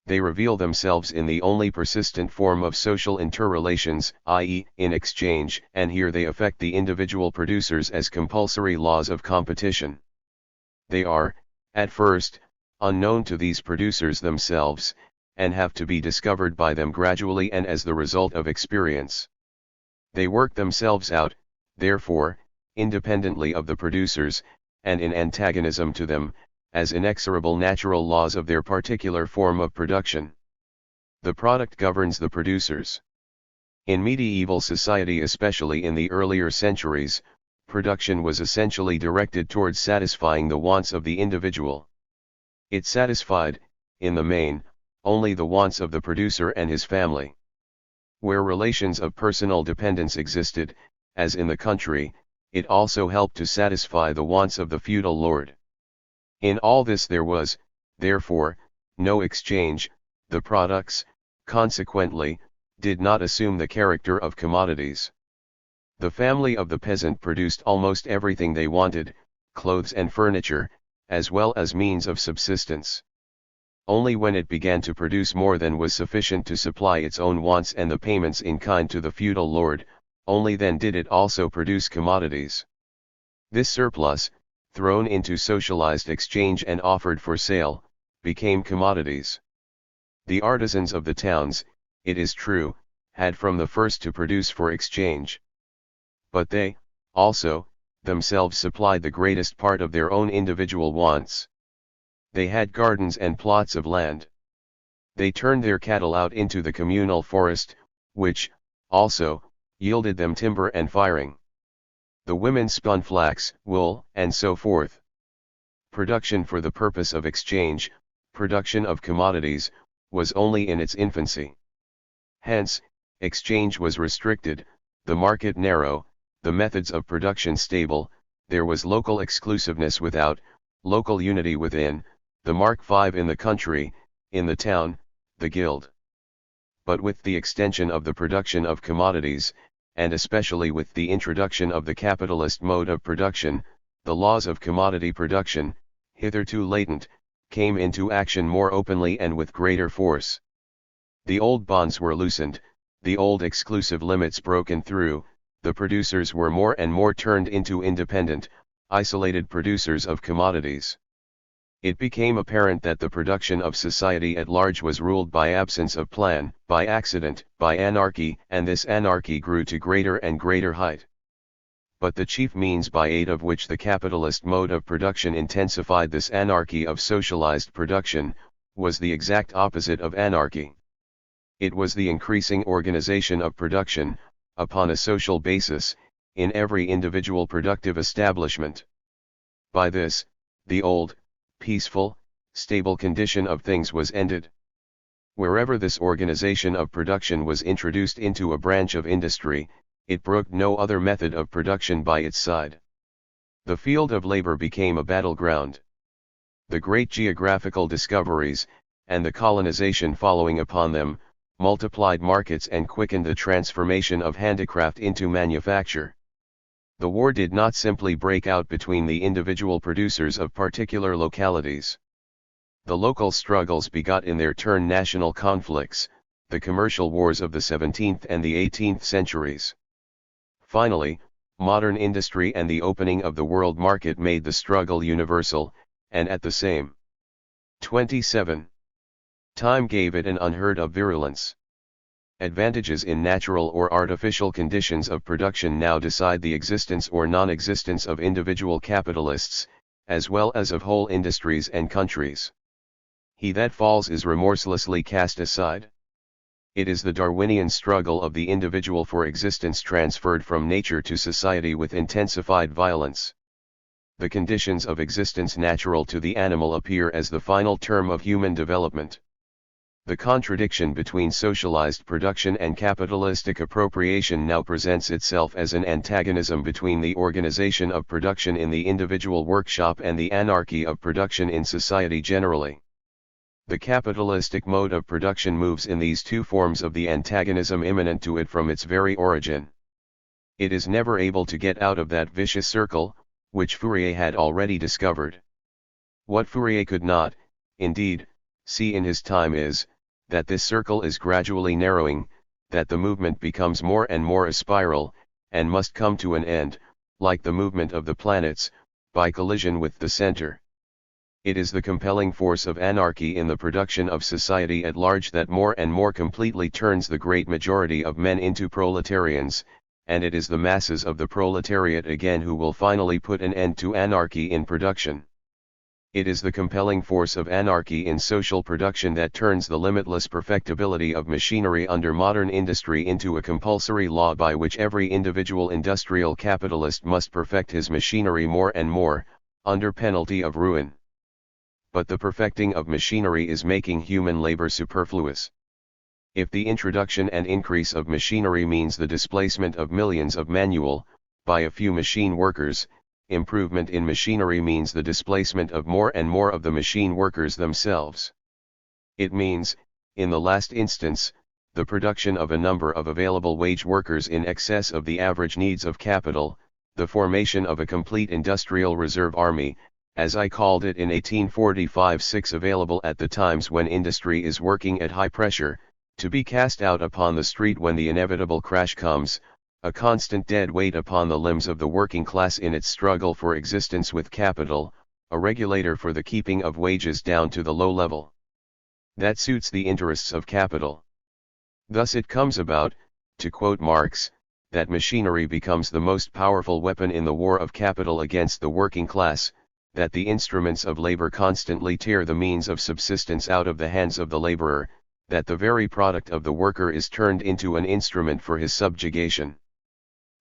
They reveal themselves in the only persistent form of social interrelations, i.e., in exchange, and here they affect the individual producers as compulsory laws of competition. They are, at first, unknown to these producers themselves, and have to be discovered by them gradually and as the result of experience. They work themselves out, therefore, independently of the producers, and in antagonism to them, as inexorable natural laws of their particular form of production. The product governs the producers. In medieval society, especially in the earlier centuries, production was essentially directed towards satisfying the wants of the individual. It satisfied, in the main, only the wants of the producer and his family. Where relations of personal dependence existed, as in the country, it also helped to satisfy the wants of the feudal lord. In all this there was, therefore, no exchange. The products, consequently, did not assume the character of commodities. The family of the peasant produced almost everything they wanted, clothes and furniture, as well as means of subsistence. Only when it began to produce more than was sufficient to supply its own wants and the payments in kind to the feudal lord, only then did it also produce commodities. This surplus, thrown into socialized exchange and offered for sale, became commodities. The artisans of the towns, it is true, had from the first to produce for exchange. But they, also, themselves supplied the greatest part of their own individual wants. They had gardens and plots of land. They turned their cattle out into the communal forest, which, also, yielded them timber and firing. The women spun flax, wool, and so forth. Production for the purpose of exchange, production of commodities, was only in its infancy. Hence, exchange was restricted, the market narrow, the methods of production stable, there was local exclusiveness without, local unity within, the Mark V in the country, in the town, the guild. But with the extension of the production of commodities, and especially with the introduction of the capitalist mode of production, the laws of commodity production, hitherto latent, came into action more openly and with greater force. The old bonds were loosened, the old exclusive limits broken through, the producers were more and more turned into independent, isolated producers of commodities. It became apparent that the production of society at large was ruled by absence of plan, by accident, by anarchy, and this anarchy grew to greater and greater height. But the chief means by aid of which the capitalist mode of production intensified this anarchy of socialized production, was the exact opposite of anarchy. It was the increasing organization of production, upon a social basis, in every individual productive establishment. By this, the old, peaceful, stable condition of things was ended. Wherever this organization of production was introduced into a branch of industry, it brooked no other method of production by its side. The field of labor became a battleground. The great geographical discoveries, and the colonization following upon them, multiplied markets and quickened the transformation of handicraft into manufacture. The war did not simply break out between the individual producers of particular localities. The local struggles begot in their turn national conflicts, the commercial wars of the 17th and the 18th centuries. Finally, modern industry and the opening of the world market made the struggle universal, and at the same 27. time gave it an unheard of virulence. Advantages in natural or artificial conditions of production now decide the existence or non-existence of individual capitalists, as well as of whole industries and countries. He that falls is remorselessly cast aside. It is the Darwinian struggle of the individual for existence transferred from nature to society with intensified violence. The conditions of existence natural to the animal appear as the final term of human development. The contradiction between socialized production and capitalistic appropriation now presents itself as an antagonism between the organization of production in the individual workshop and the anarchy of production in society generally. The capitalistic mode of production moves in these two forms of the antagonism immanent to it from its very origin. It is never able to get out of that vicious circle, which Fourier had already discovered. What Fourier could not, indeed, see in his time is, that this circle is gradually narrowing, that the movement becomes more and more a spiral, and must come to an end, like the movement of the planets, by collision with the center. It is the compelling force of anarchy in the production of society at large that more and more completely turns the great majority of men into proletarians, and it is the masses of the proletariat again who will finally put an end to anarchy in production. It is the compelling force of anarchy in social production that turns the limitless perfectibility of machinery under modern industry into a compulsory law by which every individual industrial capitalist must perfect his machinery more and more, under penalty of ruin. But the perfecting of machinery is making human labor superfluous. If the introduction and increase of machinery means the displacement of millions of manual, by a few machine workers, improvement in machinery means the displacement of more and more of the machine workers themselves. It means, in the last instance, the production of a number of available wage workers in excess of the average needs of capital, the formation of a complete industrial reserve army, as I called it in 1845-6, available at the times when industry is working at high pressure, to be cast out upon the street when the inevitable crash comes, a constant dead weight upon the limbs of the working class in its struggle for existence with capital, a regulator for the keeping of wages down to the low level. That suits the interests of capital. Thus it comes about, to quote Marx, that machinery becomes the most powerful weapon in the war of capital against the working class, that the instruments of labor constantly tear the means of subsistence out of the hands of the laborer, that the very product of the worker is turned into an instrument for his subjugation.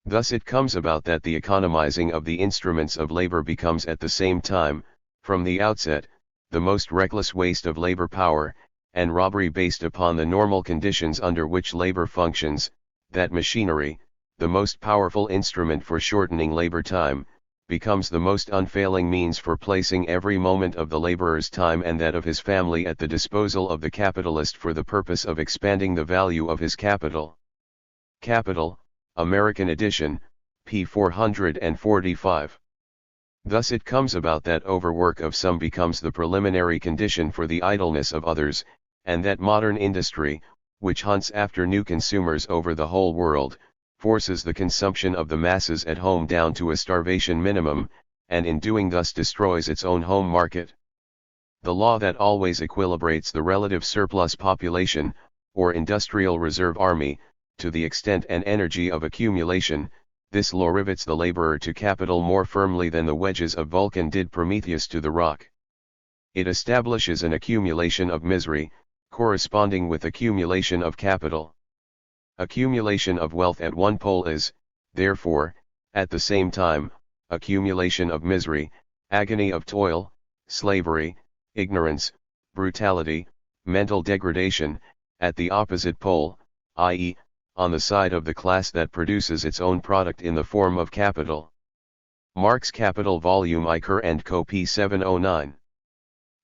Thus it comes about that the economizing of the instruments of labor becomes at the same time, from the outset, the most reckless waste of labor power, and robbery based upon the normal conditions under which labor functions, that machinery, the most powerful instrument for shortening labor time, becomes the most unfailing means for placing every moment of the laborer's time and that of his family at the disposal of the capitalist for the purpose of expanding the value of his capital. Capital, American edition, p. 445. Thus it comes about that overwork of some becomes the preliminary condition for the idleness of others, and that modern industry, which hunts after new consumers over the whole world, forces the consumption of the masses at home down to a starvation minimum, and in doing thus destroys its own home market. The law that always equilibrates the relative surplus population, or industrial reserve army, to the extent and energy of accumulation, this law rivets the laborer to capital more firmly than the wedges of Vulcan did Prometheus to the rock. It establishes an accumulation of misery, corresponding with accumulation of capital. Accumulation of wealth at one pole is, therefore, at the same time, accumulation of misery, agony of toil, slavery, ignorance, brutality, mental degradation, at the opposite pole, i.e., on the side of the class that produces its own product in the form of capital. Marx Capital Volume I Kerr & Co. p. 709.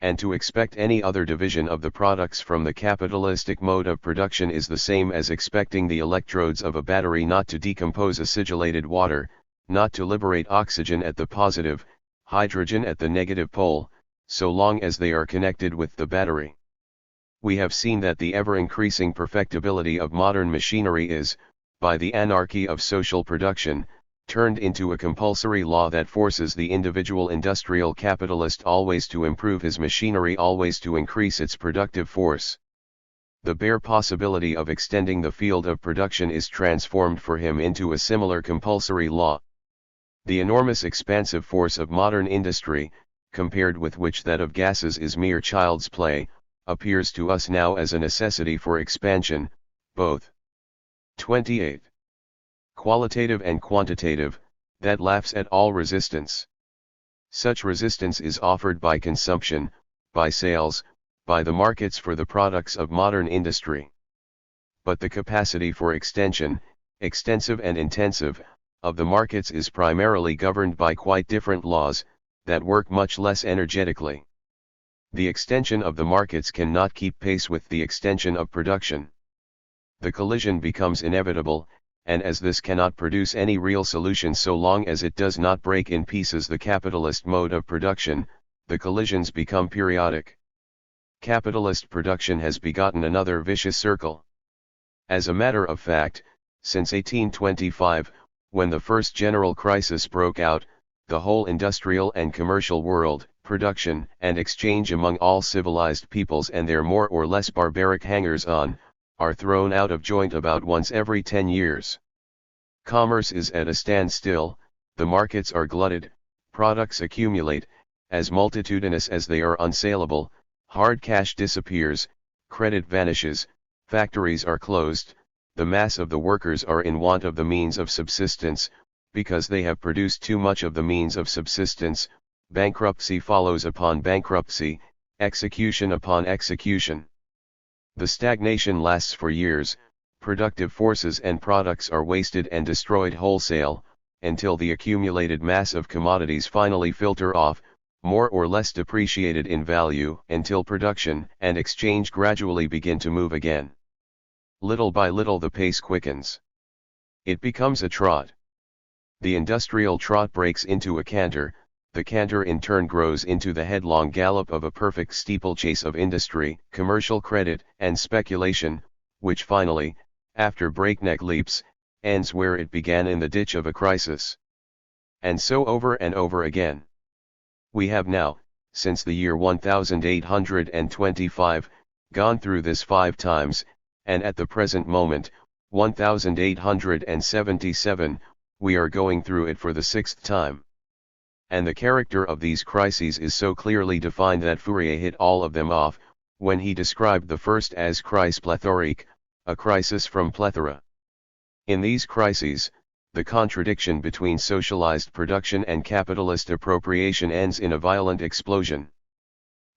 And to expect any other division of the products from the capitalistic mode of production is the same as expecting the electrodes of a battery not to decompose acidulated water, not to liberate oxygen at the positive, hydrogen at the negative pole, so long as they are connected with the battery. We have seen that the ever-increasing perfectibility of modern machinery is, by the anarchy of social production, turned into a compulsory law that forces the individual industrial capitalist always to improve his machinery, always to increase its productive force. the bare possibility of extending the field of production is transformed for him into a similar compulsory law. The enormous expansive force of modern industry, compared with which that of gases is mere child's play, appears to us now as a necessity for expansion, both 28. Qualitative and quantitative, that laughs at all resistance. Such resistance is offered by consumption, by sales, by the markets for the products of modern industry. But the capacity for extension, extensive and intensive, of the markets is primarily governed by quite different laws, that work much less energetically. The extension of the markets cannot keep pace with the extension of production. The collision becomes inevitable, and as this cannot produce any real solution so long as it does not break in pieces the capitalist mode of production, the collisions become periodic. Capitalist production has begotten another vicious circle. As a matter of fact, since 1825, when the first general crisis broke out, the whole industrial and commercial world, production and exchange among all civilized peoples and their more or less barbaric hangers-on, are thrown out of joint about once every 10 years. Commerce is at a standstill, the markets are glutted, products accumulate, as multitudinous as they are unsaleable, hard cash disappears, credit vanishes, factories are closed, the mass of the workers are in want of the means of subsistence, because they have produced too much of the means of subsistence, bankruptcy follows upon bankruptcy, execution upon execution. The stagnation lasts for years, productive forces and products are wasted and destroyed wholesale, until the accumulated mass of commodities finally filter off, more or less depreciated in value, until production and exchange gradually begin to move again. Little by little the pace quickens. It becomes a trot. The industrial trot breaks into a canter, the canter in turn grows into the headlong gallop of a perfect steeplechase of industry, commercial credit, and speculation, which finally, after breakneck leaps, ends where it began in the ditch of a crisis. And so over and over again. We have now, since the year 1825, gone through this 5 times, and at the present moment, 1877, we are going through it for the 6th time. And the character of these crises is so clearly defined that Fourier hit all of them off, when he described the first as crise pléthorique, a crisis from plethora. In these crises, the contradiction between socialized production and capitalist appropriation ends in a violent explosion.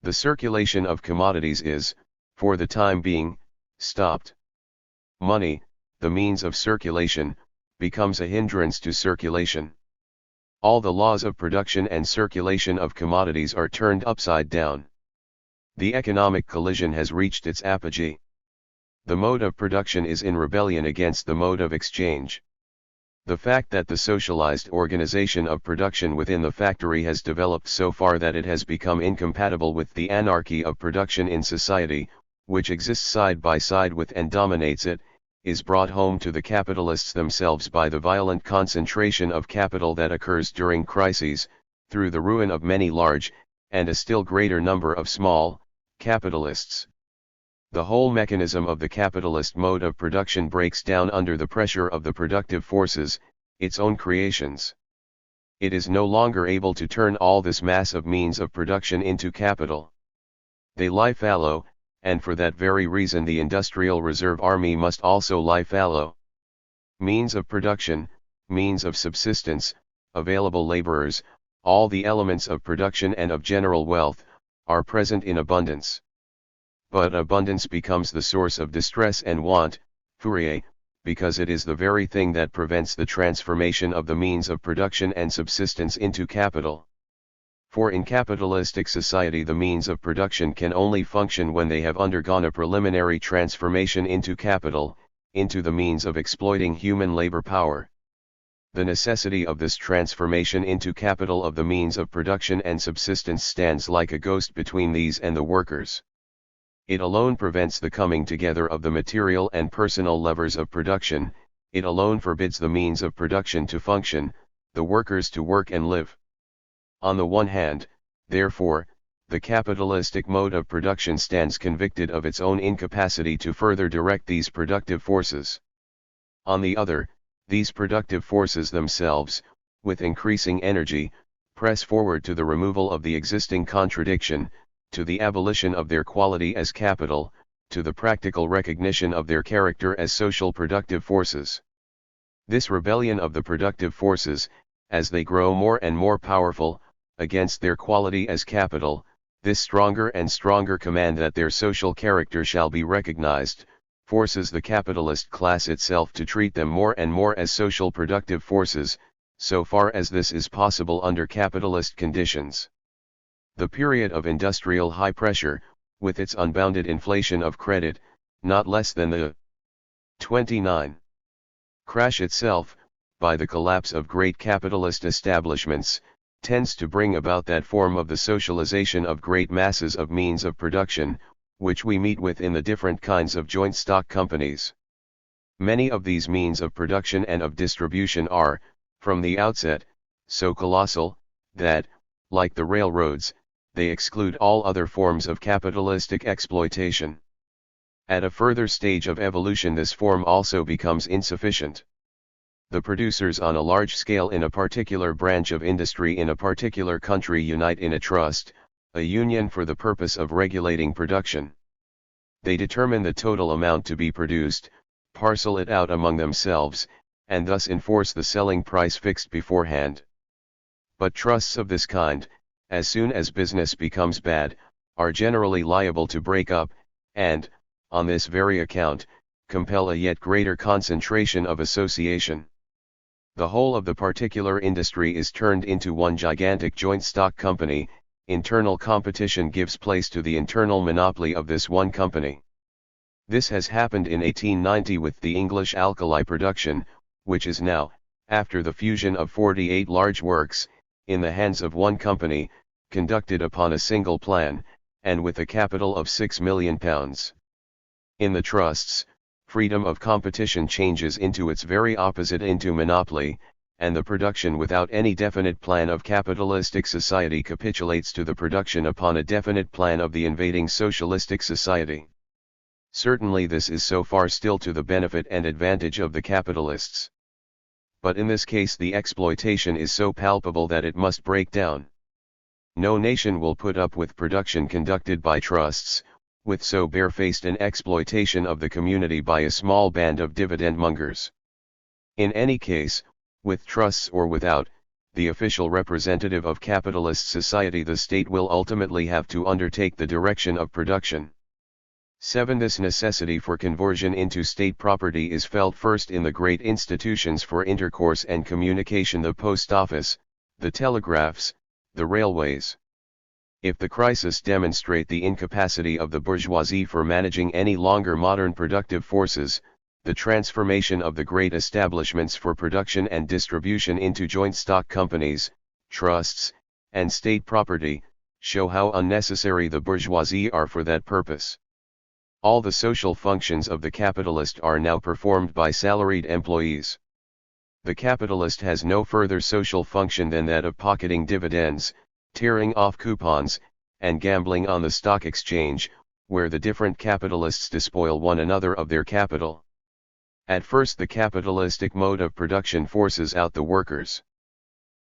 The circulation of commodities is, for the time being, stopped. Money, the means of circulation, becomes a hindrance to circulation. All the laws of production and circulation of commodities are turned upside down. The economic collision has reached its apogee. The mode of production is in rebellion against the mode of exchange. The fact that the socialized organization of production within the factory has developed so far that it has become incompatible with the anarchy of production in society, which exists side by side with and dominates it, is brought home to the capitalists themselves by the violent concentration of capital that occurs during crises, through the ruin of many large, and a still greater number of small, capitalists. The whole mechanism of the capitalist mode of production breaks down under the pressure of the productive forces, its own creations. It is no longer able to turn all this mass of means of production into capital. They lie fallow, and for that very reason the industrial reserve army must also lie fallow. Means of production, means of subsistence, available laborers, all the elements of production and of general wealth, are present in abundance. But abundance becomes the source of distress and want, Fourier, because it is the very thing that prevents the transformation of the means of production and subsistence into capital. For in capitalistic society the means of production can only function when they have undergone a preliminary transformation into capital, into the means of exploiting human labor power. The necessity of this transformation into capital of the means of production and subsistence stands like a ghost between these and the workers. It alone prevents the coming together of the material and personal levers of production, it alone forbids the means of production to function, the workers to work and live. On the one hand, therefore, the capitalistic mode of production stands convicted of its own incapacity to further direct these productive forces. On the other, these productive forces themselves, with increasing energy, press forward to the removal of the existing contradiction, to the abolition of their quality as capital, to the practical recognition of their character as social productive forces. This rebellion of the productive forces, as they grow more and more powerful, against their quality as capital, this stronger and stronger command that their social character shall be recognized, forces the capitalist class itself to treat them more and more as social productive forces, so far as this is possible under capitalist conditions. The period of industrial high pressure, with its unbounded inflation of credit, not less than the 29 crash itself, by the collapse of great capitalist establishments, tends to bring about that form of the socialization of great masses of means of production, which we meet with in the different kinds of joint stock companies. Many of these means of production and of distribution are, from the outset, so colossal, that, like the railroads, they exclude all other forms of capitalistic exploitation. At a further stage of evolution this form also becomes insufficient. The producers on a large scale in a particular branch of industry in a particular country unite in a trust, a union for the purpose of regulating production. They determine the total amount to be produced, parcel it out among themselves, and thus enforce the selling price fixed beforehand. But trusts of this kind, as soon as business becomes bad, are generally liable to break up, and, on this very account, compel a yet greater concentration of association. The whole of the particular industry is turned into one gigantic joint stock company. Internal competition gives place to the internal monopoly of this one company. This has happened in 1890 with the English alkali production, which is now, after the fusion of 48 large works, in the hands of one company, conducted upon a single plan, and with a capital of £6 million. In the trusts, freedom of competition changes into its very opposite, into monopoly, and the production without any definite plan of capitalistic society capitulates to the production upon a definite plan of the invading socialistic society. Certainly this is so far still to the benefit and advantage of the capitalists. But in this case the exploitation is so palpable that it must break down. No nation will put up with production conducted by trusts, with so barefaced an exploitation of the community by a small band of dividend-mongers. In any case, with trusts or without, the official representative of capitalist society, the state, will ultimately have to undertake the direction of production. 7. This necessity for conversion into state property is felt first in the great institutions for intercourse and communication, the post office, the telegraphs, the railways. If the crisis demonstrate the incapacity of the bourgeoisie for managing any longer modern productive forces, the transformation of the great establishments for production and distribution into joint stock companies, trusts, and state property, show how unnecessary the bourgeoisie are for that purpose. All the social functions of the capitalist are now performed by salaried employees. The capitalist has no further social function than that of pocketing dividends, tearing off coupons, and gambling on the stock exchange, where the different capitalists despoil one another of their capital. At first the capitalistic mode of production forces out the workers.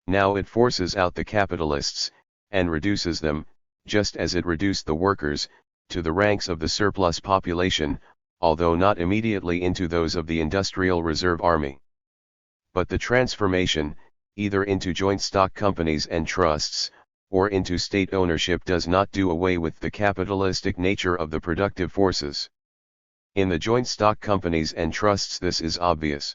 Now it forces out the capitalists, and reduces them, just as it reduced the workers, to the ranks of the surplus population, although not immediately into those of the industrial reserve army. But the transformation, either into joint stock companies and trusts, or into state ownership, does not do away with the capitalistic nature of the productive forces. In the joint stock companies and trusts this is obvious.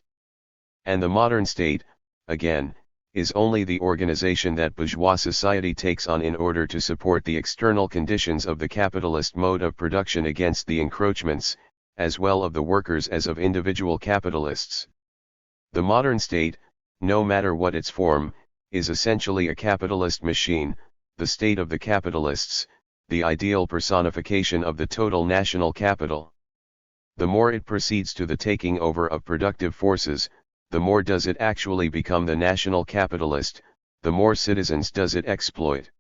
And the modern state, again, is only the organization that bourgeois society takes on in order to support the external conditions of the capitalist mode of production against the encroachments, as well of the workers as of individual capitalists. The modern state, no matter what its form, is essentially a capitalist machine, the state of the capitalists, the ideal personification of the total national capital. The more it proceeds to the taking over of productive forces, the more does it actually become the national capitalist, the more citizens does it exploit.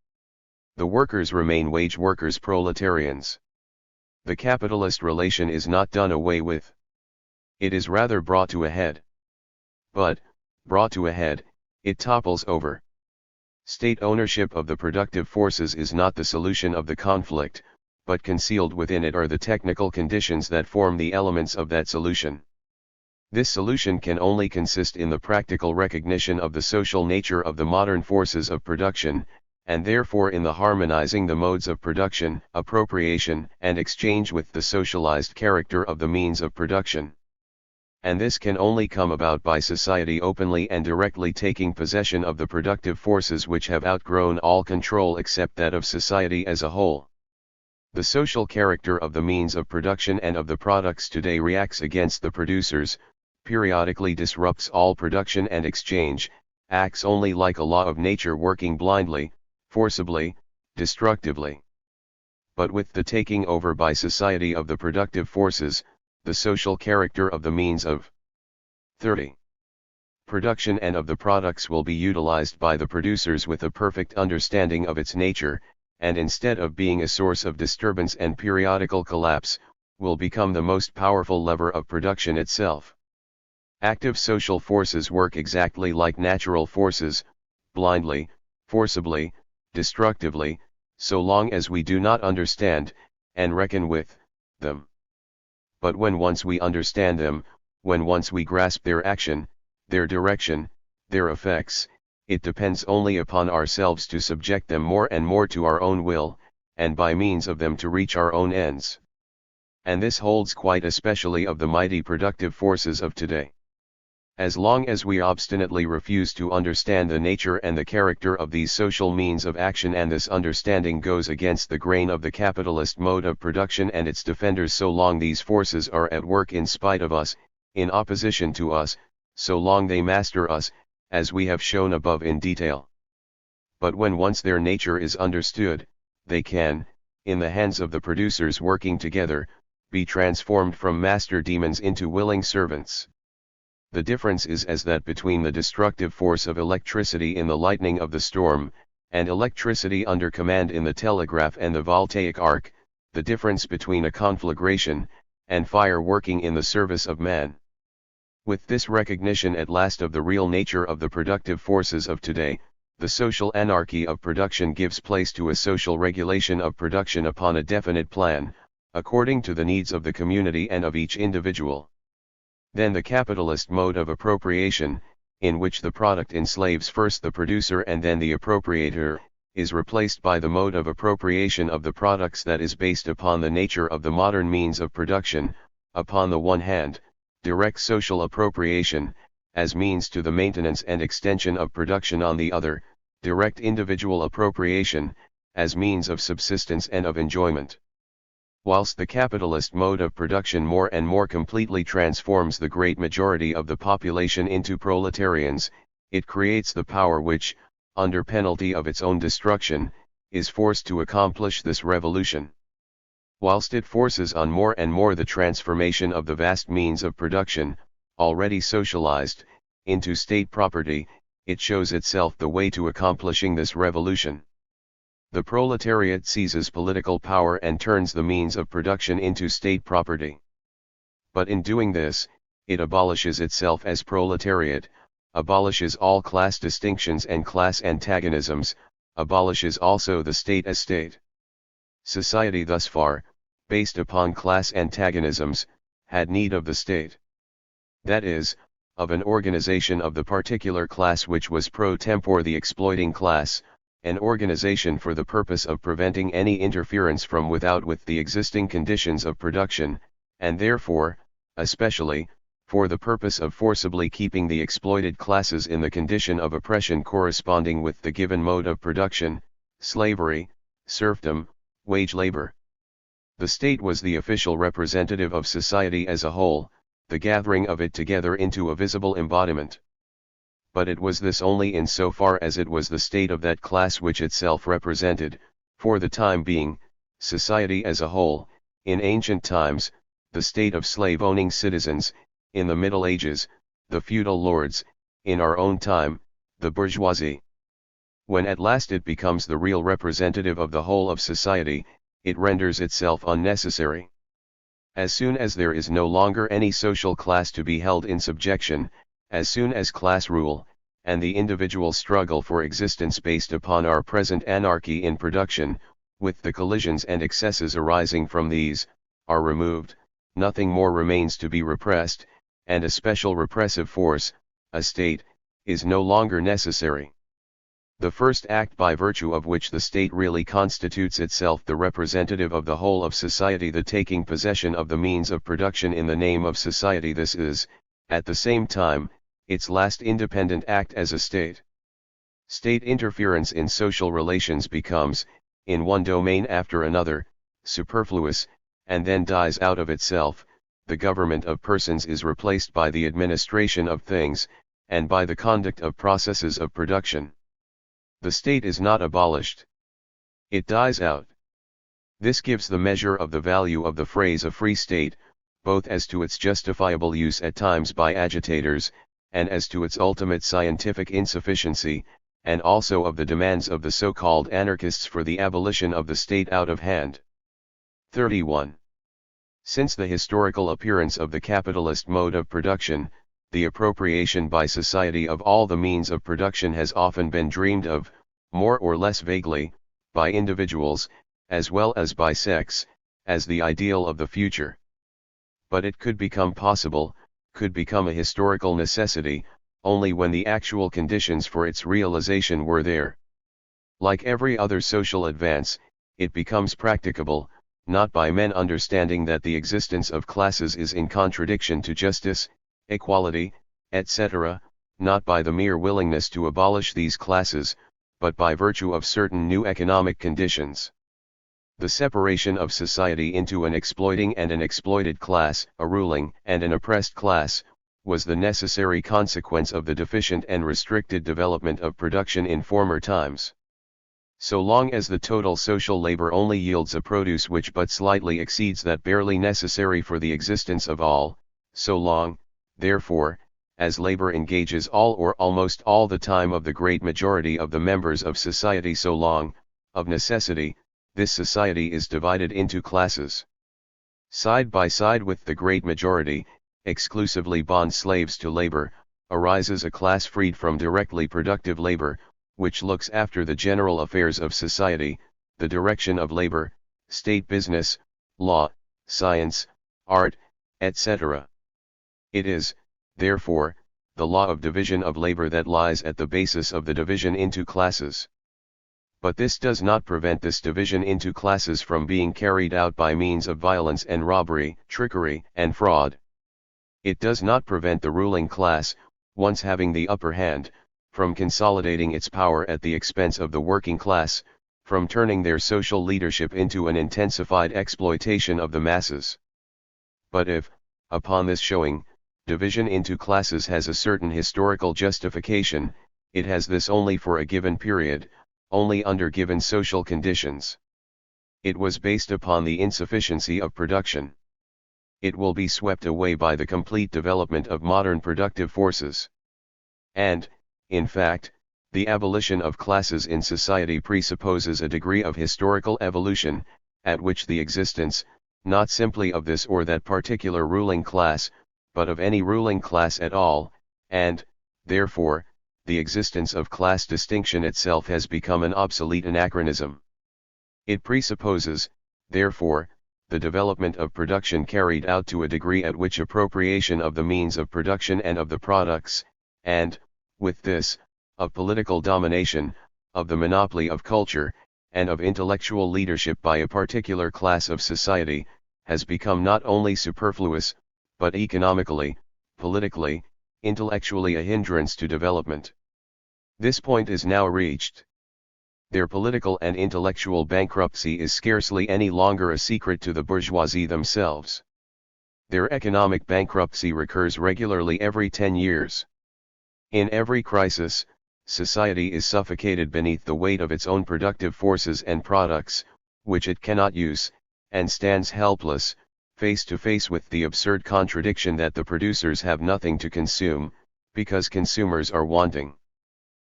The workers remain wage workers, proletarians. The capitalist relation is not done away with. It is rather brought to a head. But, brought to a head, it topples over. State ownership of the productive forces is not the solution of the conflict, but concealed within it are the technical conditions that form the elements of that solution. This solution can only consist in the practical recognition of the social nature of the modern forces of production, and therefore in the harmonizing the modes of production, appropriation, and exchange with the socialized character of the means of production. And this can only come about by society openly and directly taking possession of the productive forces which have outgrown all control except that of society as a whole. The social character of the means of production and of the products today reacts against the producers, periodically disrupts all production and exchange, acts only like a law of nature working blindly, forcibly, destructively. But with the taking over by society of the productive forces, the social character of the means of 30. Production and of the products will be utilized by the producers with a perfect understanding of its nature, and instead of being a source of disturbance and periodical collapse, will become the most powerful lever of production itself. Active social forces work exactly like natural forces, blindly, forcibly, destructively, so long as we do not understand, and reckon with, them. But when once we understand them, when once we grasp their action, their direction, their effects, it depends only upon ourselves to subject them more and more to our own will, and by means of them to reach our own ends. And this holds quite especially of the mighty productive forces of today. As long as we obstinately refuse to understand the nature and the character of these social means of action, and this understanding goes against the grain of the capitalist mode of production and its defenders, so long these forces are at work in spite of us, in opposition to us, so long they master us, as we have shown above in detail. But when once their nature is understood, they can, in the hands of the producers working together, be transformed from master demons into willing servants. The difference is as that between the destructive force of electricity in the lightning of the storm, and electricity under command in the telegraph and the voltaic arc, the difference between a conflagration, and fire working in the service of man. With this recognition at last of the real nature of the productive forces of today, the social anarchy of production gives place to a social regulation of production upon a definite plan, according to the needs of the community and of each individual. Then the capitalist mode of appropriation, in which the product enslaves first the producer and then the appropriator, is replaced by the mode of appropriation of the products that is based upon the nature of the modern means of production, upon the one hand, direct social appropriation, as means to the maintenance and extension of production; on the other, direct individual appropriation, as means of subsistence and of enjoyment. Whilst the capitalist mode of production more and more completely transforms the great majority of the population into proletarians, it creates the power which, under penalty of its own destruction, is forced to accomplish this revolution. Whilst it forces on more and more the transformation of the vast means of production, already socialized, into state property, it shows itself the way to accomplishing this revolution. The proletariat seizes political power and turns the means of production into state property. But in doing this, it abolishes itself as proletariat, abolishes all class distinctions and class antagonisms, abolishes also the state as state. Society thus far, based upon class antagonisms, had need of the state. That is, of an organization of the particular class which was pro tempore the exploiting class, an organization for the purpose of preventing any interference from without with the existing conditions of production, and therefore, especially, for the purpose of forcibly keeping the exploited classes in the condition of oppression corresponding with the given mode of production, slavery, serfdom, wage labor. The state was the official representative of society as a whole, the gathering of it together into a visible embodiment. But it was this only in so far as it was the state of that class which itself represented, for the time being, society as a whole; in ancient times, the state of slave-owning citizens; in the Middle Ages, the feudal lords; in our own time, the bourgeoisie. When at last it becomes the real representative of the whole of society, it renders itself unnecessary. As soon as there is no longer any social class to be held in subjection, as soon as class rule, and the individual struggle for existence based upon our present anarchy in production, with the collisions and excesses arising from these, are removed, nothing more remains to be repressed, and a special repressive force, a state, is no longer necessary. The first act by virtue of which the state really constitutes itself the representative of the whole of society, the taking possession of the means of production in the name of society, this is, at the same time, its last independent act as a state. State interference in social relations becomes, in one domain after another, superfluous, and then dies out of itself. The government of persons is replaced by the administration of things, and by the conduct of processes of production. The state is not abolished. It dies out. This gives the measure of the value of the phrase a free state, both as to its justifiable use at times by agitators, and as to its ultimate scientific insufficiency, and also of the demands of the so-called anarchists for the abolition of the state out of hand. 31. Since the historical appearance of the capitalist mode of production, the appropriation by society of all the means of production has often been dreamed of, more or less vaguely, by individuals, as well as by sects, as the ideal of the future. But it could become possible, could become a historical necessity, only when the actual conditions for its realization were there. Like every other social advance, it becomes practicable, not by men understanding that the existence of classes is in contradiction to justice, equality, etc., not by the mere willingness to abolish these classes, but by virtue of certain new economic conditions. The separation of society into an exploiting and an exploited class, a ruling and an oppressed class, was the necessary consequence of the deficient and restricted development of production in former times. So long as the total social labor only yields a produce which but slightly exceeds that barely necessary for the existence of all, so long, therefore, as labor engages all or almost all the time of the great majority of the members of society, so long, of necessity, this society is divided into classes. Side by side with the great majority, exclusively bond slaves to labor, arises a class freed from directly productive labor, which looks after the general affairs of society, the direction of labor, state business, law, science, art, etc. It is, therefore, the law of division of labor that lies at the basis of the division into classes. But this does not prevent this division into classes from being carried out by means of violence and robbery, trickery and fraud. It does not prevent the ruling class, once having the upper hand, from consolidating its power at the expense of the working class, from turning their social leadership into an intensified exploitation of the masses. But if, upon this showing, division into classes has a certain historical justification, it has this only for a given period, only under given social conditions. It was based upon the insufficiency of production. It will be swept away by the complete development of modern productive forces. And, in fact, the abolition of classes in society presupposes a degree of historical evolution, at which the existence, not simply of this or that particular ruling class, but of any ruling class at all, and, therefore, the existence of class distinction itself has become an obsolete anachronism. It presupposes, therefore, the development of production carried out to a degree at which appropriation of the means of production and of the products, and, with this, of political domination, of the monopoly of culture, and of intellectual leadership by a particular class of society, has become not only superfluous, but economically, politically, intellectually a hindrance to development. This point is now reached. Their political and intellectual bankruptcy is scarcely any longer a secret to the bourgeoisie themselves. Their economic bankruptcy recurs regularly every 10 years. In every crisis, society is suffocated beneath the weight of its own productive forces and products, which it cannot use, and stands helpless, face to face with the absurd contradiction that the producers have nothing to consume, because consumers are wanting.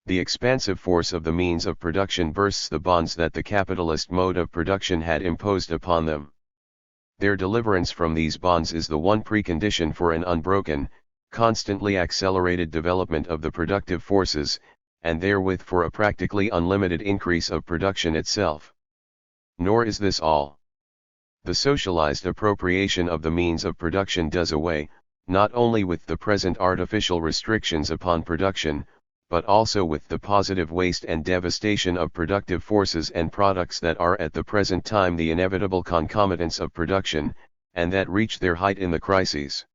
The expansive force of the means of production bursts the bonds that the capitalist mode of production had imposed upon them. Their deliverance from these bonds is the one precondition for an unbroken, constantly accelerated development of the productive forces, and therewith for a practically unlimited increase of production itself. Nor is this all. The socialized appropriation of the means of production does away, not only with the present artificial restrictions upon production, but also with the positive waste and devastation of productive forces and products that are at the present time the inevitable concomitants of production, and that reach their height in the crises.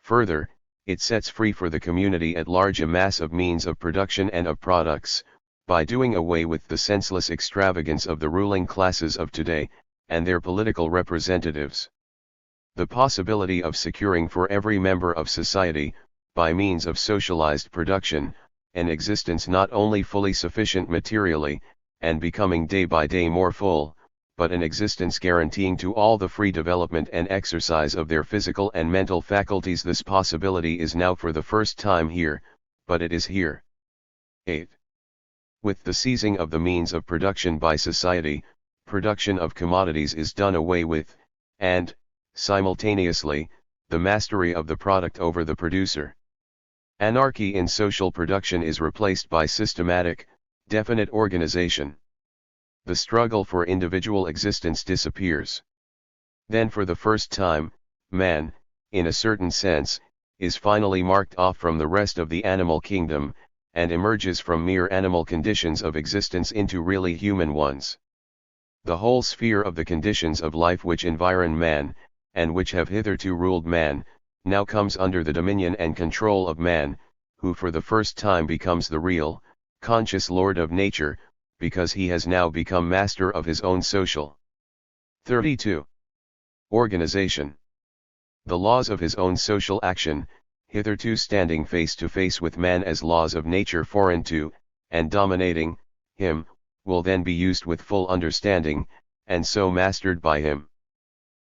Further, it sets free for the community at large a mass of means of production and of products, by doing away with the senseless extravagance of the ruling classes of today, and their political representatives. The possibility of securing for every member of society, by means of socialized production, an existence not only fully sufficient materially, and becoming day by day more full, but an existence guaranteeing to all the free development and exercise of their physical and mental faculties. This possibility is now for the first time here, but it is here. 8. With the seizing of the means of production by society, production of commodities is done away with, and, simultaneously, the mastery of the product over the producer. Anarchy in social production is replaced by systematic, definite organization. The struggle for individual existence disappears. Then for the first time, man, in a certain sense, is finally marked off from the rest of the animal kingdom, and emerges from mere animal conditions of existence into really human ones. The whole sphere of the conditions of life which environ man, and which have hitherto ruled man, now comes under the dominion and control of man, who for the first time becomes the real, conscious lord of nature, because he has now become master of his own social. 32. Organization. The laws of his own social action, hitherto standing face to face with man as laws of nature foreign to, and dominating, him, will then be used with full understanding, and so mastered by him.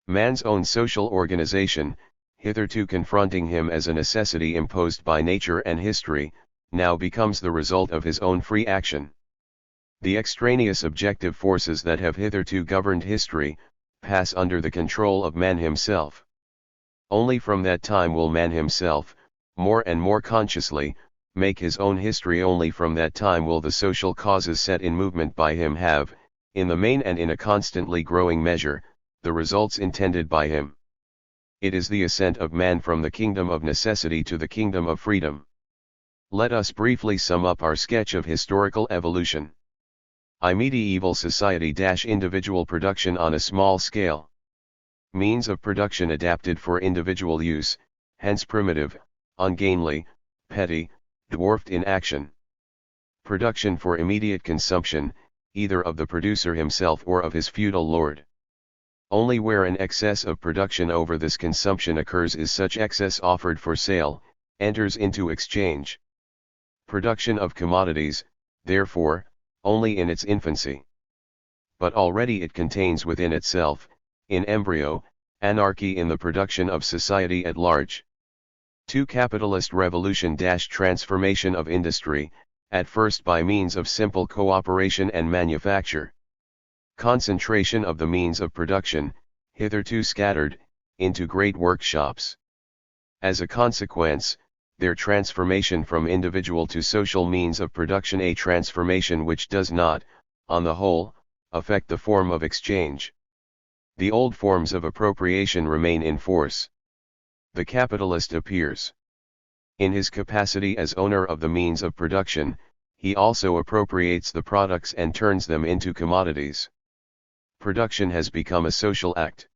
Man's own social organization, hitherto confronting him as a necessity imposed by nature and history, now becomes the result of his own free action. The extraneous objective forces that have hitherto governed history, pass under the control of man himself. Only from that time will man himself, more and more consciously, make his own history. Only from that time will the social causes set in movement by him have, in the main and in a constantly growing measure, the results intended by him. It is the ascent of man from the kingdom of necessity to the kingdom of freedom. Let us briefly sum up our sketch of historical evolution. Medieval society - individual production on a small scale. Means of production adapted for individual use, hence primitive, ungainly, petty, dwarfed in action. Production for immediate consumption, either of the producer himself or of his feudal lord. Only where an excess of production over this consumption occurs is such excess offered for sale, enters into exchange. Production of commodities, therefore, only in its infancy. But already it contains within itself, in embryo, anarchy in the production of society at large. 2. Capitalist revolution - transformation of industry, at first by means of simple cooperation and manufacture. Concentration of the means of production, hitherto scattered, into great workshops. As a consequence, their transformation from individual to social means of production, a transformation which does not, on the whole, affect the form of exchange. The old forms of appropriation remain in force. The capitalist appears. In his capacity as owner of the means of production, he also appropriates the products and turns them into commodities. Production has become a social act.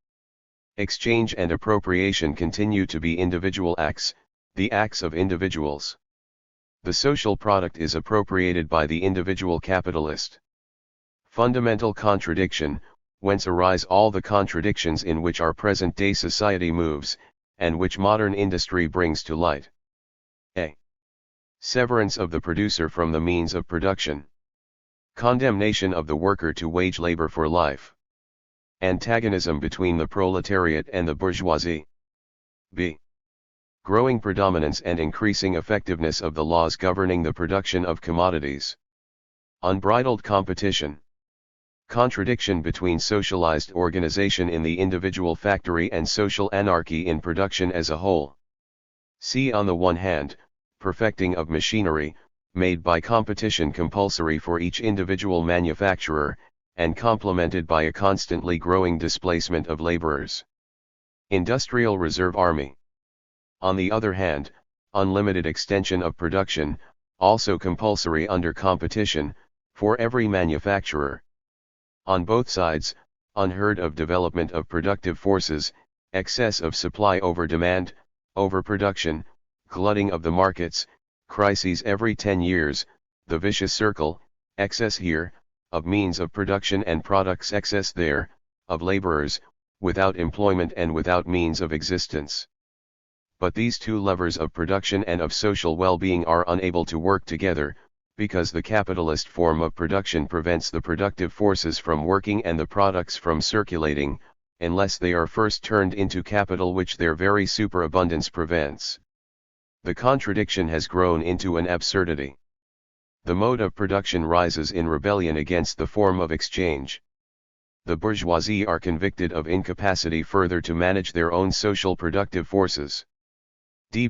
Exchange and appropriation continue to be individual acts, the acts of individuals. The social product is appropriated by the individual capitalist. Fundamental contradiction, whence arise all the contradictions in which our present-day society moves, and which modern industry brings to light. A. Severance of the producer from the means of production. Condemnation of the worker to wage labor for life. Antagonism between the proletariat and the bourgeoisie. B. growing predominance and increasing effectiveness of the laws governing the production of commodities. Unbridled competition. Contradiction between socialized organization in the individual factory and social anarchy in production as a whole. See, on the one hand, perfecting of machinery, made by competition compulsory for each individual manufacturer, and complemented by a constantly growing displacement of laborers. Industrial reserve army. On the other hand, unlimited extension of production, also compulsory under competition, for every manufacturer. On both sides, unheard of development of productive forces, excess of supply over demand, overproduction, glutting of the markets, crises every 10 years, the vicious circle, excess here, of means of production and products, excess there, of laborers, without employment and without means of existence. But these two levers of production and of social well-being are unable to work together, because the capitalist form of production prevents the productive forces from working and the products from circulating, unless they are first turned into capital, which their very superabundance prevents. The contradiction has grown into an absurdity. The mode of production rises in rebellion against the form of exchange. The bourgeoisie are convicted of incapacity further to manage their own social productive forces.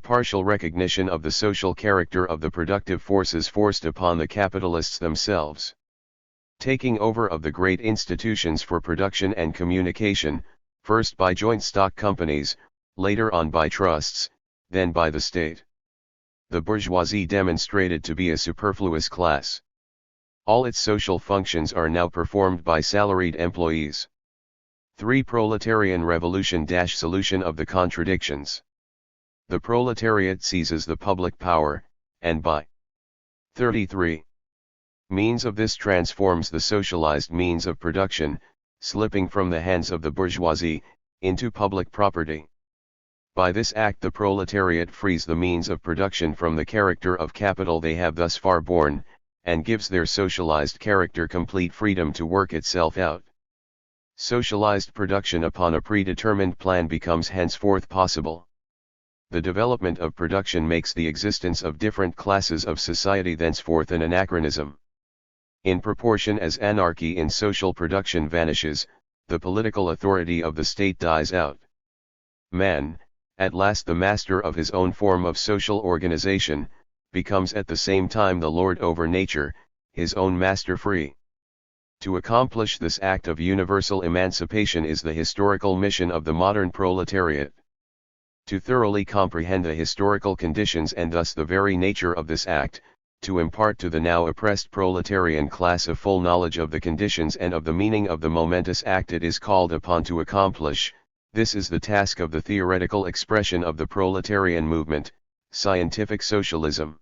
Partial recognition of the social character of the productive forces forced upon the capitalists themselves. Taking over of the great institutions for production and communication, first by joint stock companies, later on by trusts, then by the state. The bourgeoisie demonstrated to be a superfluous class. All its social functions are now performed by salaried employees. 3. Proletarian revolution - solution of the contradictions. The proletariat seizes the public power, and by 33 means of this transforms the socialized means of production, slipping from the hands of the bourgeoisie, into public property. By this act the proletariat frees the means of production from the character of capital they have thus far borne, and gives their socialized character complete freedom to work itself out. Socialized production upon a predetermined plan becomes henceforth possible. The development of production makes the existence of different classes of society thenceforth an anachronism. In proportion as anarchy in social production vanishes, the political authority of the state dies out. Man, at last the master of his own form of social organization, becomes at the same time the lord over nature, his own master free. To accomplish this act of universal emancipation is the historical mission of the modern proletariat. To thoroughly comprehend the historical conditions and thus the very nature of this act, to impart to the now oppressed proletarian class a full knowledge of the conditions and of the meaning of the momentous act it is called upon to accomplish, this is the task of the theoretical expression of the proletarian movement, scientific socialism.